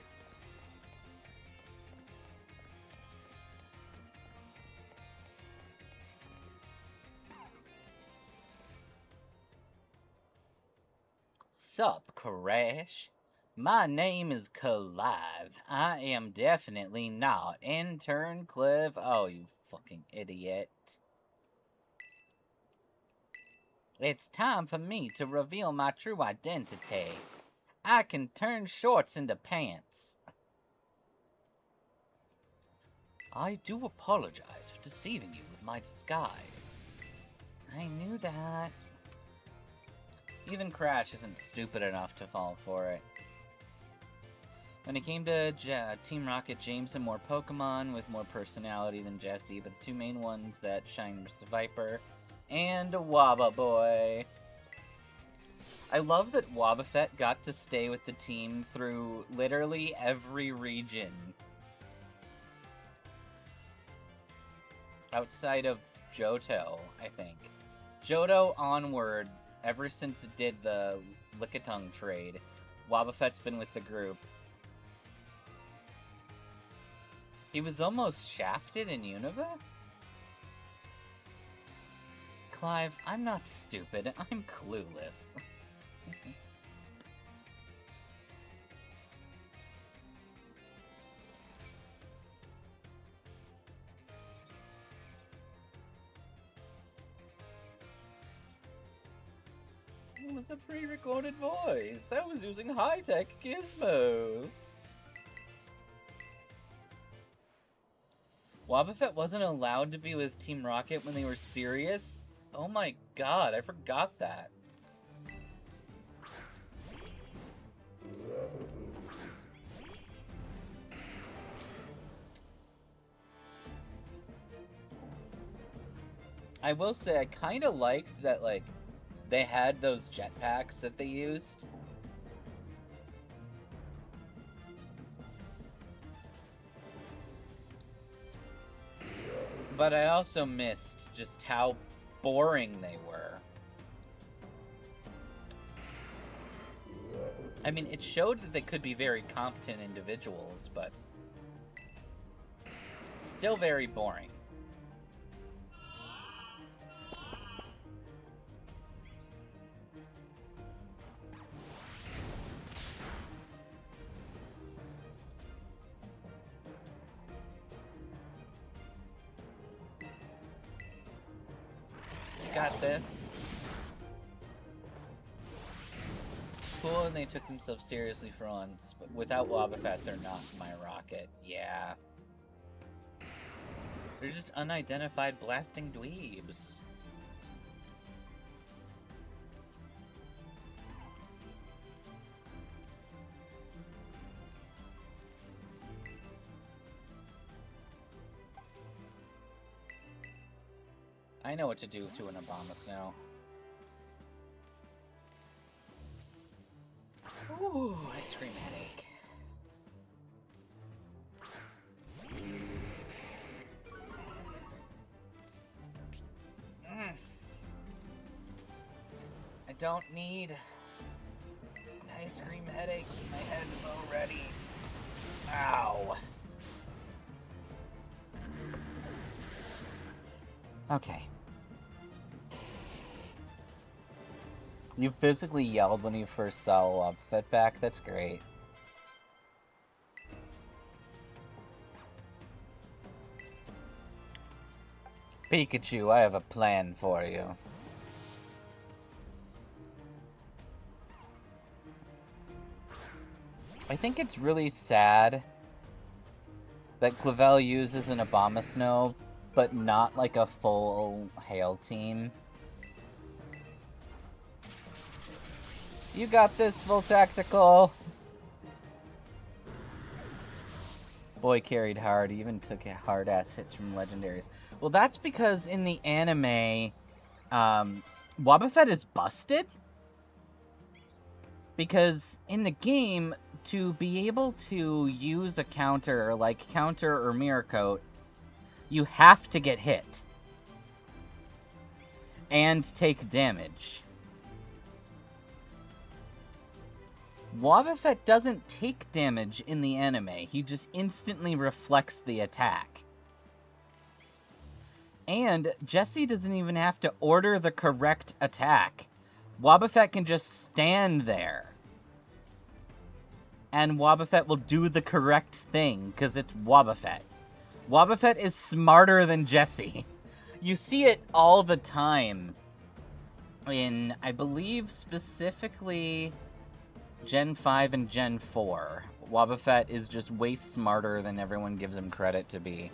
Sup, Crash? My name is Clive. I am definitely not intern Clive. Oh, you fucking idiot. It's time for me to reveal my true identity. I can turn shorts into pants. I do apologize for deceiving you with my disguise. I knew that. Even Crash isn't stupid enough to fall for it. When it came to Team Rocket, James had more Pokemon with more personality than Jesse, but the two main ones that shined were Seviper and Waba Boy. I love that Wobbuffet got to stay with the team through literally every region. Outside of Johto, I think. Johto onward, ever since it did the Lickitung trade, Wobbuffet's been with the group. He was almost shafted in Unova? Clive, I'm not stupid. I'm clueless. It was a pre-recorded voice. I was using high-tech gizmos. Wobbuffet wasn't allowed to be with Team Rocket when they were serious? Oh my god, I forgot that. I will say, I kind of liked that, like, they had those jetpacks that they used. But I also missed just how boring they were. I mean, it showed that they could be very competent individuals, but still very boring. Got this. Cool, and they took themselves seriously for once, but without Wobbuffet, they're not my rocket. Yeah. They're just unidentified blasting dweebs. I know what to do to an Abomas now. Ooh, ice cream headache. I don't need an ice cream headache. My head is already... Ow. Okay. You physically yelled when you first saw Wobbuffet back? That's great. Pikachu, I have a plan for you. I think it's really sad that Clavel uses an Abomasnow, but not like a full Hail team. You got this, full tactical. Boy carried hard, he even took hard-ass hits from legendaries. Well, that's because in the anime, Wobbuffet is busted. Because in the game, to be able to use a counter, like Counter or Mirror Coat, you have to get hit. And take damage. Wobbuffet doesn't take damage in the anime. He just instantly reflects the attack. And Jessie doesn't even have to order the correct attack. Wobbuffet can just stand there. And Wobbuffet will do the correct thing, because it's Wobbuffet. Wobbuffet is smarter than Jessie. You see it all the time. In, I believe, specifically Gen 5 and Gen 4. Wobbuffet is just way smarter than everyone gives him credit to be.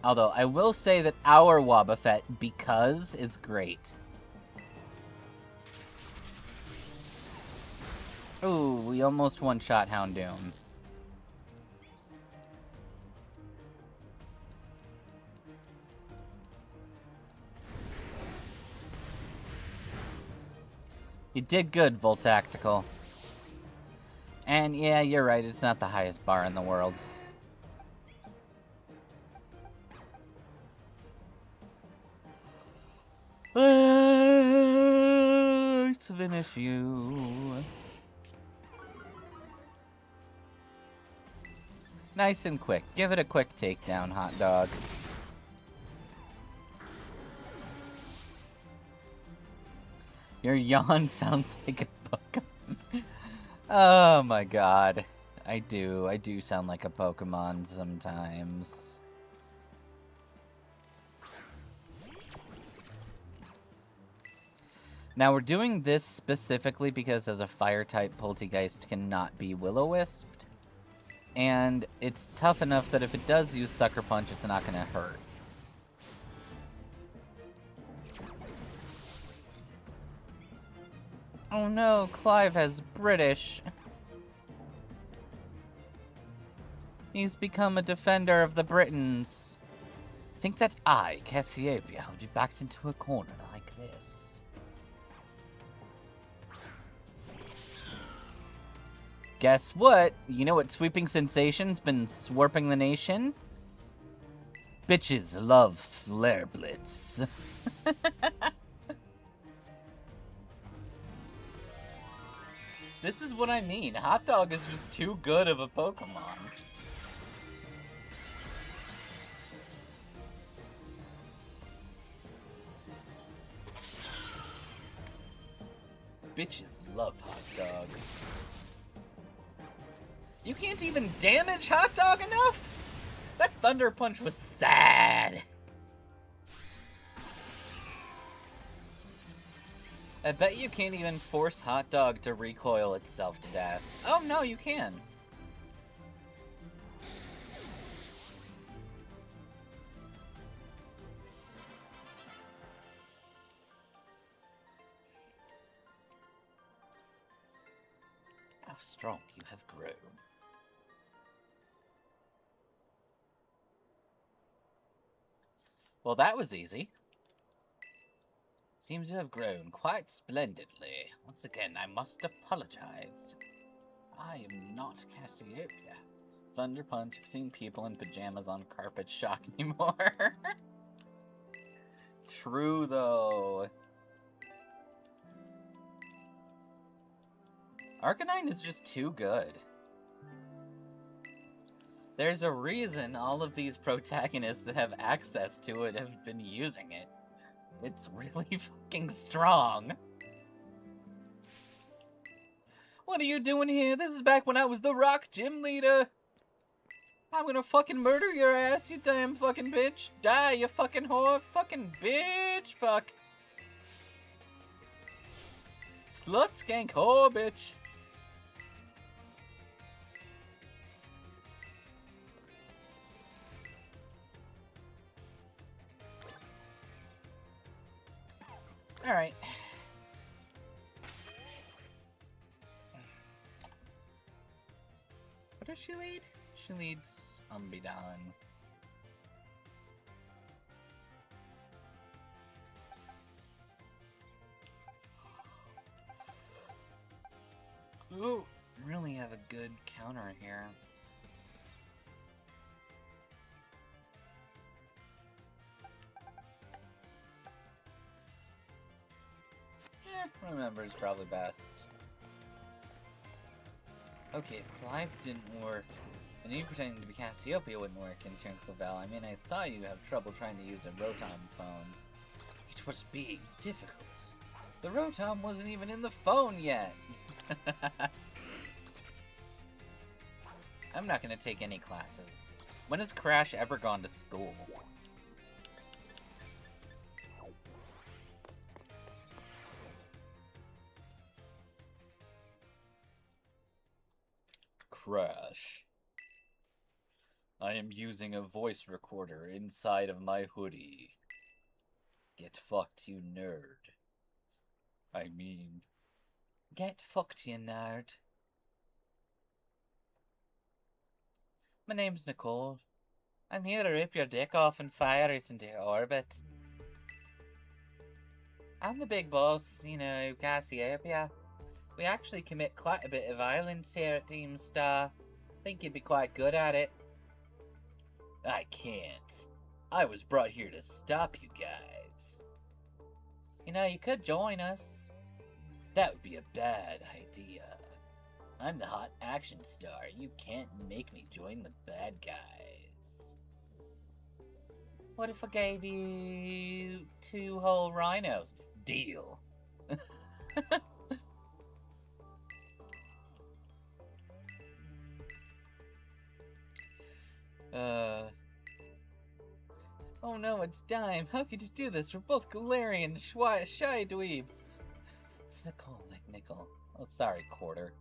Although, I will say that our Wobbuffet, because, is great. Ooh, we almost one-shot Houndoom. You did good, Voltactical. And yeah, you're right, it's not the highest bar in the world. Let's finish you. Nice and quick. Give it a quick takedown, hot dog. Your yawn sounds like a Pokemon. Oh my god. I do sound like a Pokemon sometimes. Now we're doing this specifically because as a fire-type Poltegeist cannot be Will-O-Wisped. And it's tough enough that if it does use Sucker Punch, it's not going to hurt. Oh no, Clive has British. He's become a defender of the Britons. Think that I, Cassiopeia, would be backed into a corner like this. Guess what? You know what sweeping sensation's been swarping the nation? Bitches love flare blitz. This is what I mean. Hot Dog is just too good of a Pokemon. Bitches love Hot Dog. You can't even damage Hot Dog enough? That Thunder Punch was sad. I bet you can't even force Hot Dog to recoil itself to death. Oh no, you can. How strong you have grown. Well, that was easy. Seems to have grown quite splendidly. Once again, I must apologize. I am not Cassiopeia. Thunder Punch, I've seen people in pajamas on carpet shock anymore. True, though. Arcanine is just too good. There's a reason all of these protagonists that have access to it have been using it. It's really fucking strong. What are you doing here? This is back when I was the Rock Gym Leader. I'm gonna fucking murder your ass, you damn fucking bitch. Die, you fucking whore. Fucking bitch. Fuck. Slut, skank, whore, bitch. Alright. What does she lead? She leads Umbidon. Ooh, really have a good counter here. Remember is probably best. Okay, if Clive didn't work, and you pretending to be Cassiopeia wouldn't work in Turn Clavel, I mean, I saw you have trouble trying to use a Rotom phone. It was being difficult. The Rotom wasn't even in the phone yet! I'm not gonna take any classes. When has Crash ever gone to school? Crash. I am using a voice recorder inside of my hoodie. Get fucked, you nerd. I mean... Get fucked, you nerd. My name's Nicole. I'm here to rip your dick off and fire it into orbit. I'm the big boss, you know, Cassiopeia. We actually commit quite a bit of violence here at Team Star. Think you'd be quite good at it. I can't. I was brought here to stop you guys. You know, you could join us. That would be a bad idea. I'm the hot action star. You can't make me join the bad guys. What if I gave you 2 whole rhinos? Deal. Oh no, it's Dime. How could you do this? We're both Galarian, shy dweebs. It's Nicole, like Nickel. Oh, sorry, Quarter.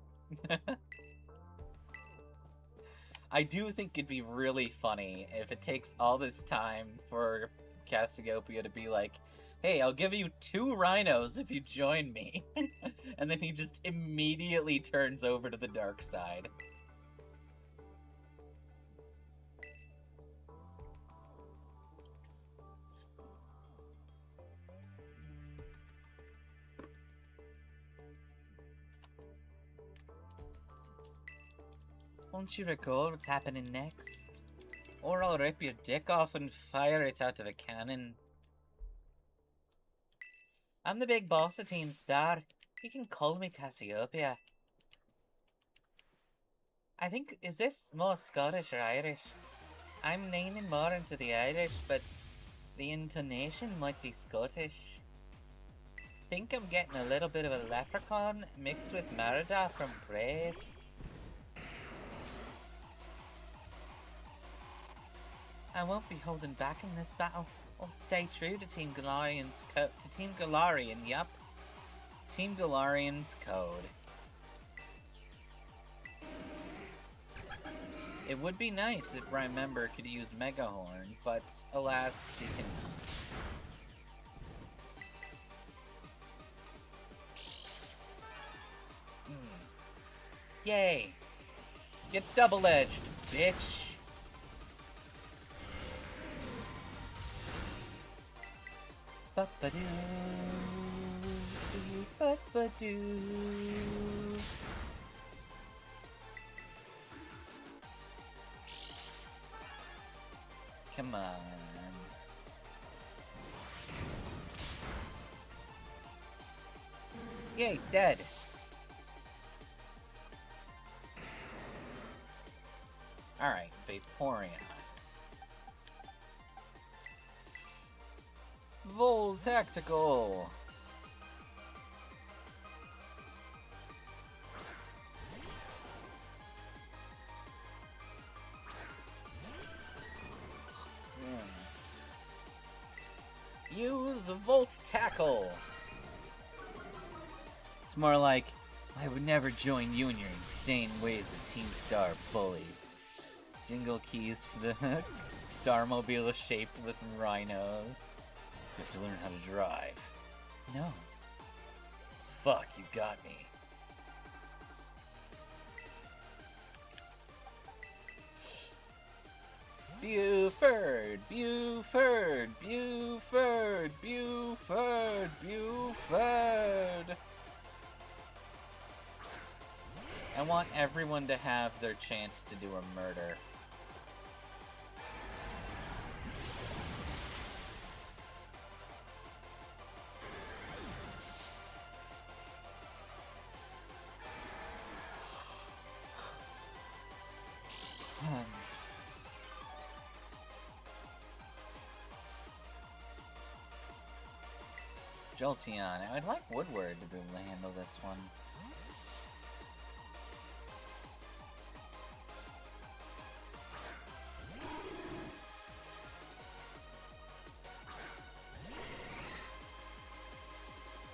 I do think it'd be really funny if it takes all this time for Cassiopeia to be like, hey, I'll give you 2 rhinos if you join me. And then he just immediately turns over to the dark side. Won't you recall what's happening next? Or I'll rip your dick off and fire it out of a cannon. I'm the big boss of Team Star. You can call me Cassiopeia. I think, is this more Scottish or Irish? I'm leaning more into the Irish, but the intonation might be Scottish. Think I'm getting a little bit of a leprechaun mixed with Merida from Brave. I won't be holding back in this battle. I'll stay true to Team Galarian's Team Galarian, yup. Team Galarian's code. It would be nice if Remember could use Megahorn, but alas, she cannot. Yay! Get double-edged, bitch! Ba-ba-doo, ba-ba-doo. Come on. Yay, dead. Alright, Vaporeon. Vol Tactical. Use Volt Tackle. It's more like, I would never join you in your insane ways of Team Star bullies. Jingle keys to the Starmobile shaped with rhinos. You have to learn how to drive. No. Fuck, you got me. Buford, Buford, Buford, Buford, Buford. I want everyone to have their chance to do a murder. Jolteon. I'd like Woodward to be able to handle this one.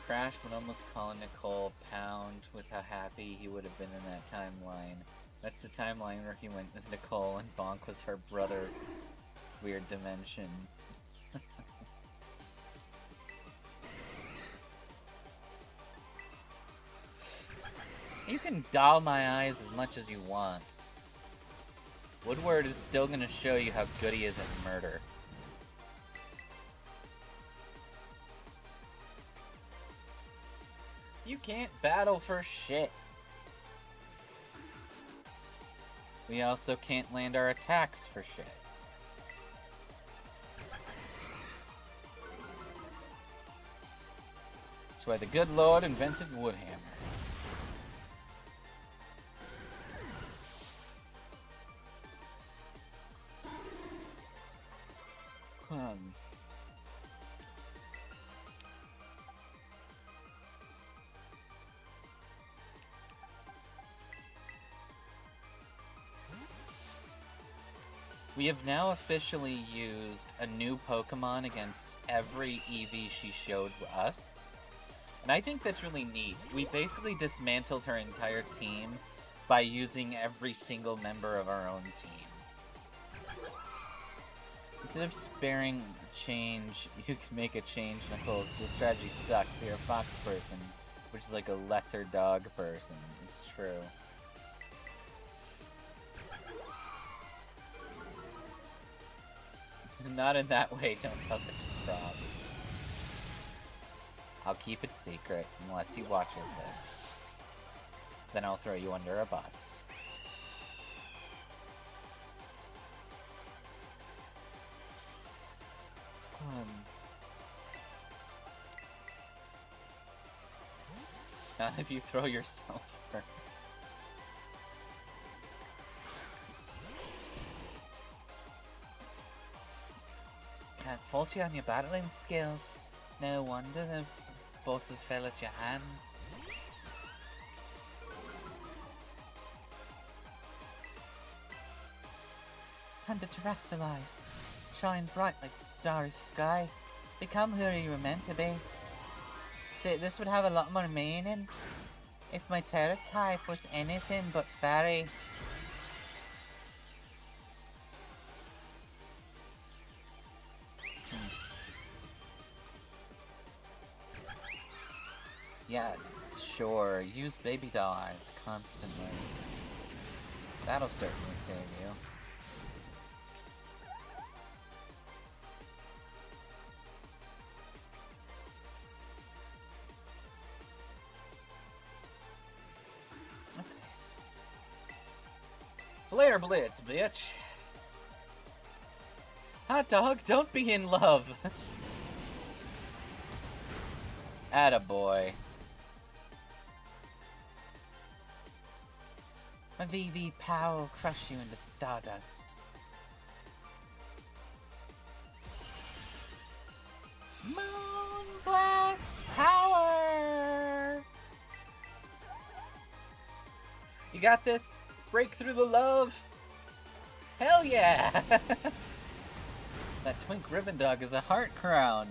Crash would almost call Nicole Pound with how happy he would have been in that timeline. That's the timeline where he went with Nicole and Bonk was her brother. Weird dimension. You can doll my eyes as much as you want. Woodward is still gonna show you how good he is at murder. You can't battle for shit. We also can't land our attacks for shit. That's why the good Lord invented Woodhammer. We have now officially used a new Pokemon against every EV she showed us. And I think that's really neat. We basically dismantled her entire team by using every single member of our own team. Instead of sparing a change, you can make a change, Nicole, because the strategy sucks. You're a fox person, which is like a lesser dog person. It's true. Not in that way, don't tell it to Rob. I'll keep it secret unless he watches this. Then I'll throw you under a bus. Not if you throw yourself first. Can't fault you on your battling skills. No wonder the bosses fell at your hands. Time to terrestrialize. Shine bright like the starry sky. Become who you were meant to be. See, this would have a lot more meaning if my terror type was anything but fairy. Yes, sure. Use baby doll eyes constantly. That'll certainly save you. Flare Blitz, bitch! Hot dog, don't be in love! Attaboy. My VV power will crush you into stardust. Moonblast power! You got this? Break through the love! Hell yeah! That twink ribbon dog is a heart crown.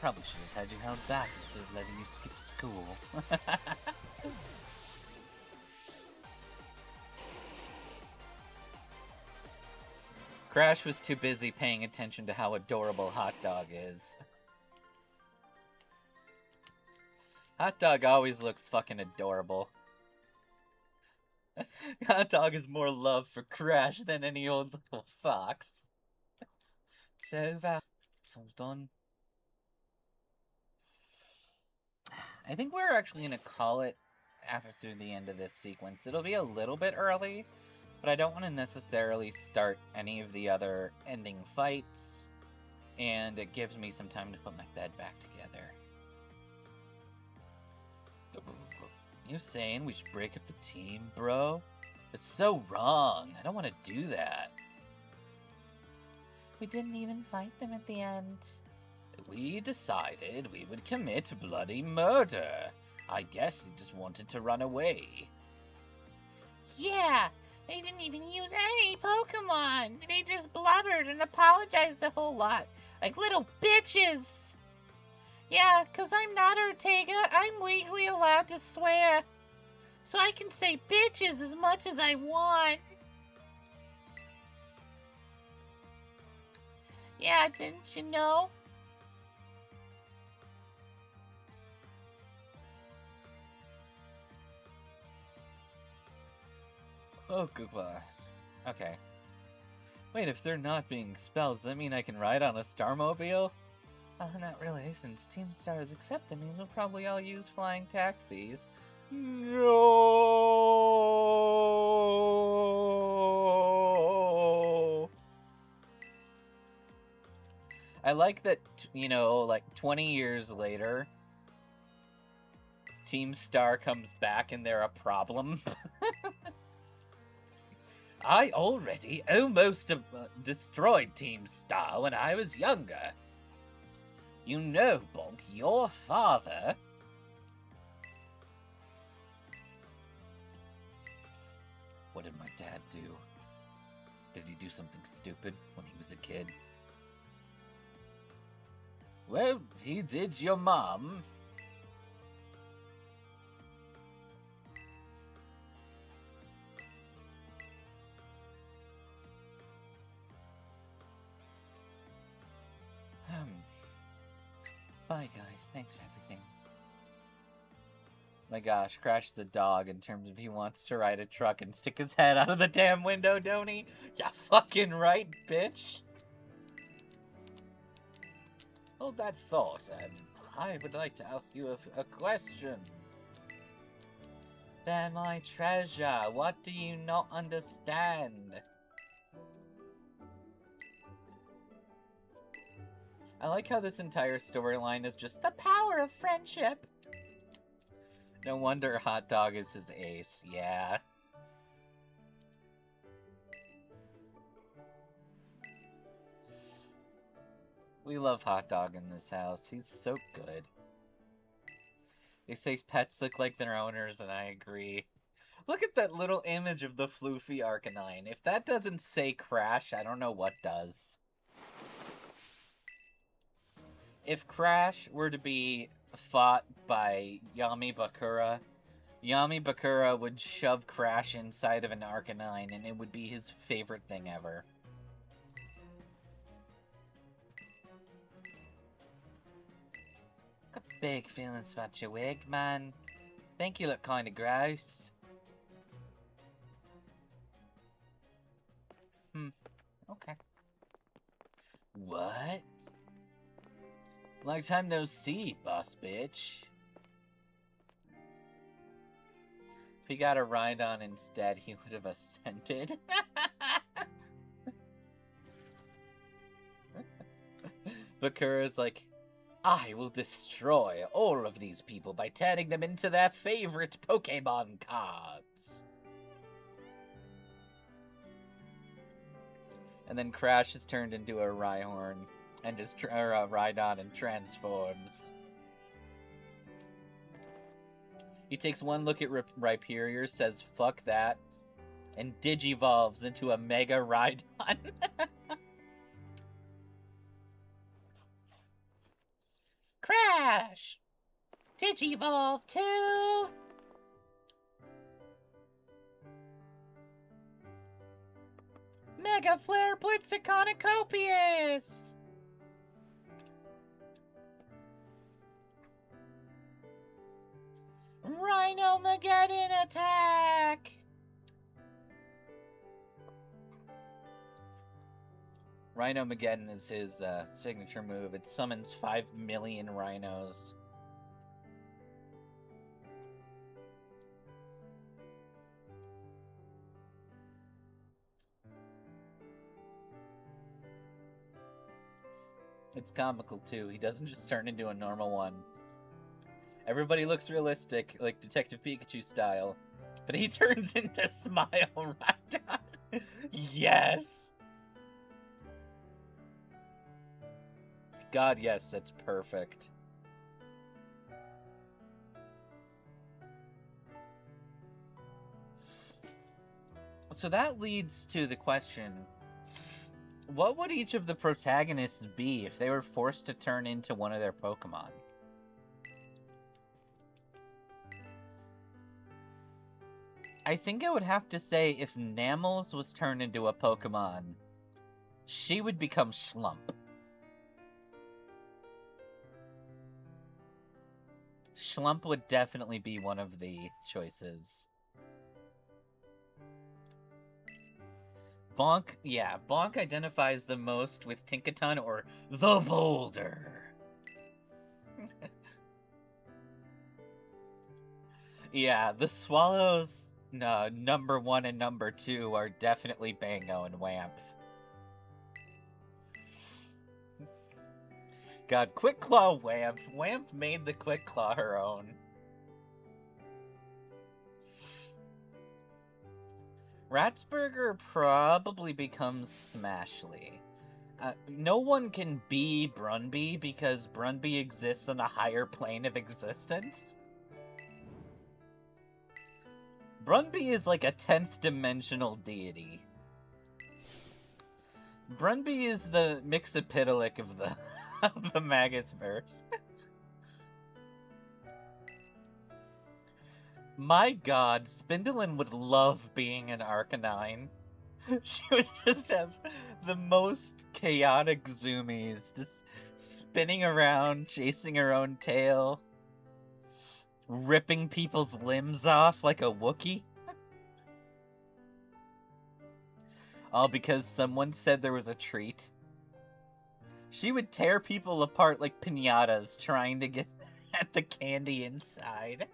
Probably should have had you held back instead of letting you skip school. Crash was too busy paying attention to how adorable Hot Dog is. Hot Dog always looks fucking adorable. Hot Dog is more love for Crash than any old little fox. It's over. It's all done. I think we're actually going to call it after the end of this sequence. It'll be a little bit early, but I don't want to necessarily start any of the other ending fights, and it gives me some time to put my bed back together. You saying we should break up the team, bro? It's so wrong. I don't want to do that. We didn't even fight them at the end. We decided we would commit bloody murder. I guess they just wanted to run away. Yeah, they didn't even use any Pokemon. They just blubbered and apologized a whole lot. Like little bitches. Yeah, 'cause I'm not Ortega, I'm legally allowed to swear. So I can say bitches as much as I want. Yeah, didn't you know? Oh, goodbye. Okay. Wait, if they're not being expelled, does that mean I can ride on a Starmobile? Not really. Since Team Stars accept them, we'll probably all use flying taxis. No! I like that, like 20 years later, Team Star comes back and they're a problem. I already almost destroyed Team Star when I was younger. You know, Bonk, your father... What did my dad do? Did he do something stupid when he was a kid? Well, he did your mom. Bye, guys. Thanks for everything. My gosh, Crash the dog in terms of he wants to ride a truck and stick his head out of the damn window, don't he? Yeah, fucking right, bitch. Hold that thought, and I would like to ask you a question. They're my treasure. What do you not understand? I like how this entire storyline is just the power of friendship. No wonder Hot Dog is his ace, yeah. We love Hot Dog in this house. He's so good. They say pets look like their owners, and I agree. Look at that little image of the floofy Arcanine. If that doesn't say Crash, I don't know what does. If Crash were to be fought by Yami Bakura, Yami Bakura would shove Crash inside of an Arcanine, and it would be his favorite thing ever. Got big feelings about your wig, man. Think you look kinda gross. Okay. What? Long time no see, boss bitch. If he got a ride on instead, he would have ascended. Bakura's like, I will destroy all of these people by turning them into their favorite Pokémon cards. And then Crash is turned into a Rhyhorn and just Rhydon and transforms. He takes one look at Rhyperior, says fuck that, and digivolves into a Mega Rhydon. Crash! Digivolve too! Mega Flare Blitziconocopius! Rhino-Mageddon attack! Rhino-Mageddon is his signature move. It summons 5 million rhinos. It's comical too. He doesn't just turn into a normal one. Everybody looks realistic, like Detective Pikachu style. But he turns into Smile Rhydon. Yes! God, yes, that's perfect. So that leads to the question, what would each of the protagonists be if they were forced to turn into one of their Pokemon? I think I would have to say if Nammals was turned into a Pokemon, she would become Schlump. Schlump would definitely be one of the choices. Bonk, yeah, Bonk identifies the most with Tinkaton or the Boulder. Yeah, the Swallows, no, number 1 and number 2 are definitely Bango and Wamp. God, Quick Claw Wamp. Wamp made the Quick Claw her own. Ratsburger probably becomes Smashly. No one can be Brunby because Brunby exists on a higher plane of existence. Brunby is like a 10th dimensional deity. Brunby is the Mixopitalic of the of the Magusverse. My god, Spindolin would love being an Arcanine. She would just have the most chaotic zoomies, just spinning around, chasing her own tail, ripping people's limbs off like a Wookiee. All because someone said there was a treat. She would tear people apart like piñatas trying to get at the candy inside.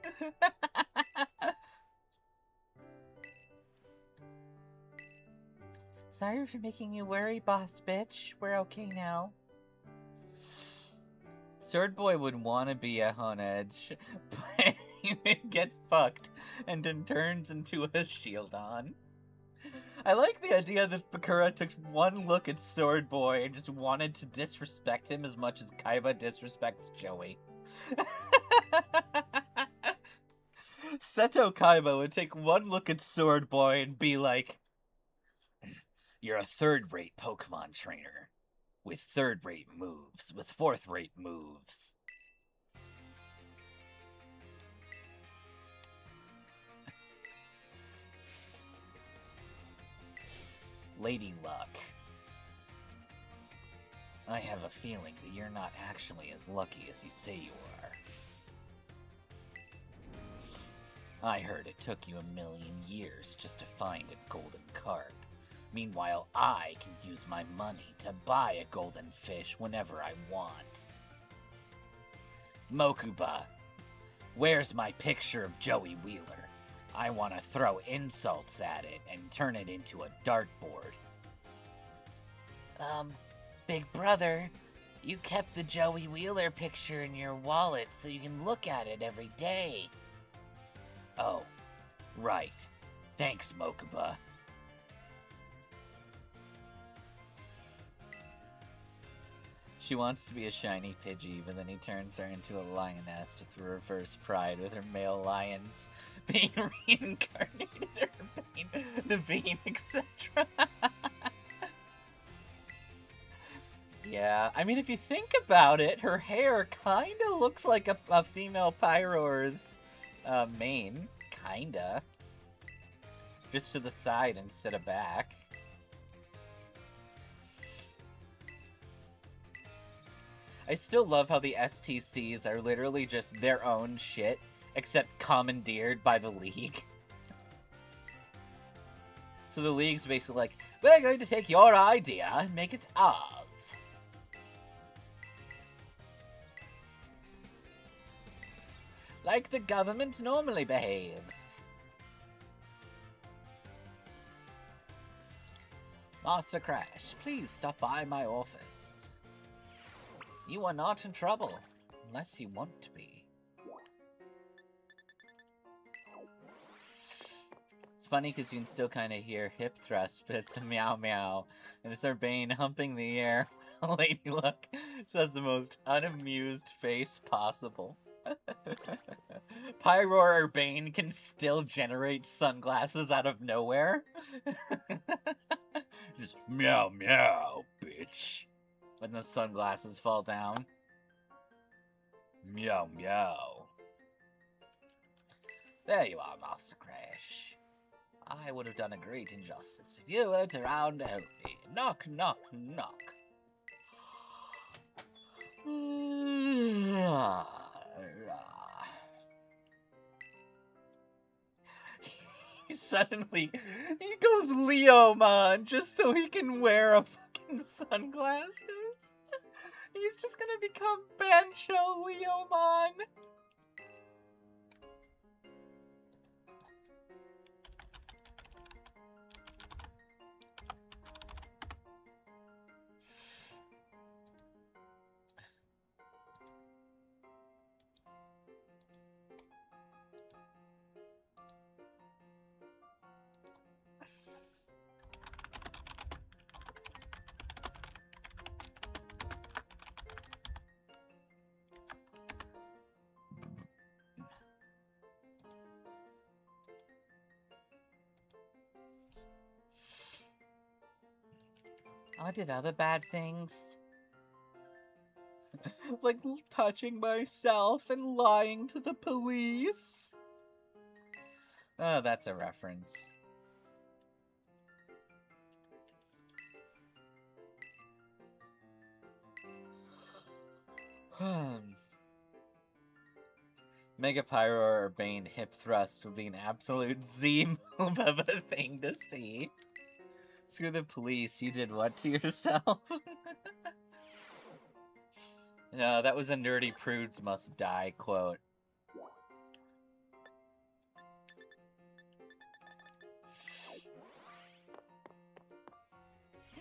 Sorry for making you worry, boss bitch. We're okay now. Sword Boy would want to be a Honedge, but he would get fucked and then turns into a Shieldon. I like the idea that Bakura took one look at Sword Boy and just wanted to disrespect him as much as Kaiba disrespects Joey. Seto Kaiba would take one look at Sword Boy and be like, "You're a third-rate Pokemon trainer. With third-rate moves. With fourth-rate moves." Lady Luck. I have a feeling that you're not actually as lucky as you say you are. I heard it took you 1,000,000 years just to find a golden carp. Meanwhile, I can use my money to buy a golden fish whenever I want. Mokuba, where's my picture of Joey Wheeler? I want to throw insults at it and turn it into a dartboard. Big brother, you kept the Joey Wheeler picture in your wallet so you can look at it every day. Oh, right. Thanks, Mokuba. She wants to be a shiny Pidgey, but then he turns her into a lioness with reverse pride with her male lions being reincarnated, or the vein, etc. Yeah, I mean, if you think about it, her hair kind of looks like a female Pyroar's mane. Kinda. Just to the side instead of back. I still love how the STCs are literally just their own shit, except commandeered by the League. So the League's basically like, we're going to take your idea and make it ours. Like the government normally behaves. Master Crash, please stop by my office. You are not in trouble, unless you want to be. It's funny because you can still kind of hear hip thrust, but it's a meow meow, and it's Urbane humping the air while Lady Luck does the most unamused face possible. Pyroar Urbane can still generate sunglasses out of nowhere. Just meow meow, bitch. When the sunglasses fall down. Meow meow. There you are, Master Crash. I would have done a great injustice if you weren't around to help me. Knock, knock, knock. He suddenly, he goes Leomon just so he can wear a fucking sunglasses. He's just gonna become Bancho Leomon. I did other bad things. Like touching myself and lying to the police. Oh, that's a reference. Mega Pyro or Bane hip thrust would be an absolute Z move of a thing to see. Screw the police, you did what to yourself? No, that was a Nerdy Prudes Must Die quote.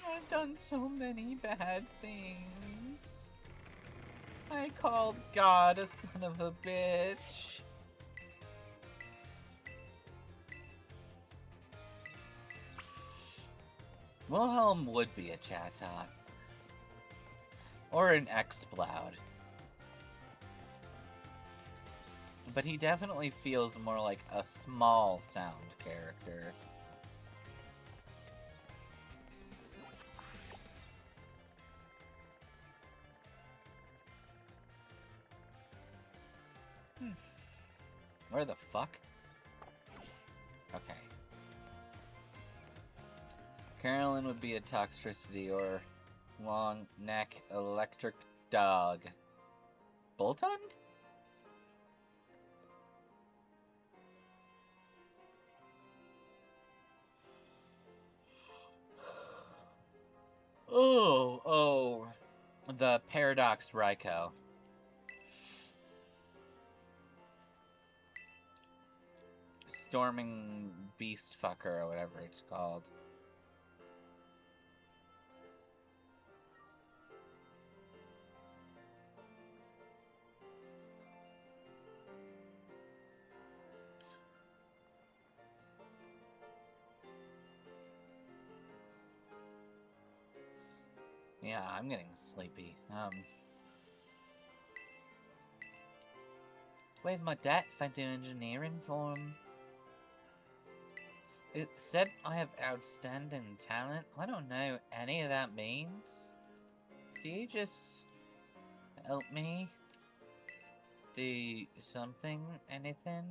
I've done so many bad things. I called God a son of a bitch. Wilhelm would be a Chatot. Or an Exploud. But he definitely feels more like a small sound character. Where the fuck? Okay. Carolyn would be a Toxtricity or long neck electric dog. Boltund? Oh, the Paradox Raikou. Storming Beast Fucker or whatever it's called. Yeah, I'm getting sleepy. Wave my debt if I do engineering for him. It said I have outstanding talent. I don't know any of that means. Do you just help me do something? Anything?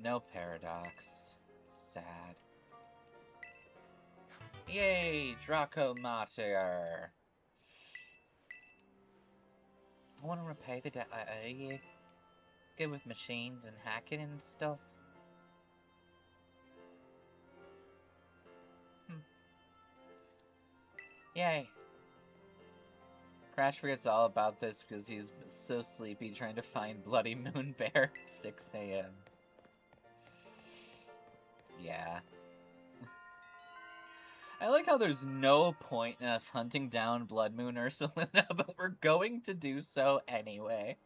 No Paradox. Sad. Yay, Draco Mater! I want to repay the debt I owe you. Good with machines and hacking and stuff. Yay. Crash forgets all about this because he's so sleepy trying to find Bloody Moon Bear at 6 a.m. Yeah. I like how there's no point in us hunting down Blood Moon Ursulina, but we're going to do so anyway.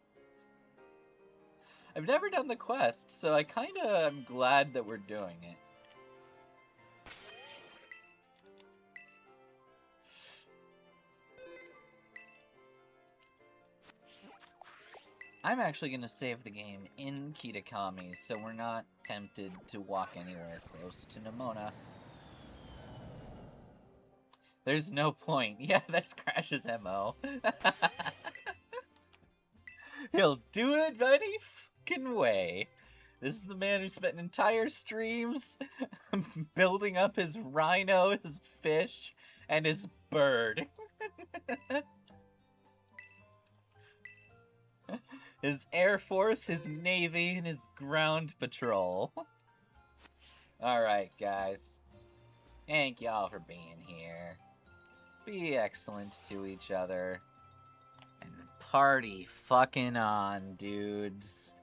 I've never done the quest, so I kinda am glad that we're doing it. I'm actually gonna save the game in Kitakami, so we're not tempted to walk anywhere close to Nemona. There's no point. Yeah, that's Crash's MO. He'll do it any fucking way. This is the man who spent entire streams building up his rhino, his fish, and his bird. His Air Force, his Navy, and his ground patrol. Alright, guys. Thank y'all for being here. Be excellent to each other. And party fucking on, dudes.